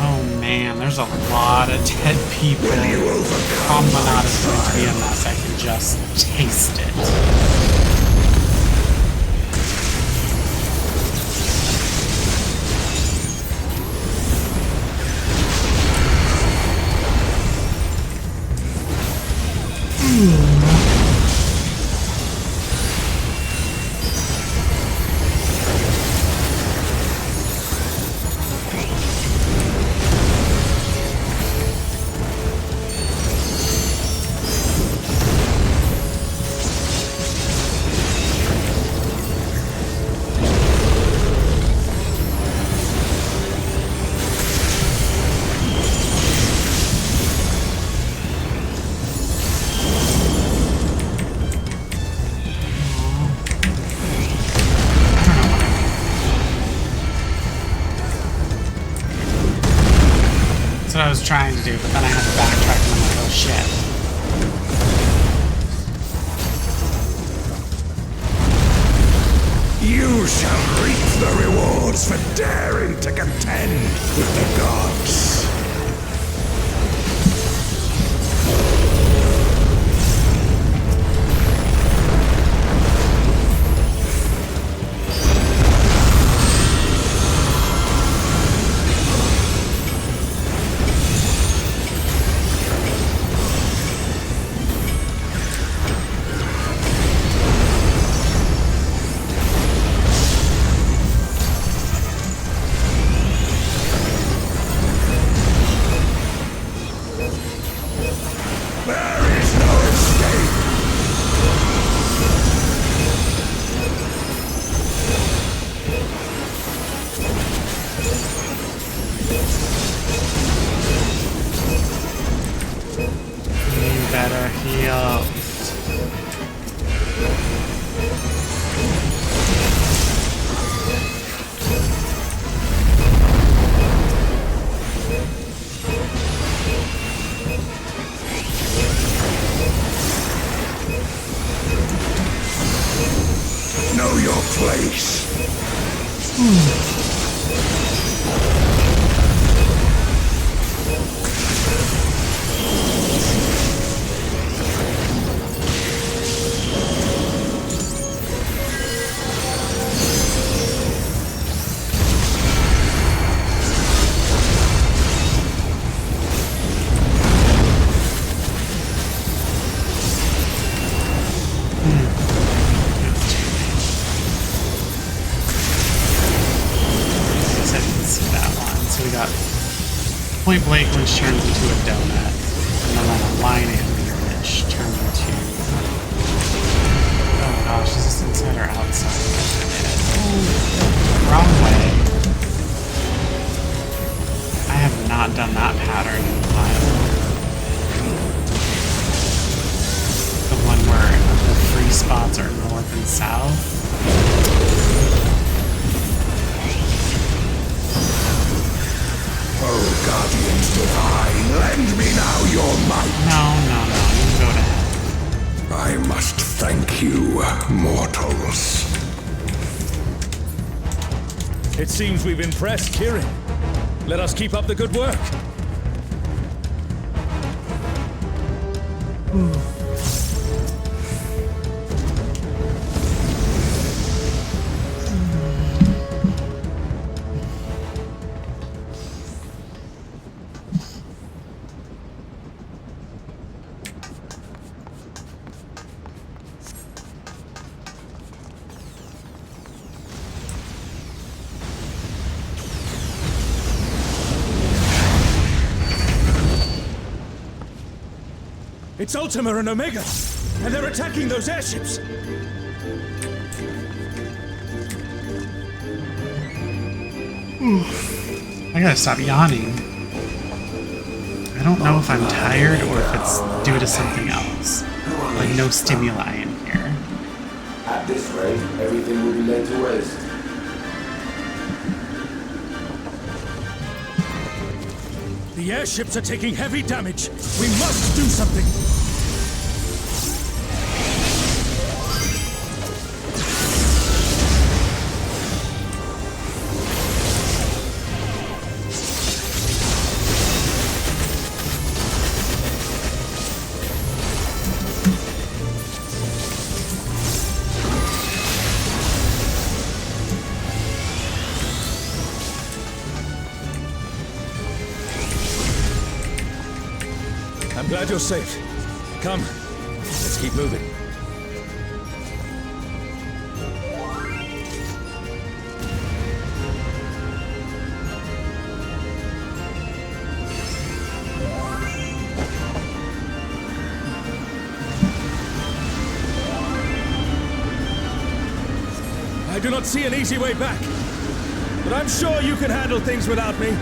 Oh man, there's a lot of dead people. Kamlanat is going to be a mess. I can just taste it. That's what I was trying to do, but then I had to backtrack and I'm like, oh shit. You shall reap the rewards for daring to contend with the gods. Better heal. Know your place. Point blank, which turns into a donut, and then on a line area, which turns into. Oh gosh, is this inside or outside? Oh, wrong way. I have not done that pattern in a while. key spots are north and south. Oh, Guardians divine, lend me now your might. No, you can go to hell. I must thank you, mortals. It seems we've impressed Kirin. Let us keep up the good work. It's Ultima and Omega, and they're attacking those airships. I gotta stop yawning. I don't know if I'm tired or if it's due to something else. Like no stimuli in here. At this rate, everything will be laid to waste. The airships are taking heavy damage. We must do something. I'm glad you're safe. Come, let's keep moving. I do not see an easy way back, but I'm sure you can handle things without me.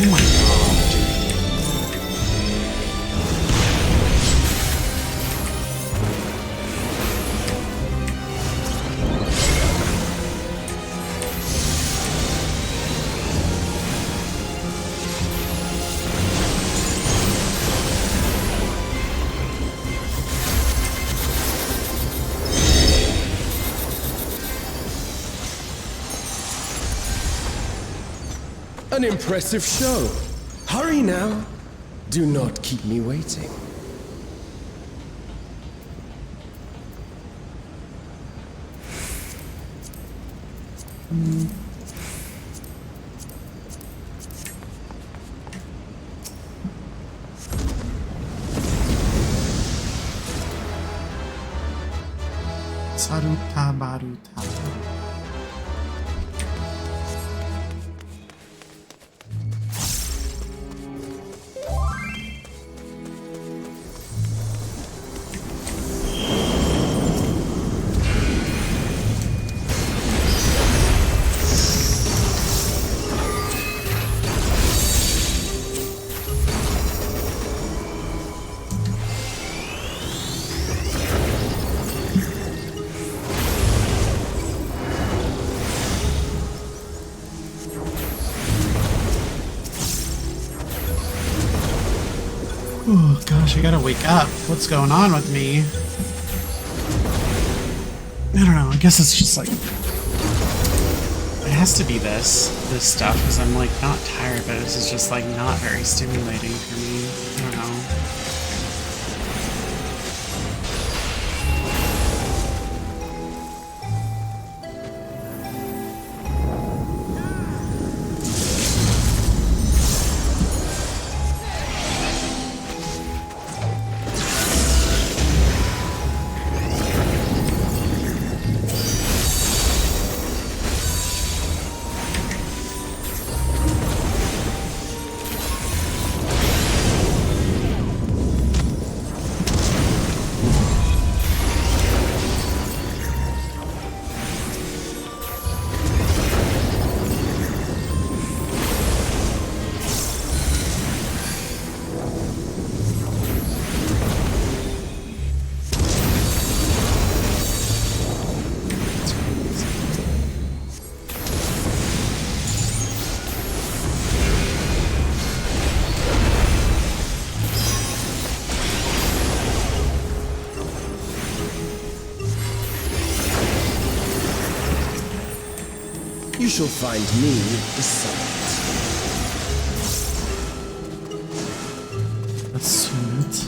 Oh my god. An impressive show. Hurry now. Do not keep me waiting. Saruta Baruta. Oh gosh, I gotta wake up. What's going on with me? I don't know, I guess it's just like... It has to be this stuff, because I'm like not tired, but this is just like not very stimulating for me. I don't know. You shall find me at the summit. That's sweet.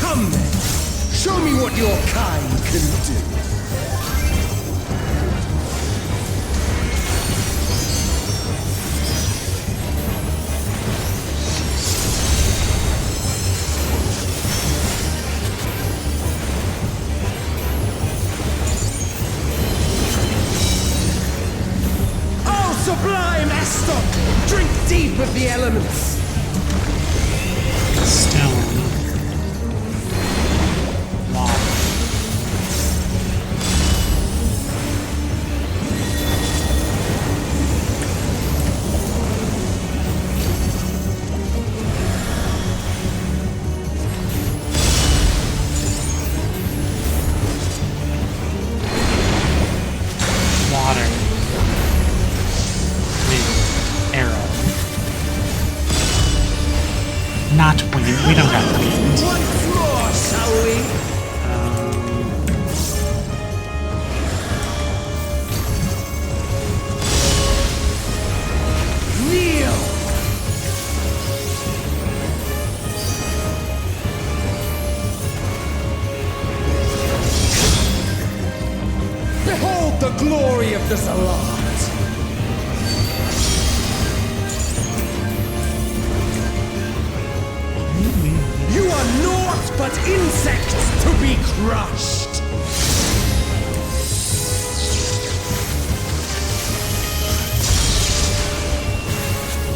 Come then, show me what your kind can do. Oh, sublime Aston! Drink deep of the elements. Stone. Water. Water. Arrow. Not wind. We don't got wind. Once more, shall we? Kneel! Behold the glory of the Salat! You are naught naught but insects to be crushed.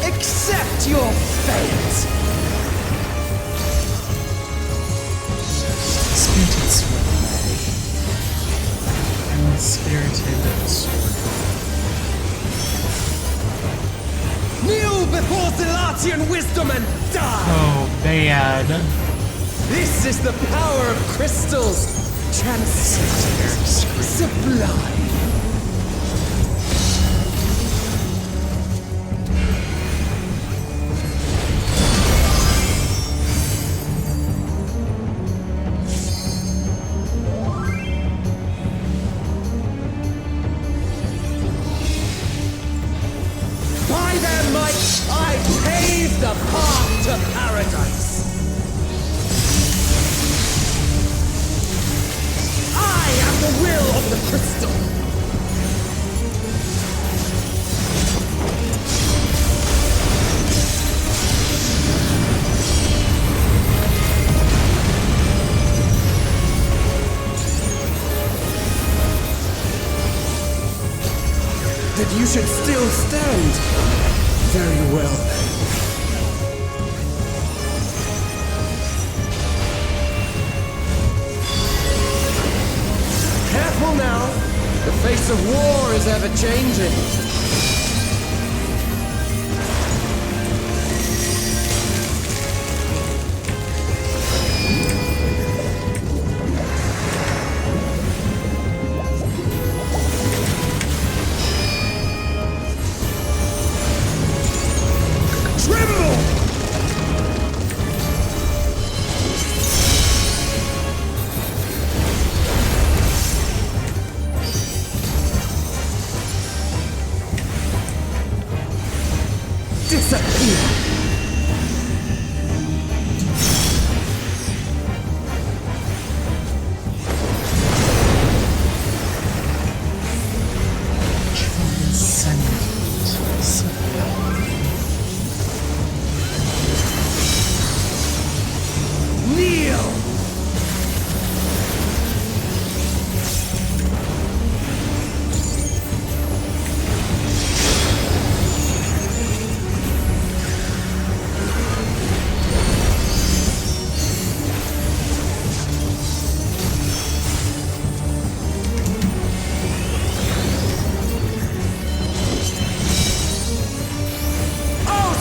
Accept your fate. Spirited Swordplay. And Spirited Swordplay. Kneel before Zilatian wisdom and die! Oh, bad. This is the power of crystals. Transcendent. Sublime. By their might, I pave the path to paradise. I am the will of the crystal. That you should still stand. Very well then. Careful now. The face of war is ever changing. Disappear! Kneel!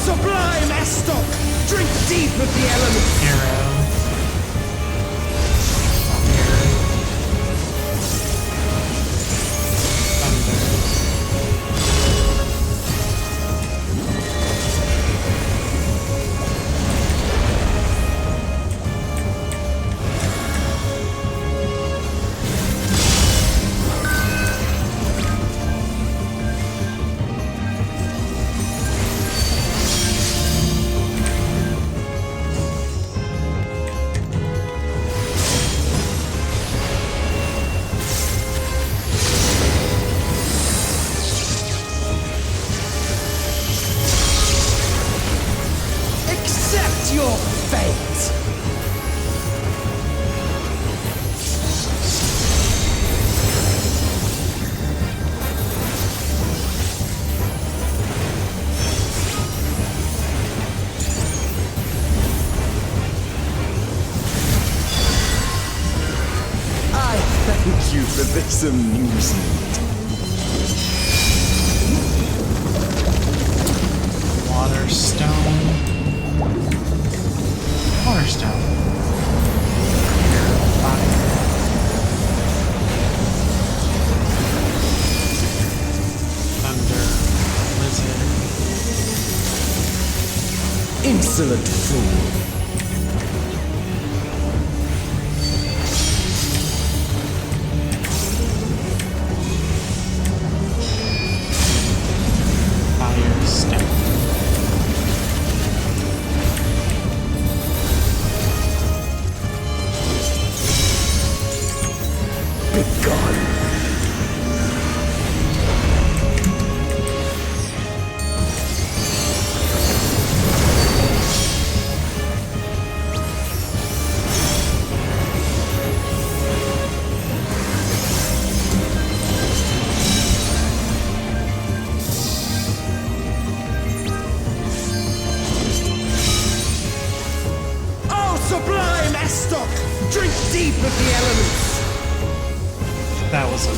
Sublime Estok! Drink deep of the elements! Arrow. Your fate! I thank you for this amusement. Water Stone. Water Stone. Thunder. Blizzard. Insolent fool. Fire Stone. Estok! Drink deep of the elements! That was fun.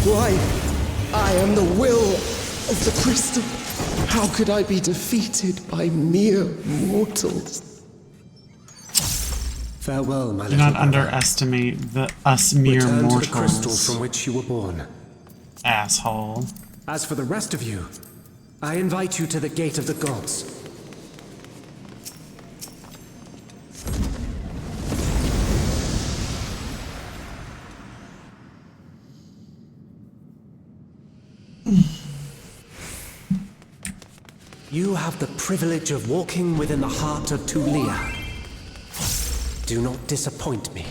Why? I am the will of the crystal. How could I be defeated by mere mortals? Farewell, my Do little not brother. underestimate us mere Return mortals. to the crystal from which you were born. Asshole. As for the rest of you, I invite you to the gate of the gods. You have the privilege of walking within the heart of Tulia. Do not disappoint me.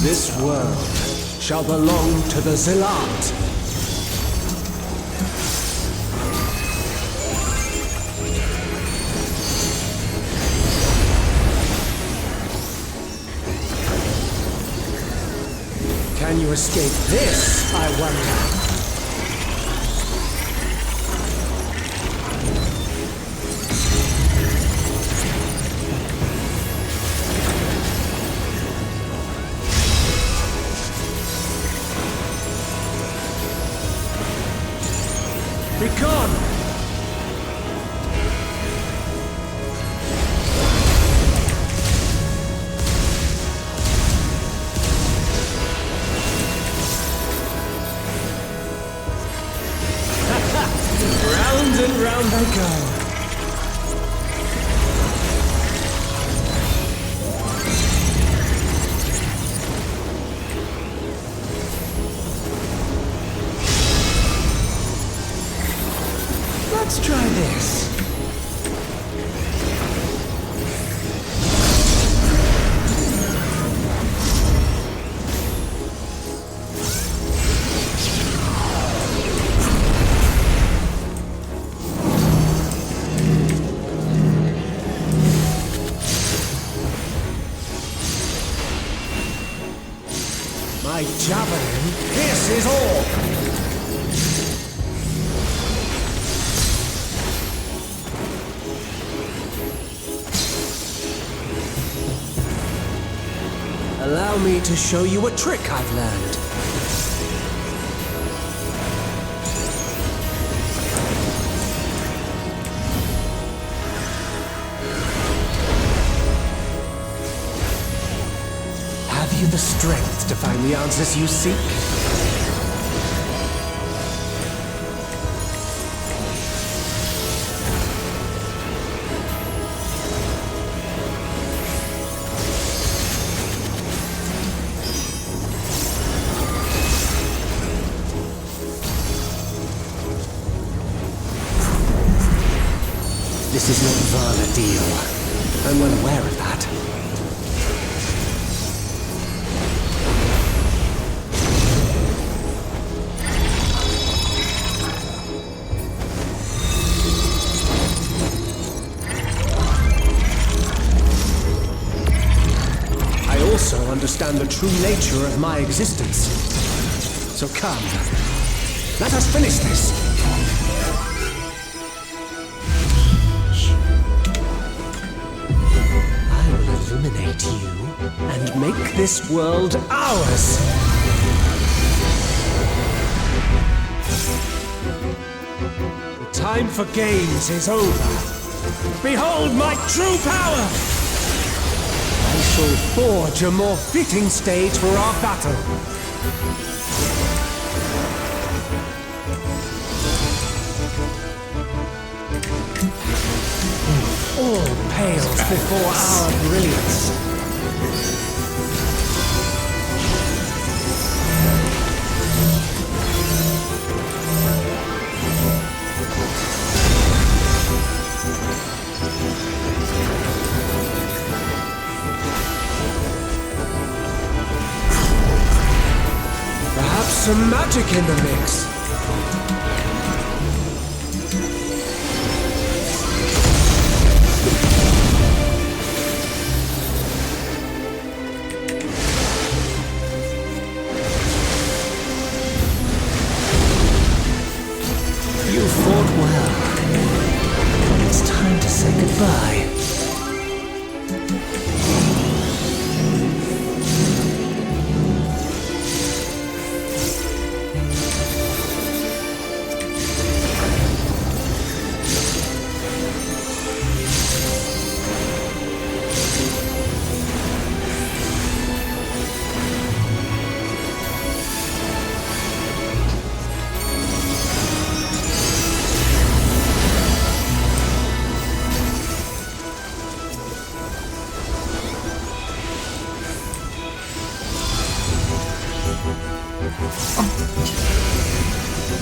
This world shall belong to the Zealot. Can you escape this, I wonder? Be gone! Round and round I go. Let's try this. My javelin pierces all. Allow me to show you a trick I've learned. Have you the strength to find the answers you seek? is no Varna deal. I'm well aware of that. I also understand the true nature of my existence. So come, let us finish this. I will illuminate you and make this world ours. The time for games is over. Behold my true power! I shall forge a more fitting stage for our battle. All pales before our brilliance. Perhaps some magic in the mix. You fought well. It's time to say goodbye.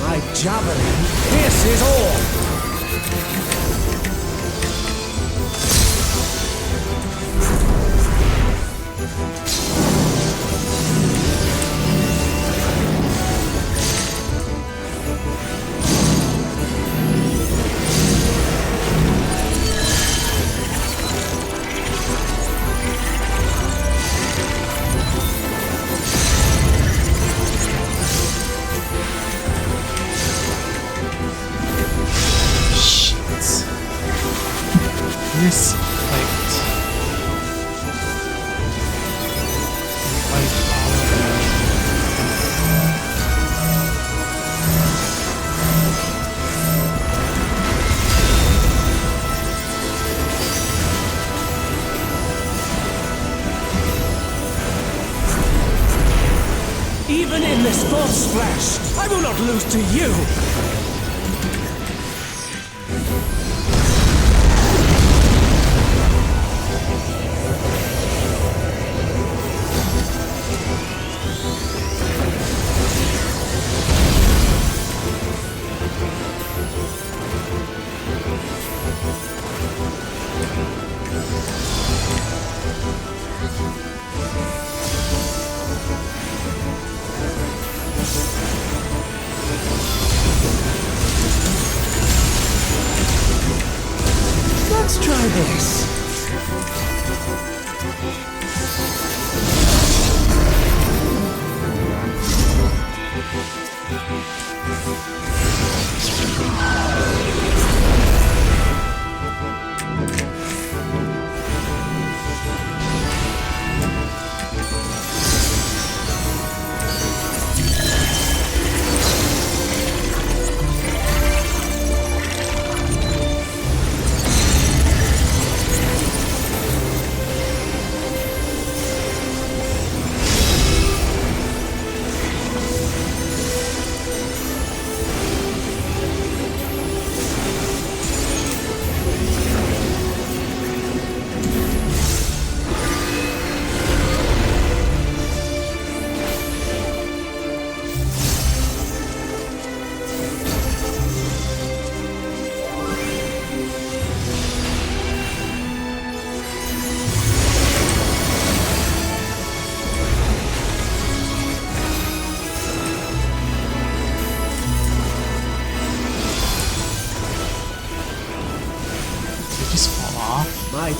My javelin pierces all! Yes, like all of Even in this false flesh, I will not lose to you! Let's try this.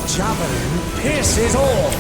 javelin pierces all.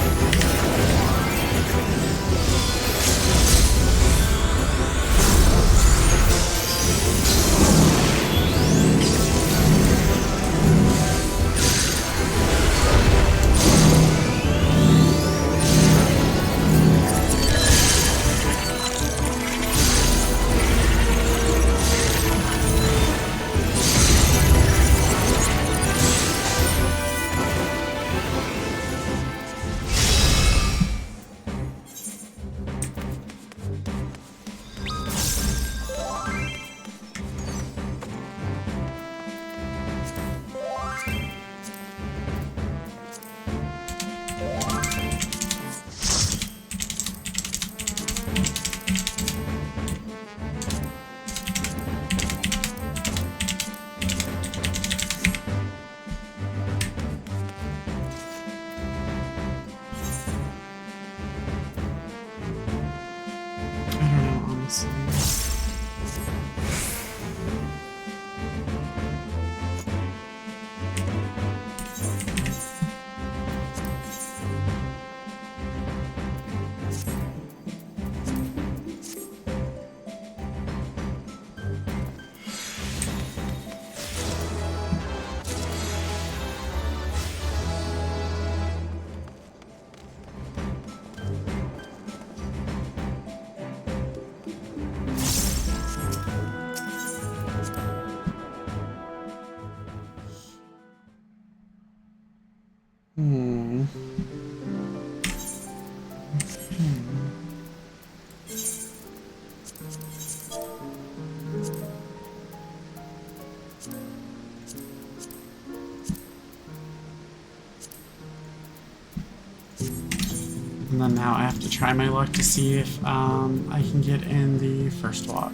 And then now I have to try my luck to see if I can get in the first walk.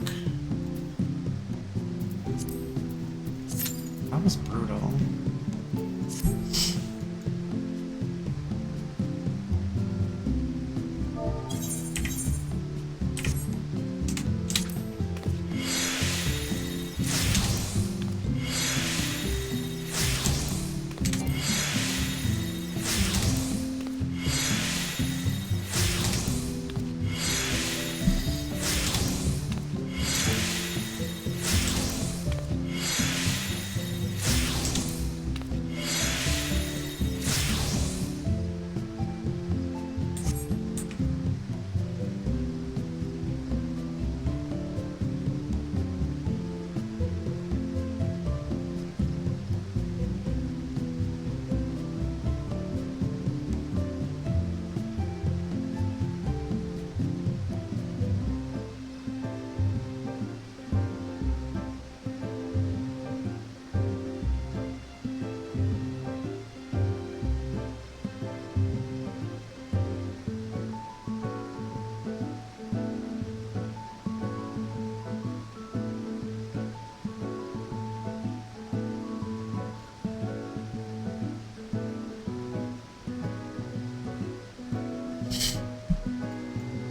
That was brutal.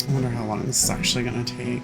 I wonder how long this is actually going to take.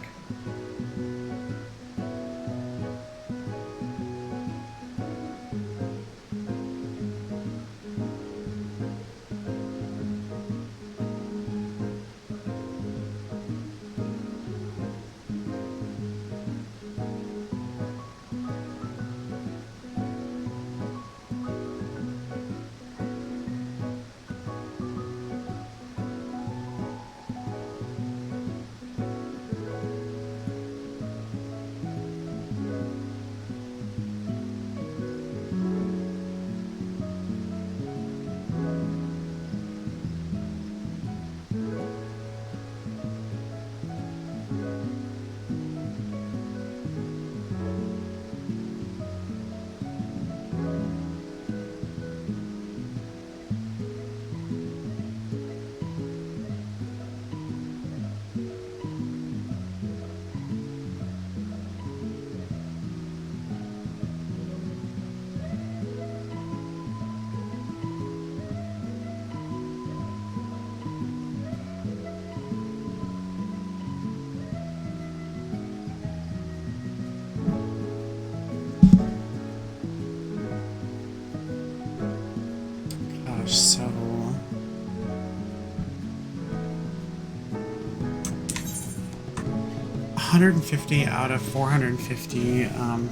150 out of 450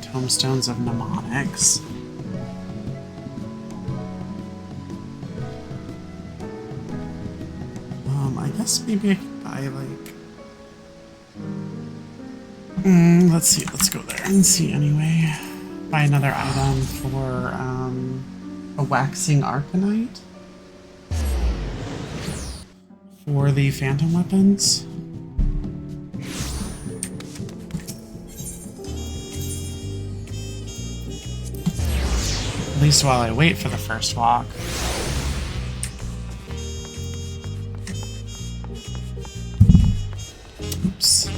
tomestones of mnemonics. I guess maybe I could buy like... let's see, let's go there and see anyway. Buy another item for a waxing arcanite for the phantom weapons. At least while I wait for the first walk. Oops.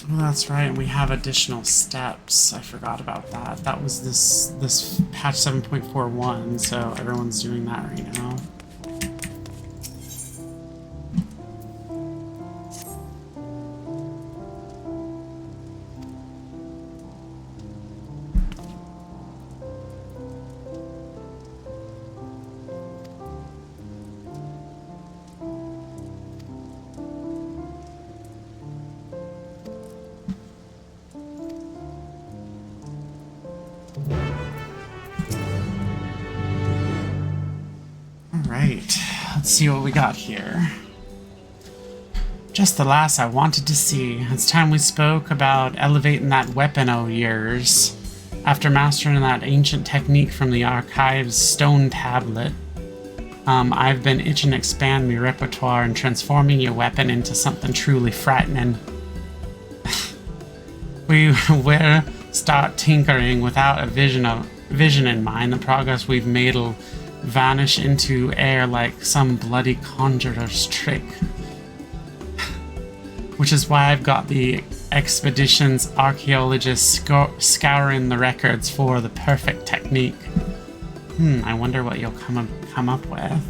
Oh, that's right, and we have additional steps. I forgot about that. That was this patch 7.41, so everyone's doing that right now. Alright, let's see what we got here. Just the last I wanted to see. It's time we spoke about elevating that weapon o' yours. After mastering that ancient technique from the archive's stone tablet, I've been itching to expand my repertoire and transforming your weapon into something truly frightening. We will start tinkering without a vision in mind. The progress we've made'll vanish into air like some bloody conjurer's trick. Which is why I've got the expedition's archaeologists scouring the records for the perfect technique. I wonder what you'll come up with.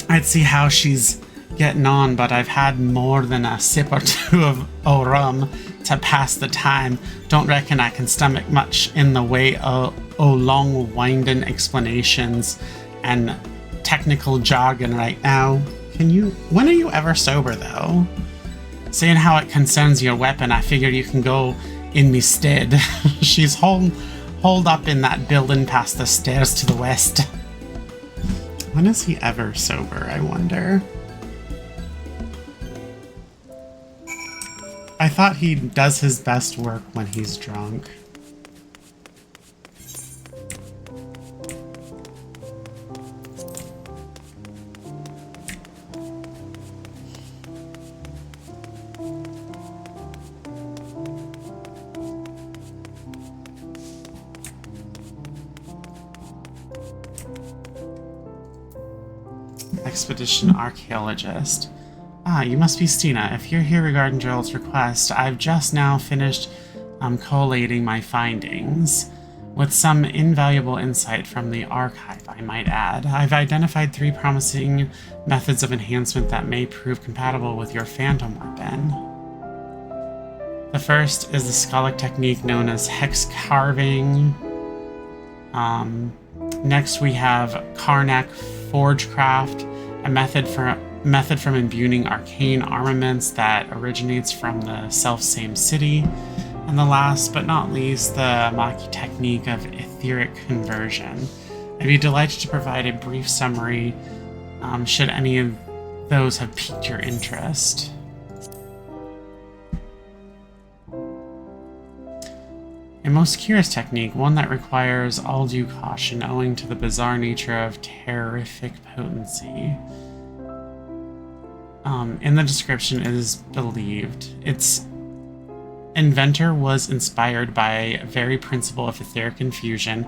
I'd see how she's getting on, but I've had more than a sip or two of rum to pass the time. Don't reckon I can stomach much in the way of long winding explanations and technical jargon right now. When are you ever sober though? Seeing how it concerns your weapon, I figured you can go in me stead. She's holed up in that building past the stairs to the west. When is he ever sober, I wonder? I thought he does his best work when he's drunk. Expedition archaeologist. Ah, you must be Stina. If you're here regarding Gerald's request, I've just now finished collating my findings. With some invaluable insight from the archive, I might add. I've identified 3 promising methods of enhancement that may prove compatible with your phantom weapon. The first is the Skallic technique known as hex carving. Next we have Karnak Forgecraft, a method from imbuing arcane armaments that originates from the self-same city. And the last but not least, the Maki technique of etheric conversion. I'd be delighted to provide a brief summary should any of those have piqued your interest. A most curious technique, one that requires all due caution owing to the bizarre nature of terrific potency. In the description, it is believed its inventor was inspired by a very principle of etheric infusion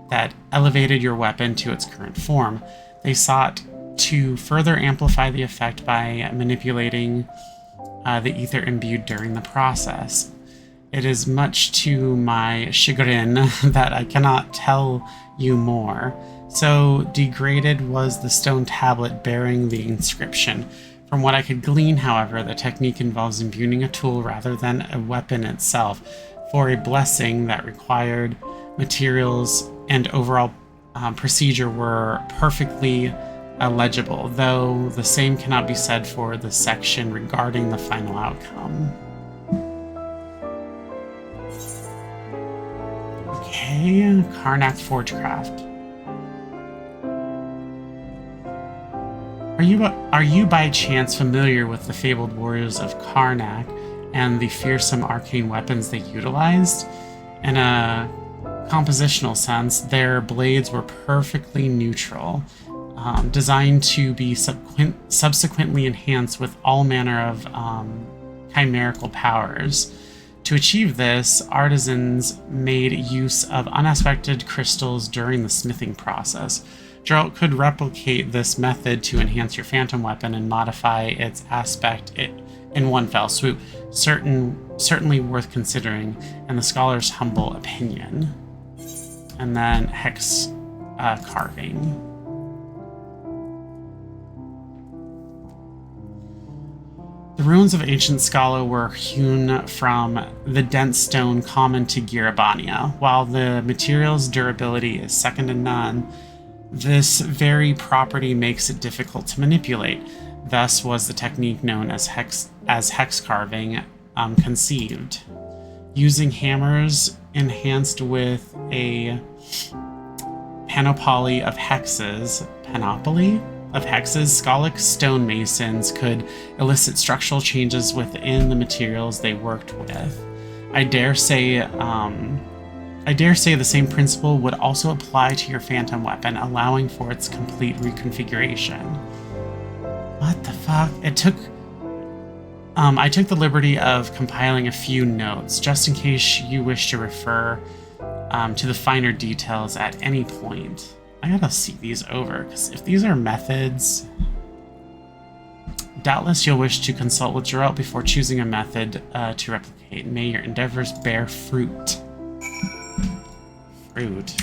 that elevated your weapon to its current form. They sought to further amplify the effect by manipulating the ether imbued during the process. It is much to my chagrin that I cannot tell you more. So degraded was the stone tablet bearing the inscription. From what I could glean, however, the technique involves imbuing a tool rather than a weapon itself for a blessing that required materials and overall procedure were perfectly legible, though the same cannot be said for the section regarding the final outcome. Okay, Karnak Forgecraft. Are you by chance familiar with the fabled warriors of Karnak and the fearsome arcane weapons they utilized? In a compositional sense, their blades were perfectly neutral, designed to be subsequently enhanced with all manner of chimerical powers. To achieve this, artisans made use of unaspected crystals during the smithing process. Geralt could replicate this method to enhance your phantom weapon and modify its aspect in one fell swoop. Certainly worth considering, in the scholar's humble opinion. And then hex carving. The ruins of ancient Scala were hewn from the dense stone common to Girabania. While the material's durability is second to none, this very property makes it difficult to manipulate. Thus was the technique known as hex carving conceived. Using hammers enhanced with a panoply of hexes, Scalic stonemasons could elicit structural changes within the materials they worked with. I dare say the same principle would also apply to your phantom weapon, allowing for its complete reconfiguration. What the fuck? I took the liberty of compiling a few notes, just in case you wish to refer to the finer details at any point. I gotta see these over, because if these are methods, doubtless you'll wish to consult with Geralt before choosing a method to replicate. May your endeavors bear fruit. Fruit.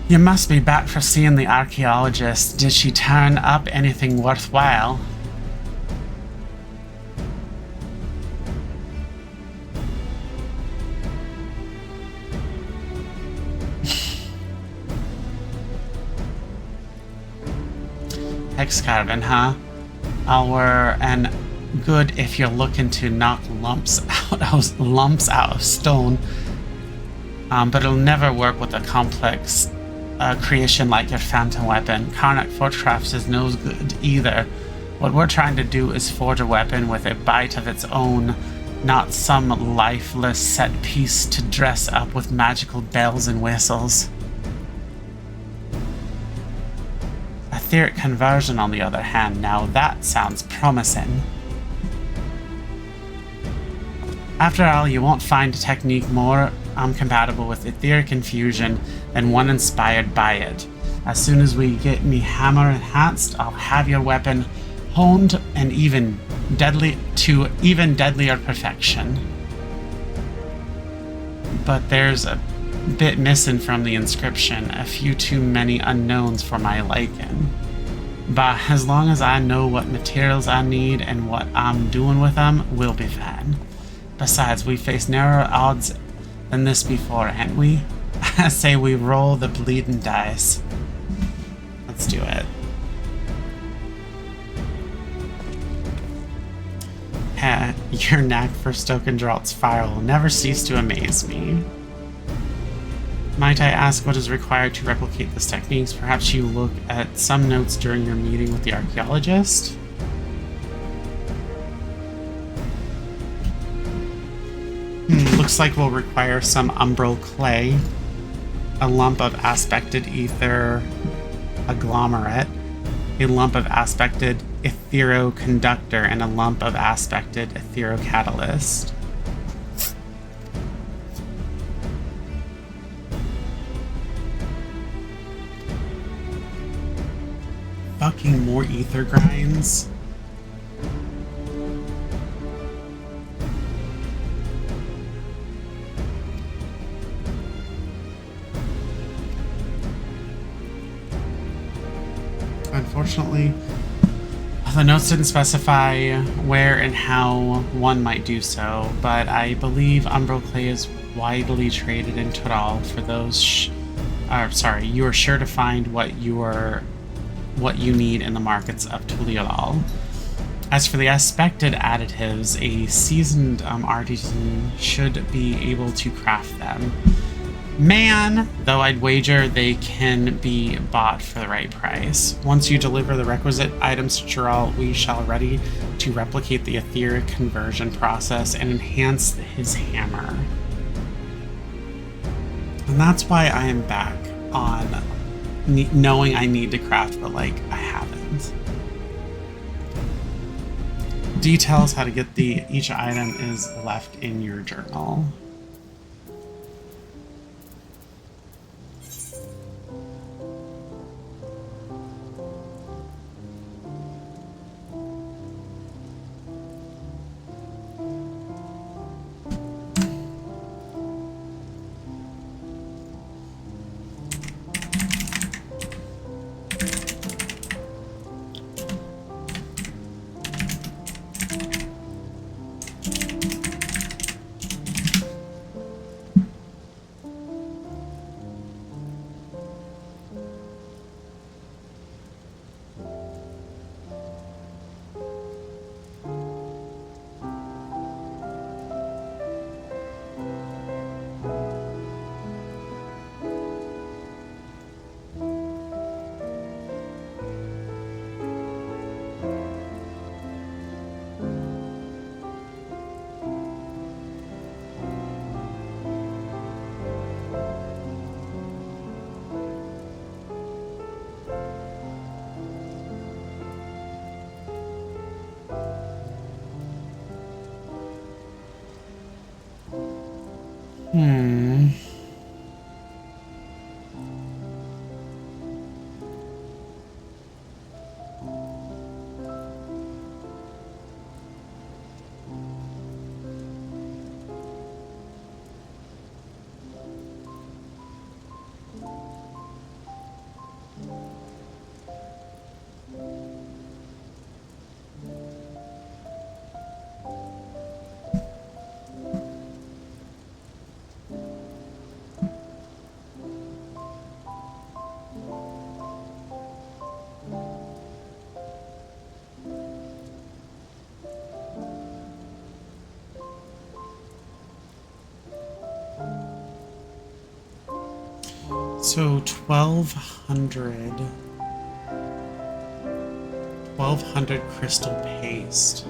You must be back for seeing the archaeologist. Did she turn up anything worthwhile? Hex carving, huh? And good if you're looking to knock lumps out of stone. But it'll never work with a complex creation like your phantom weapon. Karnak Forgecraft is no good either. What we're trying to do is forge a weapon with a bite of its own, not some lifeless set piece to dress up with magical bells and whistles. Etheric conversion, on the other hand, now that sounds promising. After all, you won't find a technique more compatible with etheric infusion than one inspired by it. As soon as we get me hammer enhanced, I'll have your weapon honed and even deadlier perfection. But there's a bit missing from the inscription, a few too many unknowns for my liking. But as long as I know what materials I need and what I'm doing with them, we'll be fine. Besides, we faced narrower odds than this before, ain't we? I say we roll the bleeding dice. Let's do it. Your knack for stoking Geralt's fire will never cease to amaze me. Might I ask what is required to replicate this techniques? Perhaps you look at some notes during your meeting with the archaeologist? Looks like we'll require some umbral clay, a lump of aspected ether agglomerate, a lump of aspected etheroconductor, and a lump of aspected etherocatalyst. fucking more ether grinds. Unfortunately, the notes didn't specify where and how one might do so, but I believe Umbral Clay is widely traded in Toral for those. You are sure to find what you need in the markets of Tuliolal. As for the expected additives, a seasoned artisan should be able to craft them. Man, though I'd wager they can be bought for the right price. Once you deliver the requisite items to Chiral, we shall ready to replicate the etheric conversion process and enhance his hammer. And that's why I am back on knowing I need to craft, but like I haven't. Details how to get each item is left in your journal. So 1200 crystal paste.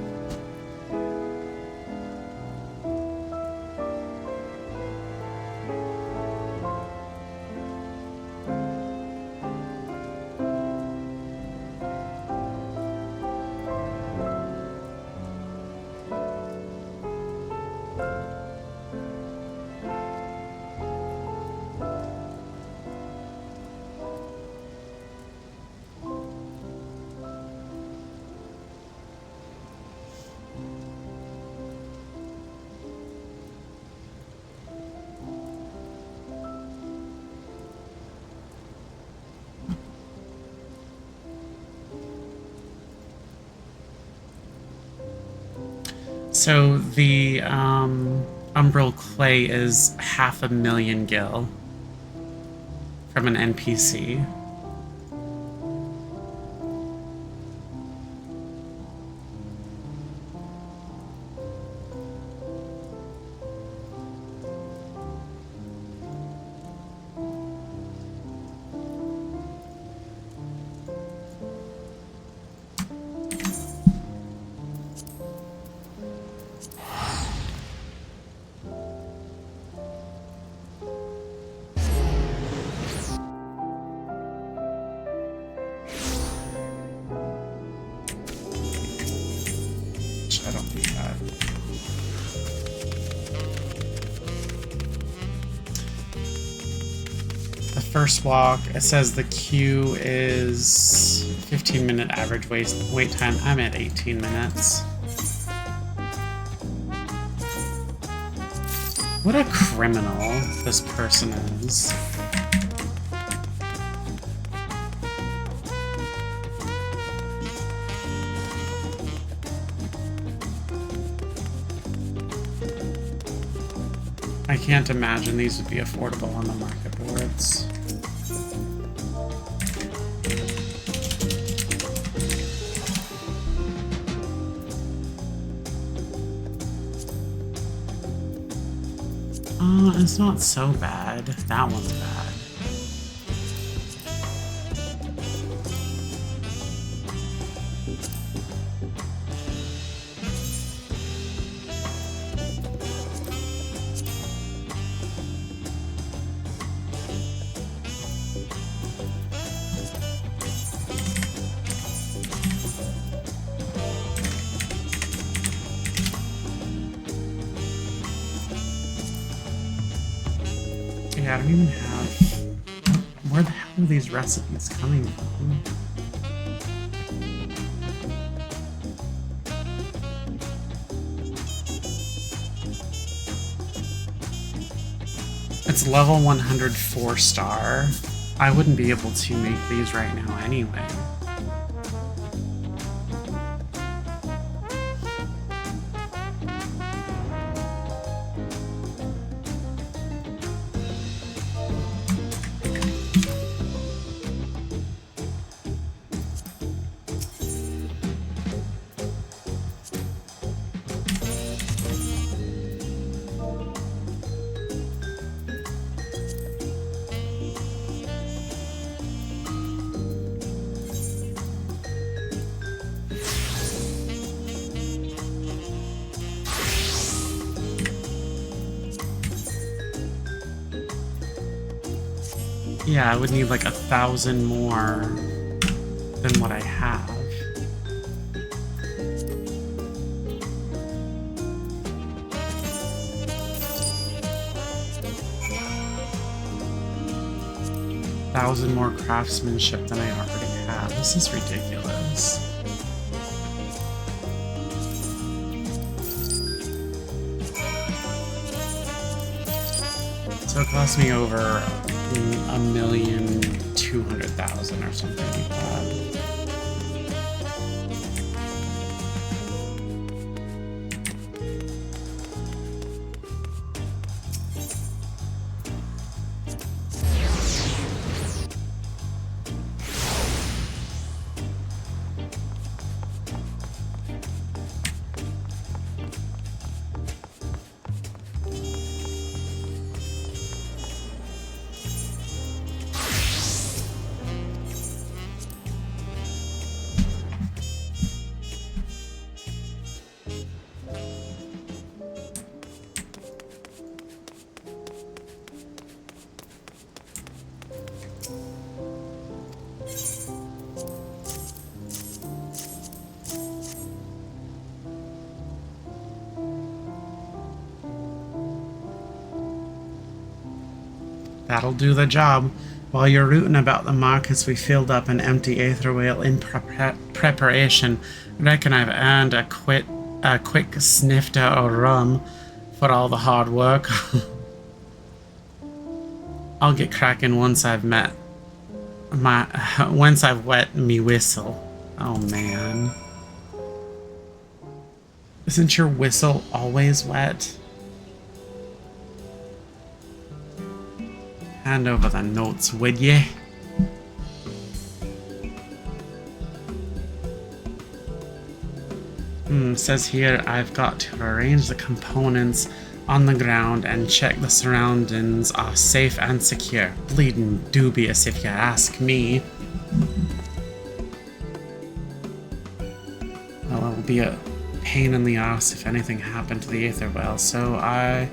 So the Umbral Clay is 500,000 gil from an NPC. the first walk, it says the queue is 15-minute average wait time. I'm at 18 minutes. What a criminal this person is. I can't imagine these would be affordable on the market boards. It's not so bad. That one's bad. Yeah, I don't even have... Where the hell are these recipes coming from? It's level 104 star. I wouldn't be able to make these right now anyway. Yeah, I would need like 1,000 more than what I have. Thousand more craftsmanship than I already have. This is ridiculous. So it cost me over 1,200,000 or something like that. That'll do the job. While you're rooting about the markets, we filled up an empty aether whale in preparation. Reckon I've earned a quick snifter of rum for all the hard work. I'll get cracking once I've wet me whistle. Oh man. Isn't your whistle always wet? Hand over the notes, would ye? Says here I've got to arrange the components on the ground and check the surroundings are safe and secure. Bleeding dubious if you ask me. Well, it'll be a pain in the ass if anything happened to the aether well, so I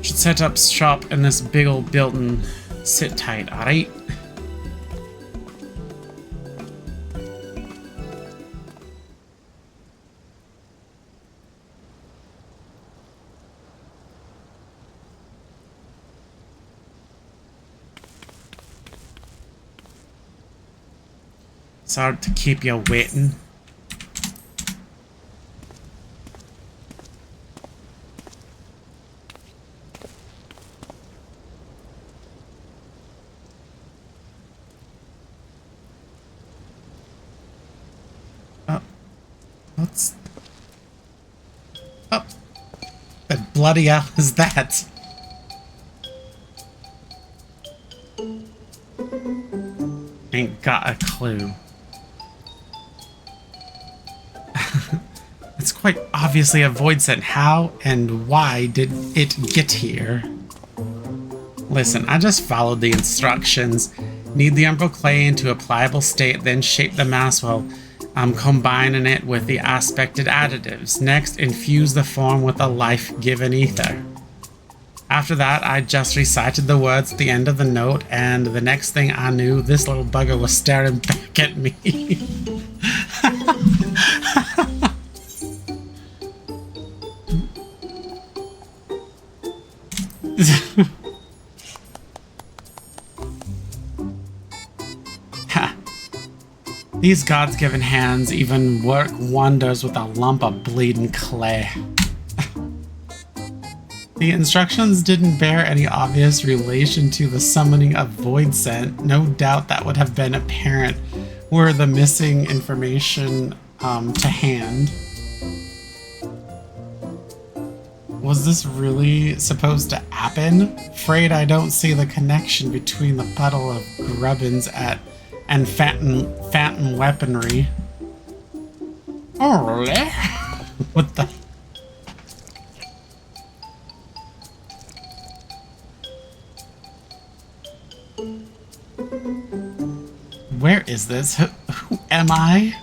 should set up shop in this big old building. Sit tight, alright? Sorry to keep you waiting. What's... Oh. The bloody hell is that? Ain't got a clue. It's quite obviously a void scent. How and why did it get here? Listen, I just followed the instructions. Knead the umbral clay into a pliable state, then shape the mass while combining it with the aspected additives. Next, infuse the form with a life-given ether. After that, I just recited the words at the end of the note, and the next thing I knew, this little bugger was staring back at me. These gods-given hands even work wonders with a lump of bleeding clay. The instructions didn't bear any obvious relation to the summoning of void scent. No doubt that would have been apparent were the missing information to hand. Was this really supposed to happen? Afraid I don't see the connection between the puddle of grubbins and phantom weaponry. Oh, really? What the? Where is this? Who am I?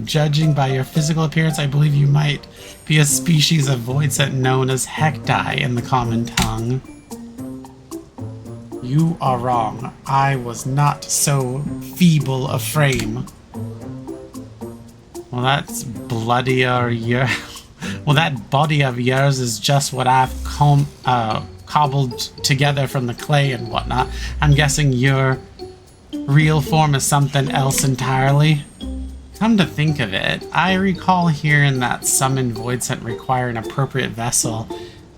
Judging by your physical appearance, I believe you might be a species of void scent known as hecti in the common tongue. You are wrong. I was not so feeble a frame. Well, that's bloodier. Well, that body of yours is just what I've cobbled together from the clay and whatnot. I'm guessing your real form is something else entirely. Come to think of it, I recall hearing that summoned void scent require an appropriate vessel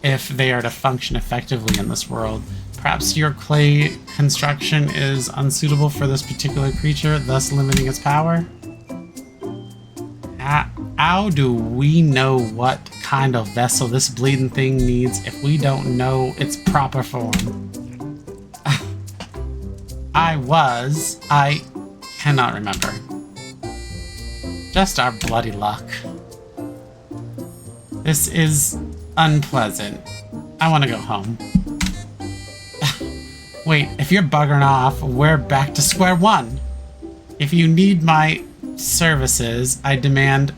if they are to function effectively in this world. Perhaps your clay construction is unsuitable for this particular creature, thus limiting its power? How do we know what kind of vessel this bleeding thing needs if we don't know its proper form? I cannot remember. Just our bloody luck. This is unpleasant. I want to go home. Wait, if you're buggering off, we're back to square one. If you need my services, I demand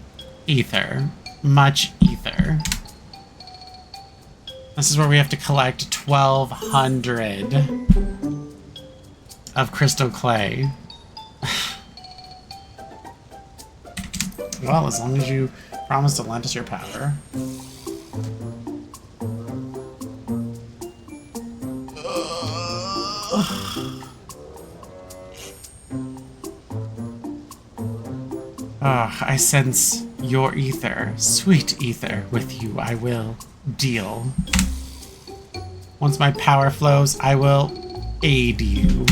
ether. Much ether. This is where we have to collect 1,200 of crystal clay. Well, as long as you promise to lend us your power. I sense your ether, sweet ether, with you I will deal. Once my power flows, I will aid you.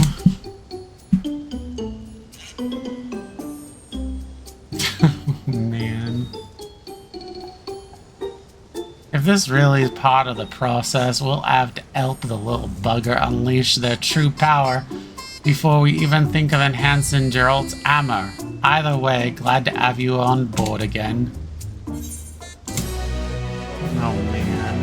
Man. If this really is part of the process, we'll have to help the little bugger unleash their true power before we even think of enhancing Geralt's armor. Either way, glad to have you on board again. Oh man.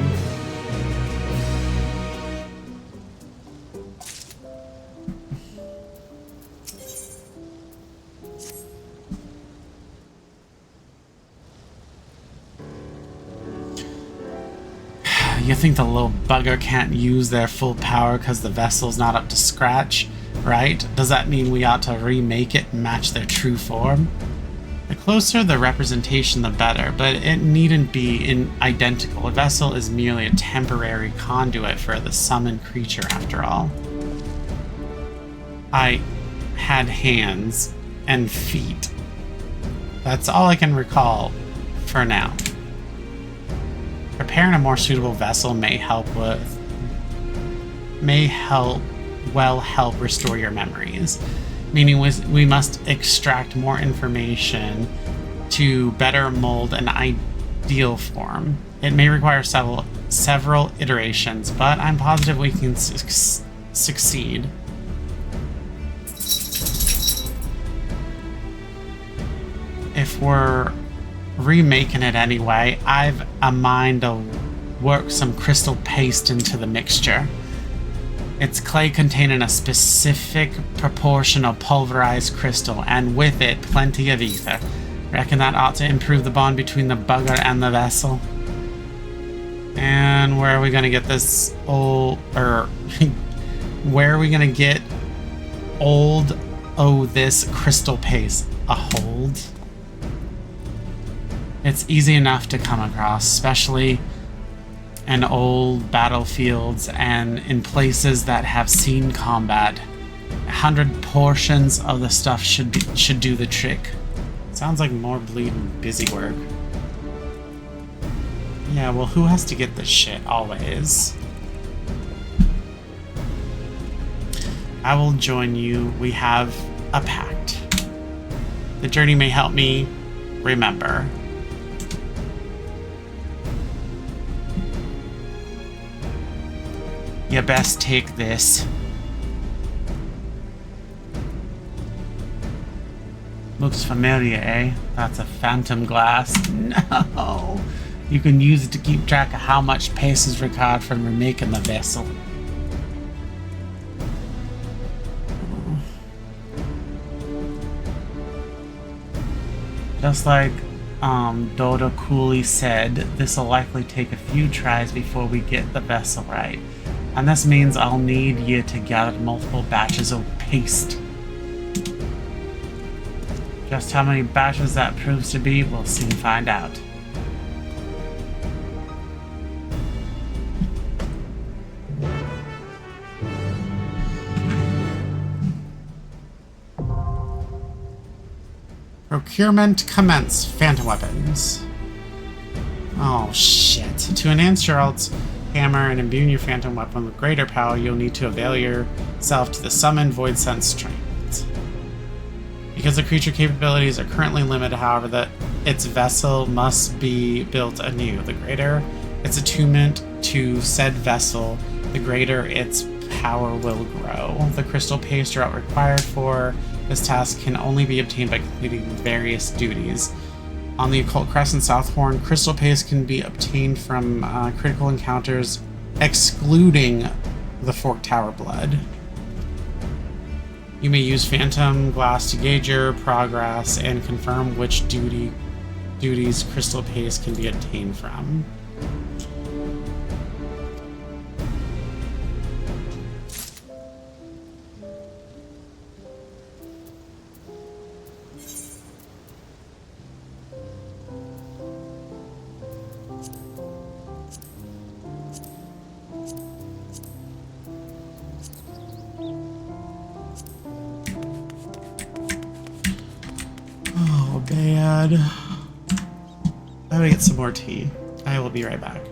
You think the little bugger can't use their full power because the vessel's not up to scratch, right? Does that mean we ought to remake it and match their true form? The closer the representation, the better, but it needn't be identical. A vessel is merely a temporary conduit for the summoned creature, after all. I had hands and feet. That's all I can recall for now. Preparing a more suitable vessel may help restore your memories, meaning we must extract more information to better mold an ideal form. It may require several iterations, but I'm positive we can succeed. If we're remaking it anyway, I've a mind to work some crystal paste into the mixture. It's clay containing a specific proportion of pulverized crystal, and with it, plenty of ether. Reckon that ought to improve the bond between the bugger and the vessel. And where are we gonna get this where are we gonna get this crystal paste? A hold? It's easy enough to come across, especially in old battlefields and in places that have seen combat. 100 portions of the stuff should do the trick. Sounds like more bleeding busy work. Yeah, well, who has to get this shit always? I will join you. We have a pact. The journey may help me remember. You best take this. Looks familiar, eh? That's a phantom glass. No! You can use it to keep track of how much paste is required from remaking the vessel. Just like Dodo Cooley said, this will likely take a few tries before we get the vessel right. And this means I'll need you to gather multiple batches of paste. Just how many batches that proves to be, we'll soon find out. Procurement commence. Phantom weapons. Oh shit. To enhance Gerald's hammer and imbue your phantom weapon with greater power, you'll need to avail yourself to the summon void sense trait. Because the creature capabilities are currently limited, however, its vessel must be built anew. The greater its attunement to said vessel, the greater its power will grow. The crystal paste route required for this task can only be obtained by completing various duties. On the Occult Crest and Southhorn, crystal paste can be obtained from critical encounters, excluding the Fork Tower blood. You may use Phantom Glass to gauge your progress and confirm which duties crystal paste can be obtained from. Oh, bad. I'm gonna get some more tea. I will be right back.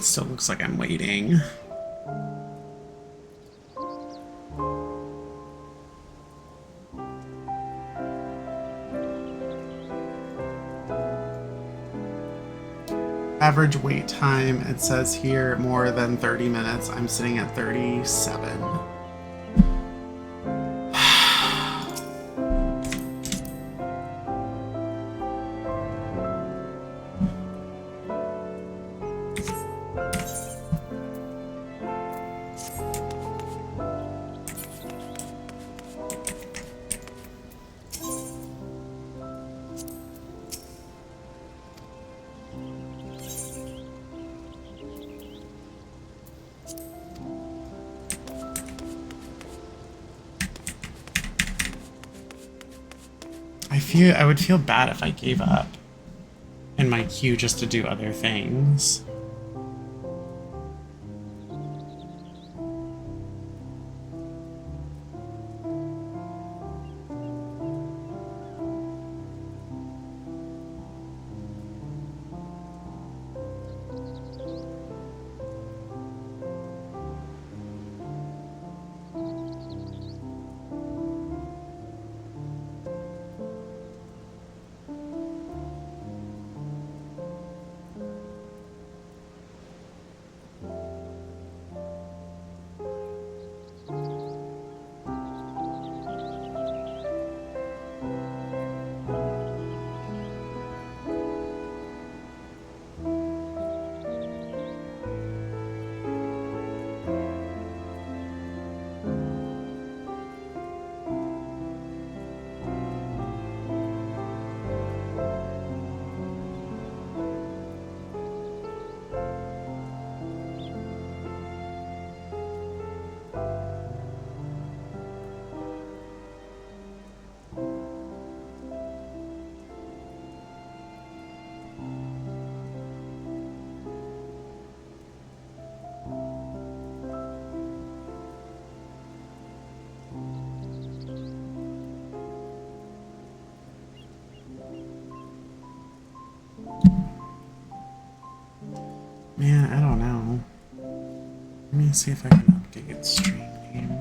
It still looks like I'm waiting. Average wait time, it says here more than 30 minutes. I'm sitting at 37. I would feel bad if I gave up in my queue just to do other things. Man, I don't know. Let me see if I can update stream name.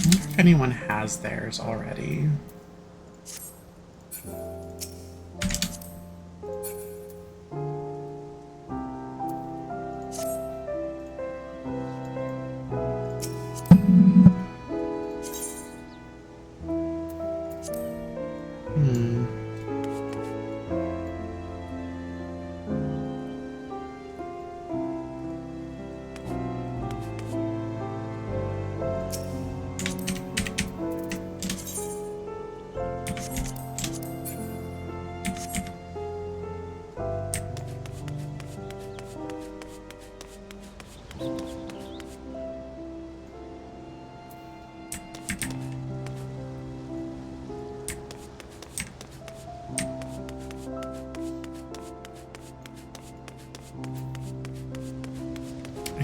If anyone has theirs already.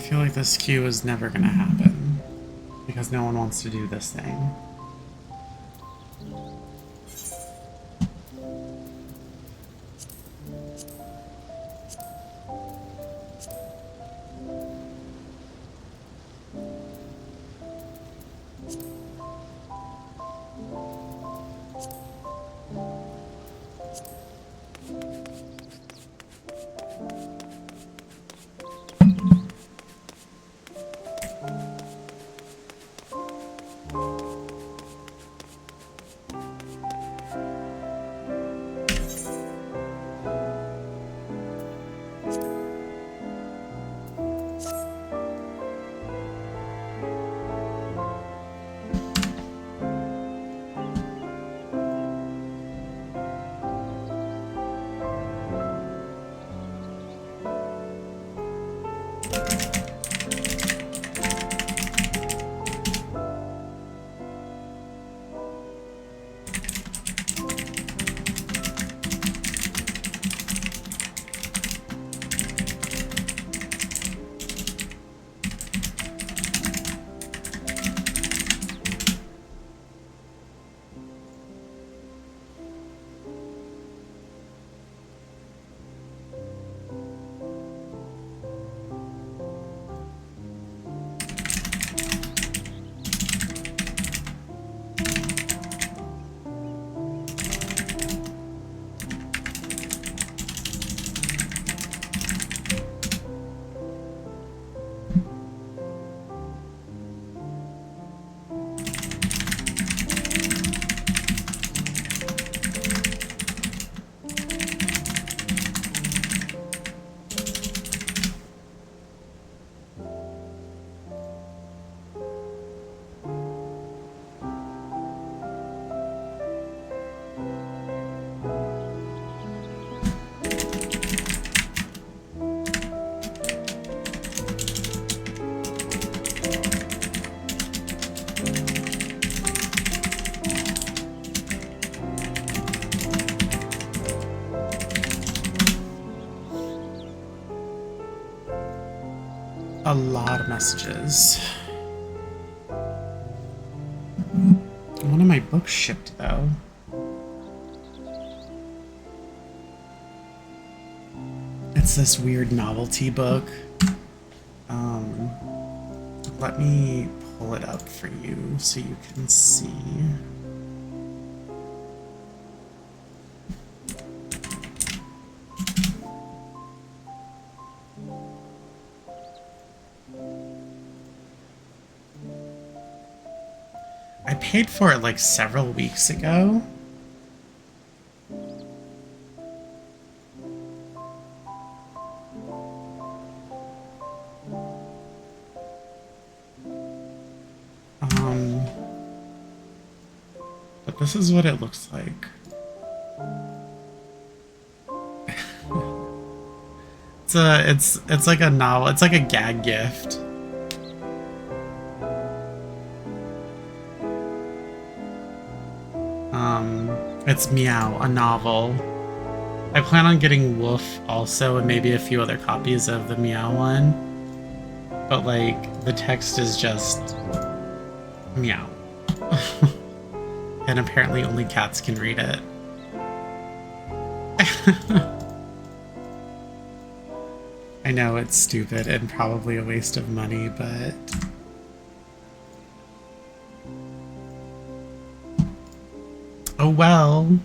feel like this queue is never gonna happen because no one wants to do this thing. A lot of messages. One of my books shipped though. It's this weird novelty book. Let me pull it up for you so you can see. I paid for it like several weeks ago. But this is what it looks like. It's like a novel. It's like a gag gift. It's Meow, a novel. I plan on getting Woof also, and maybe a few other copies of the Meow one. But like, the text is just meow. And apparently only cats can read it. I know it's stupid and probably a waste of money, but... oh well.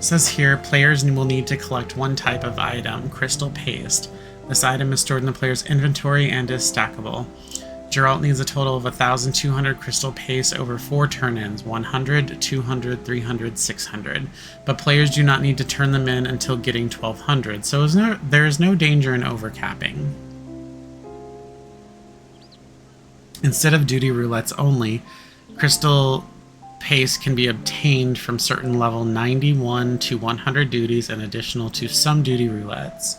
says here, players will need to collect one type of item, crystal paste. This item is stored in the player's inventory and is stackable. Geralt needs a total of 1,200 crystal paste over 4 turn-ins, 100, 200, 300, 600. But players do not need to turn them in until getting 1,200, so there is no danger in overcapping. Instead of duty roulettes only, crystal paste can be obtained from certain level 91 to 100 duties and additional to some duty roulettes,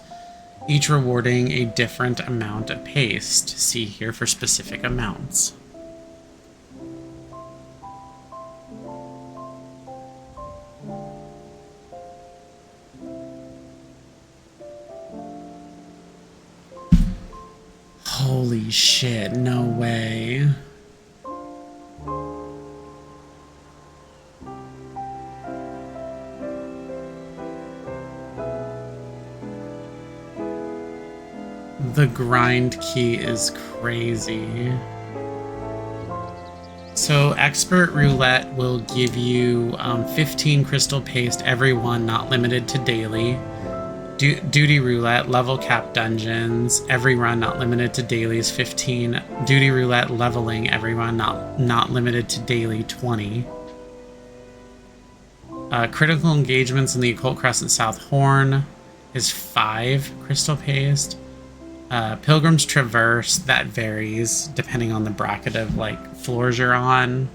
each rewarding a different amount of paste. See here for specific amounts. Holy shit, no way. The grind key is crazy. So expert roulette will give you 15 crystal paste every one, not limited to daily. Duty roulette, level cap dungeons, every run, not limited to dailies, 15. Duty roulette leveling, every run, not limited to daily, 20. Critical engagements in the Occult Crescent South Horn is 5 crystal paste. Pilgrim's Traverse, that varies depending on the bracket of like floors you're on.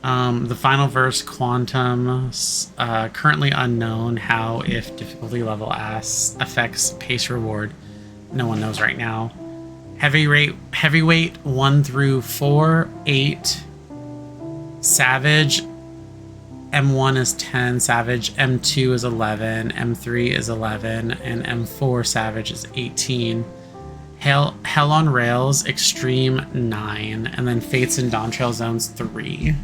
The final verse, Quantum, currently unknown how, if difficulty level affects pace reward. No one knows right now. Heavyweight 1 through 4, 8. Savage, M1 is 10, Savage, M2 is 11, M3 is 11, and M4 Savage is 18. Hell on Rails, Extreme 9, and then Fates and Dawn Trail Zones 3.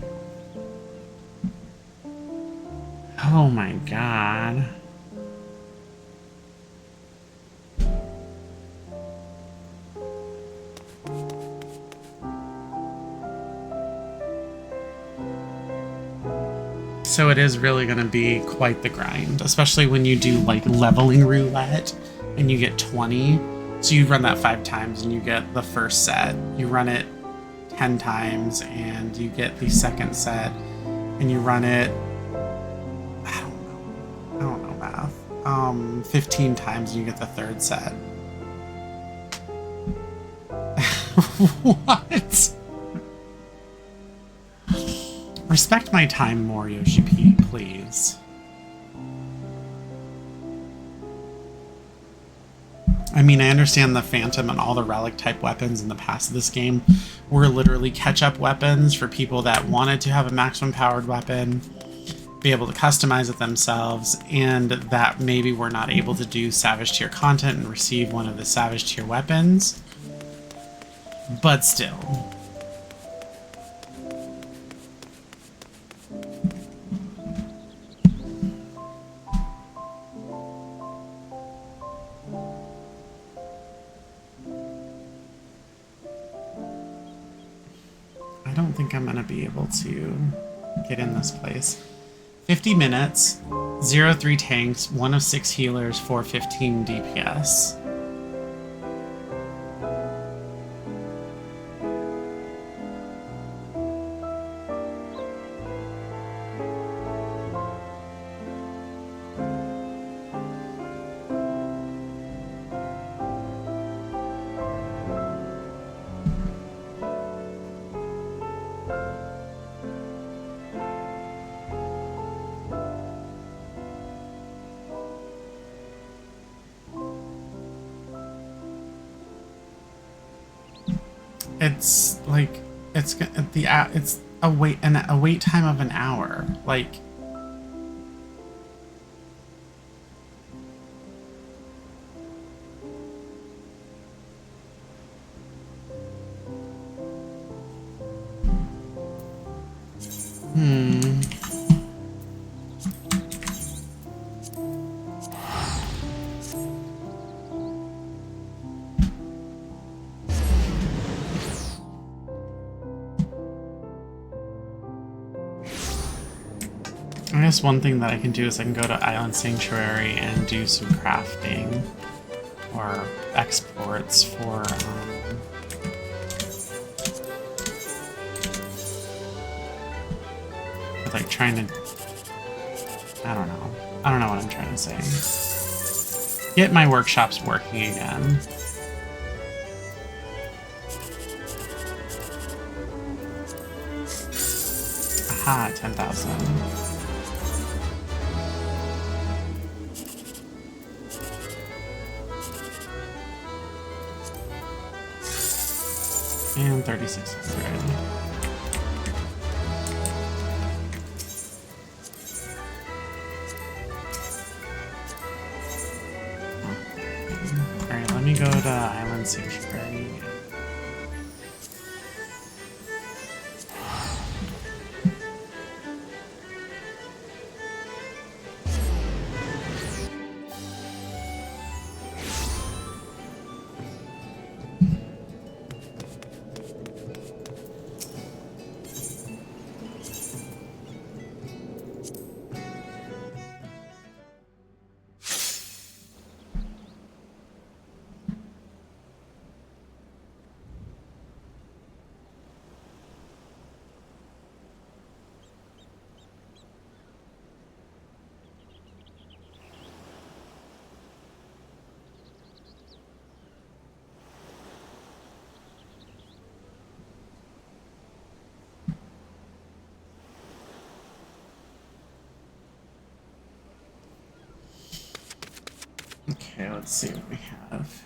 Oh my god. So it is really going to be quite the grind, especially when you do like leveling roulette and you get 20. So you run that 5 times and you get the first set. You run it 10 times and you get the second set, and you run it, I don't know math, 15 times and you get the third set. What? Respect my time more, Yoshi P, please. I mean, I understand the Phantom and all the relic type weapons in the past of this game were literally catch-up weapons for people that wanted to have a maximum powered weapon, be able to customize it themselves, and that maybe were not able to do Savage tier content and receive one of the Savage tier weapons. But still. I don't think I'm gonna be able to get in this place. 50 minutes, 0-3 tanks, 1 of 6 healers, 415 DPS. It's like it's a wait time of an hour. Like, I guess one thing that I can do is I can go to Island Sanctuary and do some crafting or exports for like trying to, I don't know what I'm trying to say. Get my workshops working again. Aha, 10,000. And 3,600. Alright, let me go to Island Sanctuary. Okay, let's see what we have.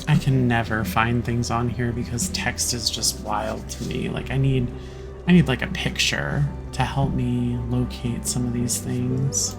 I can never find things on here because text is just wild to me. Like I need like a picture to help me locate some of these things.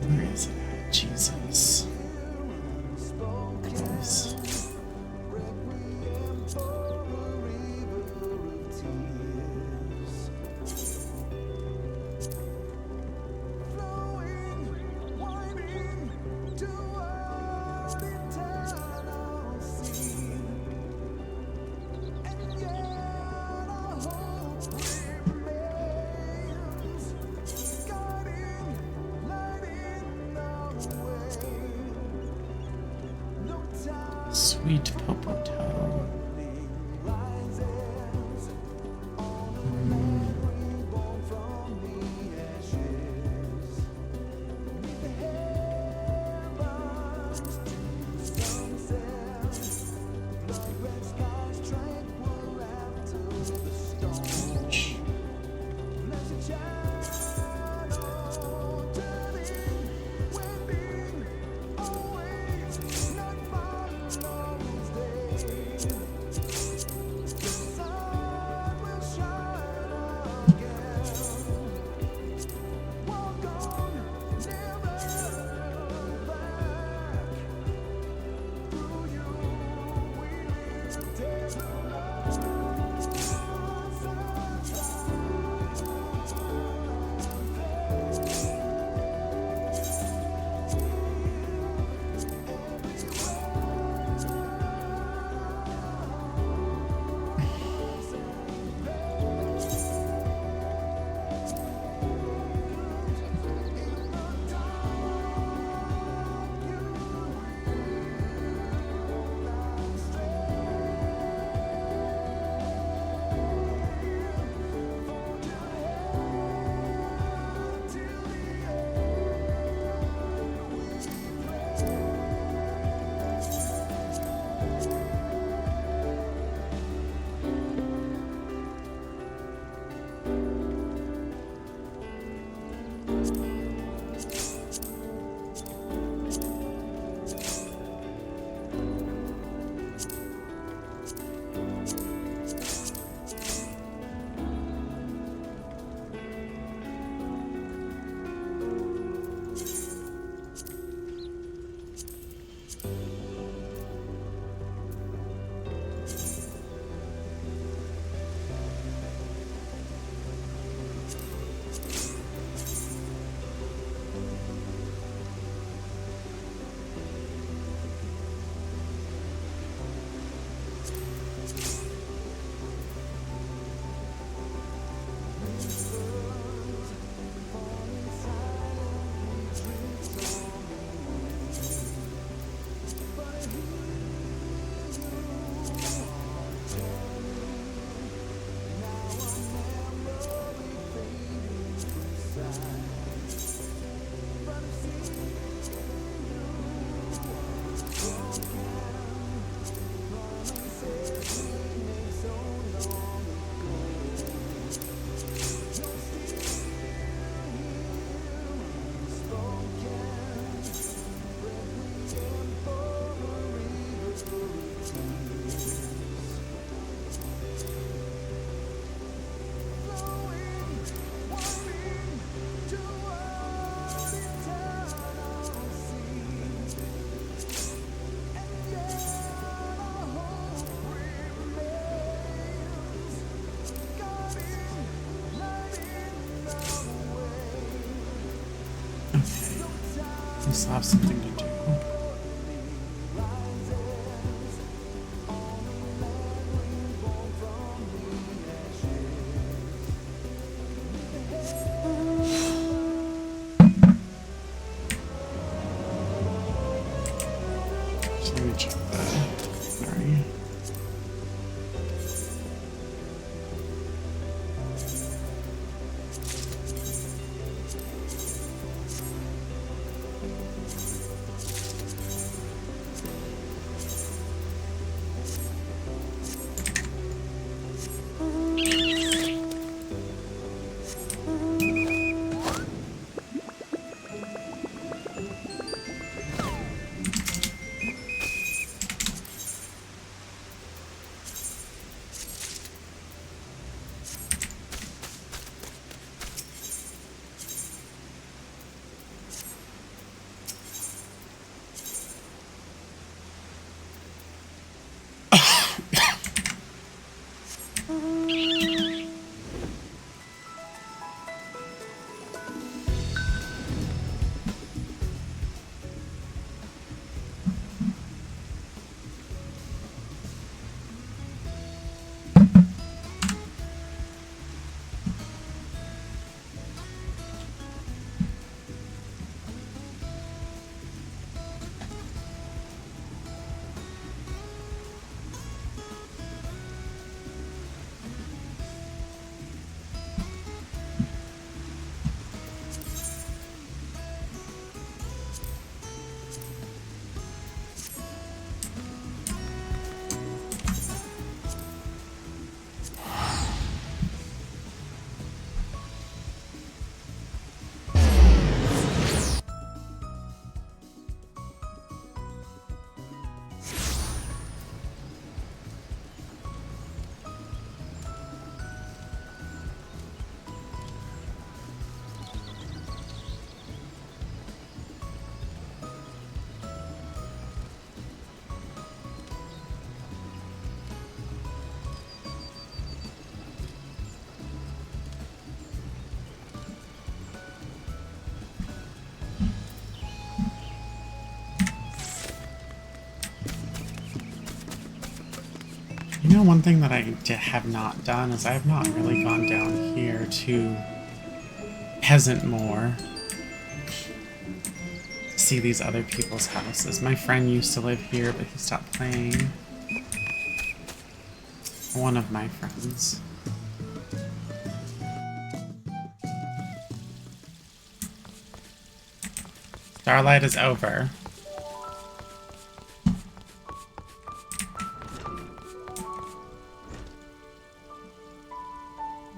Where is it at? Jesus. Close. Sweet Popoto. We still have something to do. know one thing that I have not done is I have not really gone down here to Peasant Moor to see these other people's houses. My friend used to live here, but he stopped playing. One of my friends. Starlight is over.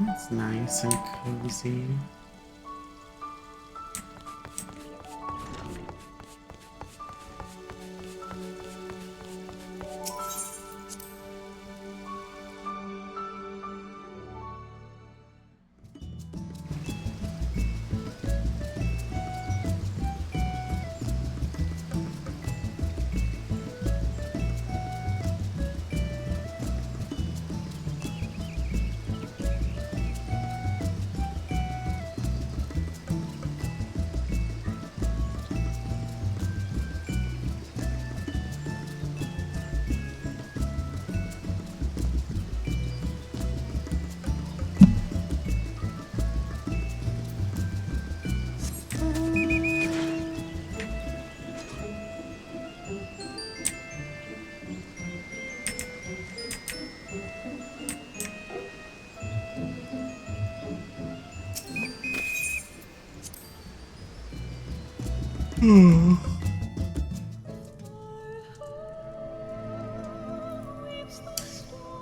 That's nice and cozy.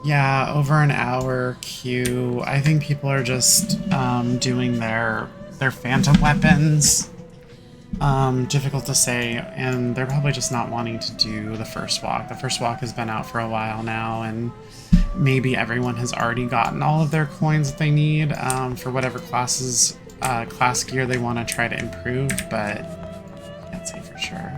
Yeah, over an hour queue. I think people are just doing their phantom weapons. Difficult to say, and they're probably just not wanting to do the first walk. The first walk has been out for a while now, and maybe everyone has already gotten all of their coins that they need for whatever class gear they want to try to improve, but I can't say for sure.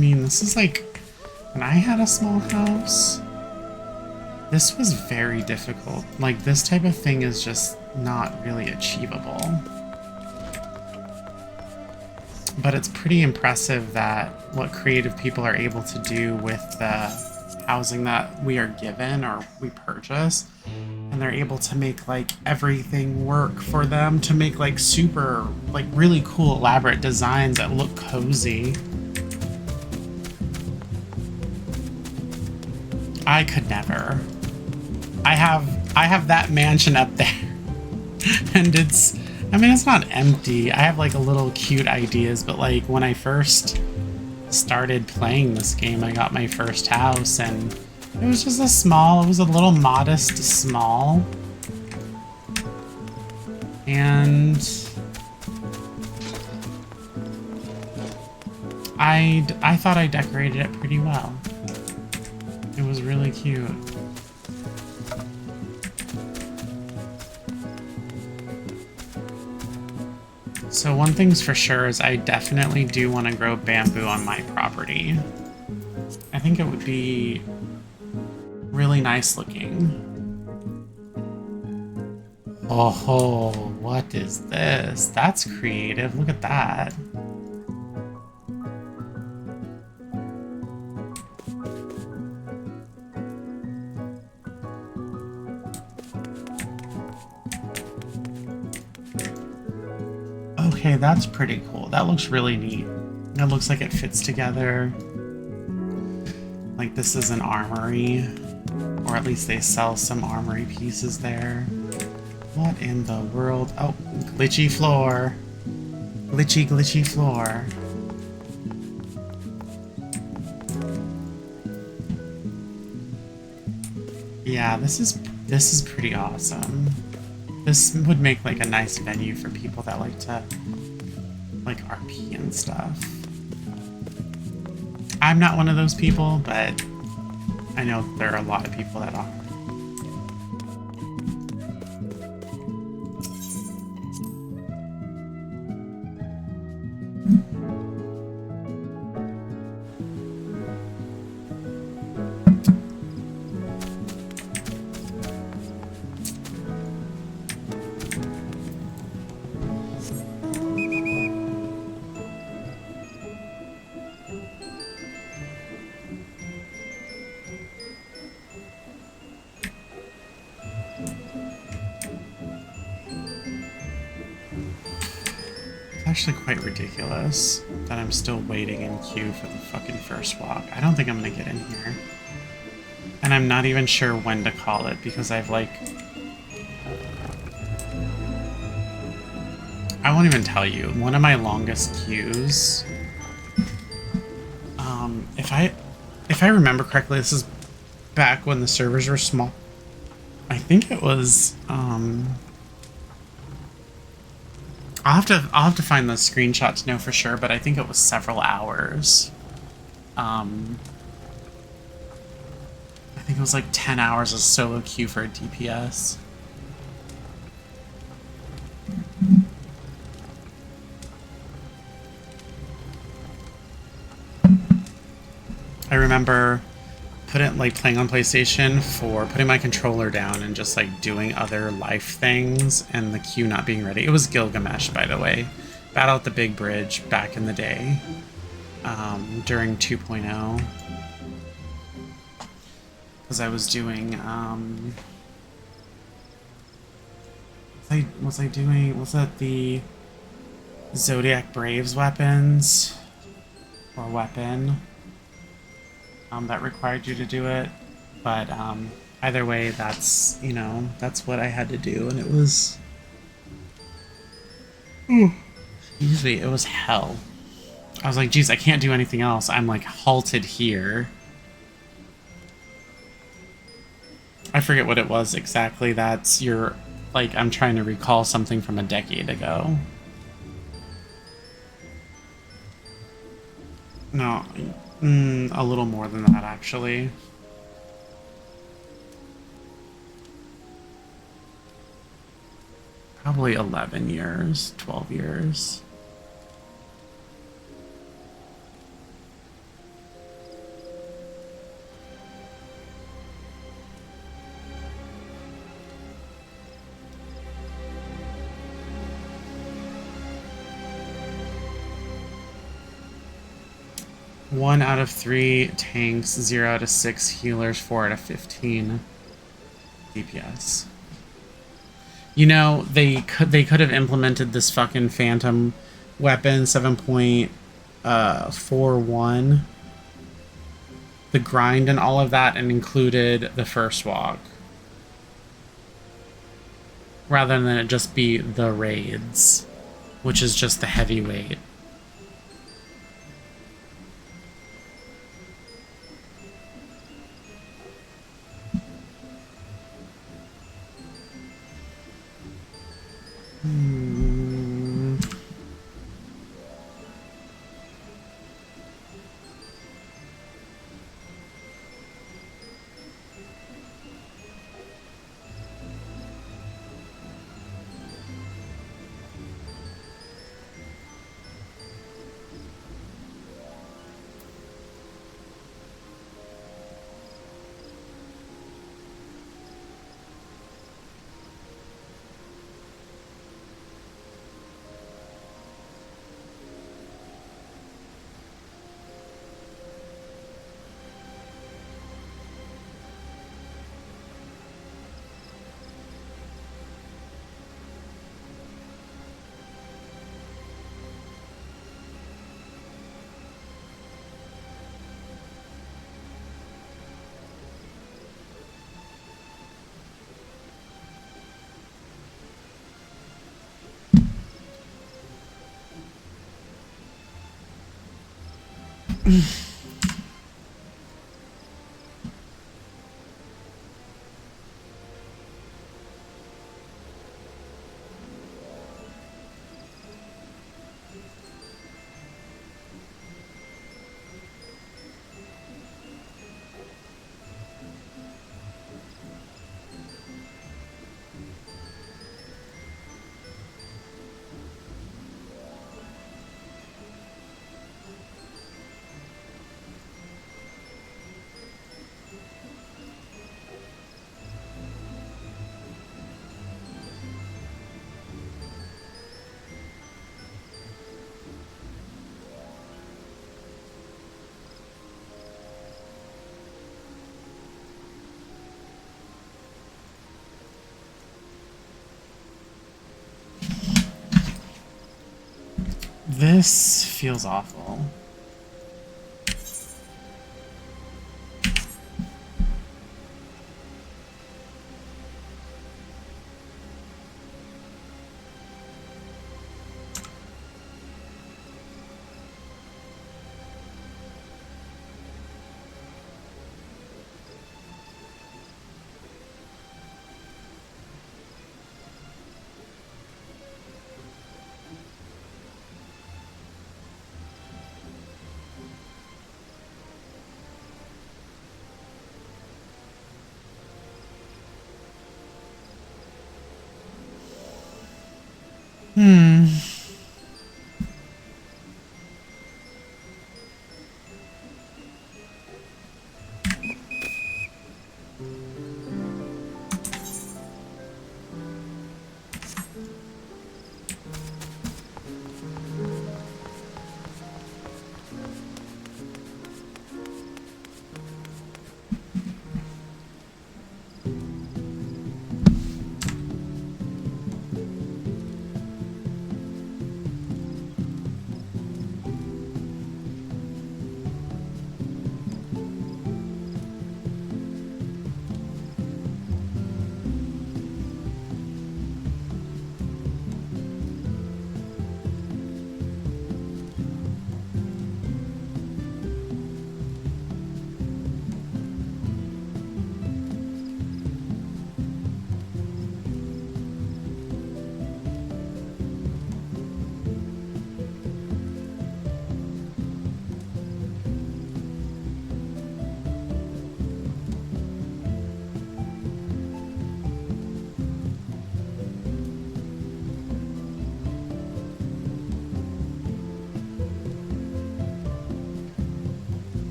This is like, when I had a small house, this was very difficult. Like, this type of thing is just not really achievable. But it's pretty impressive that what creative people are able to do with the housing that we are given or we purchase. And they're able to make, like, everything work for them to make, like, super, like, really cool, elaborate designs that look cozy. I could never. I have that mansion up there, and it's not empty. I have like a little cute ideas, but like when I first started playing this game, I got my first house, and it was just it was a little modest small, and I thought I decorated it pretty well. It was really cute. So one thing's for sure is I definitely do want to grow bamboo on my property. I think it would be really nice looking. Oh, what is this? That's creative. Look at that. Okay, that's pretty cool. That looks really neat. It looks like it fits together. Like this is an armory, or at least they sell some armory pieces there. What in the world? Oh, glitchy floor. Glitchy floor. Yeah, this is pretty awesome. This would make like a nice venue for people that like to like RP and stuff. I'm not one of those people, but I know there are a lot of people that are. actually quite ridiculous that I'm still waiting in queue for the fucking first walk. I don't think I'm gonna get in here. And I'm not even sure when to call it because I've like... I won't even tell you. One of my longest queues... if I remember correctly, this is back when the servers were small. I think it was, I'll have to find the screenshot to know for sure, but I think it was several hours. I think it was like 10 hours of solo queue for a DPS. I remember playing on PlayStation for putting my controller down and just like doing other life things and the queue not being ready. It was Gilgamesh, by the way. Battle at the Big Bridge back in the day, during 2.0. Because I was doing, was that the Zodiac Braves weapons? Or weapon? That required you to do it, but either way, that's, you know, that's what I had to do, and it was... Usually it was hell. I was like, geez, I can't do anything else. I'm like halted here. I forget what it was exactly. That's your, like, I'm trying to recall something from a decade ago. No, a little more than that, actually. Probably 11 years, 12 years. One out of 3 tanks, 0 out of 6 healers, 4 out of 15 DPS. You know, they could have implemented this fucking Phantom weapon 7.41, the grind and all of that, and included the first walk, rather than it just be the raids, which is just the heavyweight. This feels awful.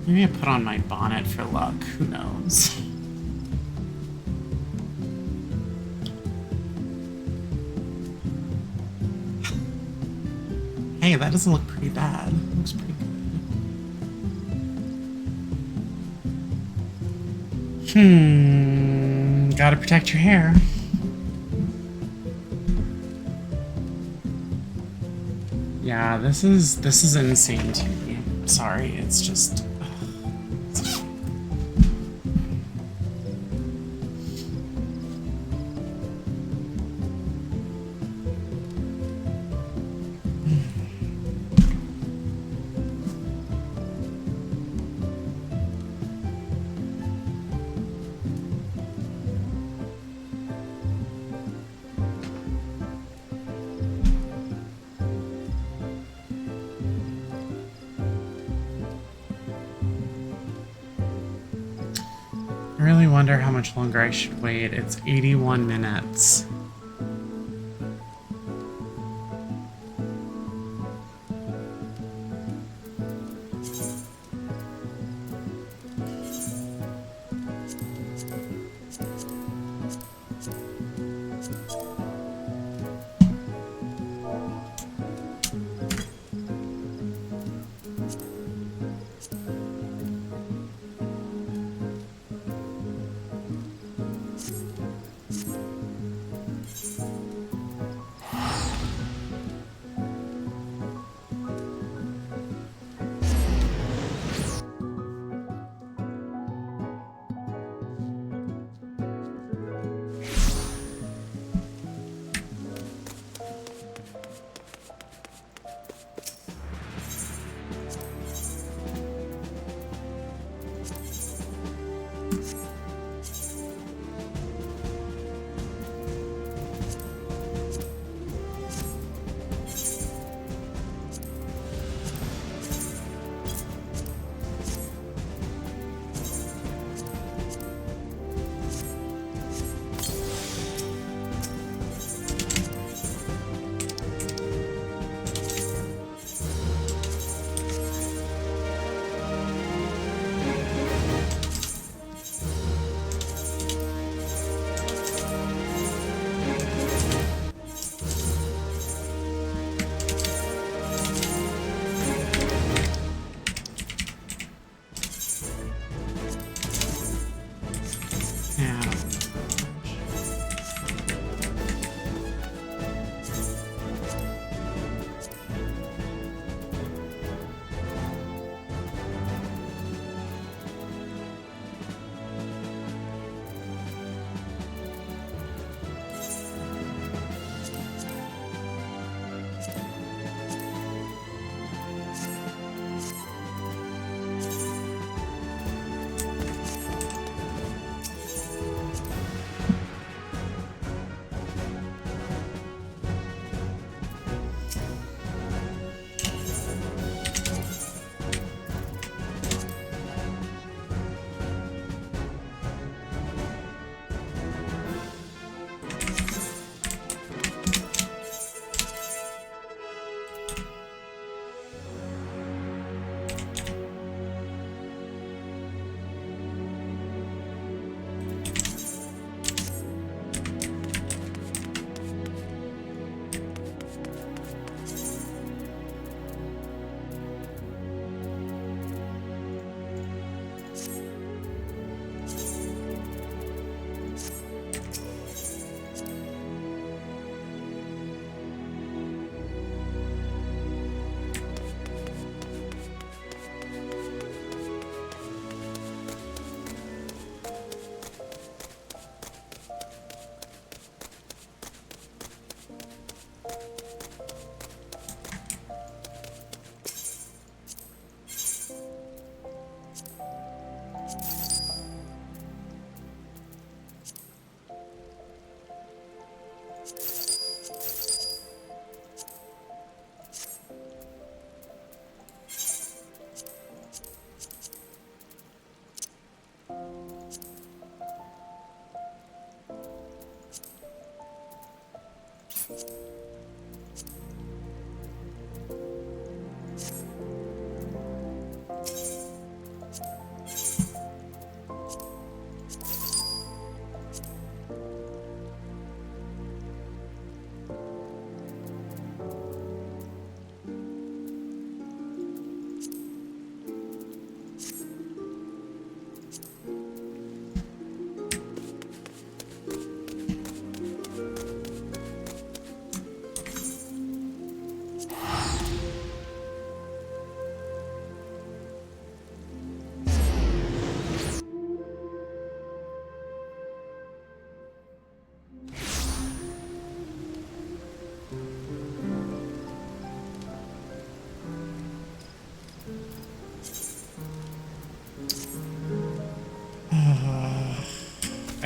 Maybe I put on my bonnet for luck. Who knows? Hey, that doesn't look pretty bad. It looks pretty good. Gotta protect your hair. Yeah, this is insane to me. Sorry, it's just... I really wonder how much longer I should wait. It's 81 minutes.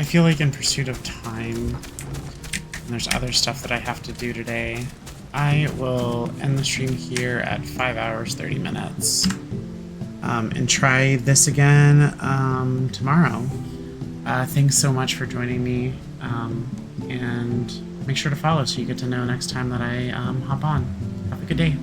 I feel like in pursuit of time, and there's other stuff that I have to do today, I will end the stream here at 5 hours, 30 minutes. And try this again tomorrow. Thanks so much for joining me. And make sure to follow so you get to know next time that I hop on. Have a good day.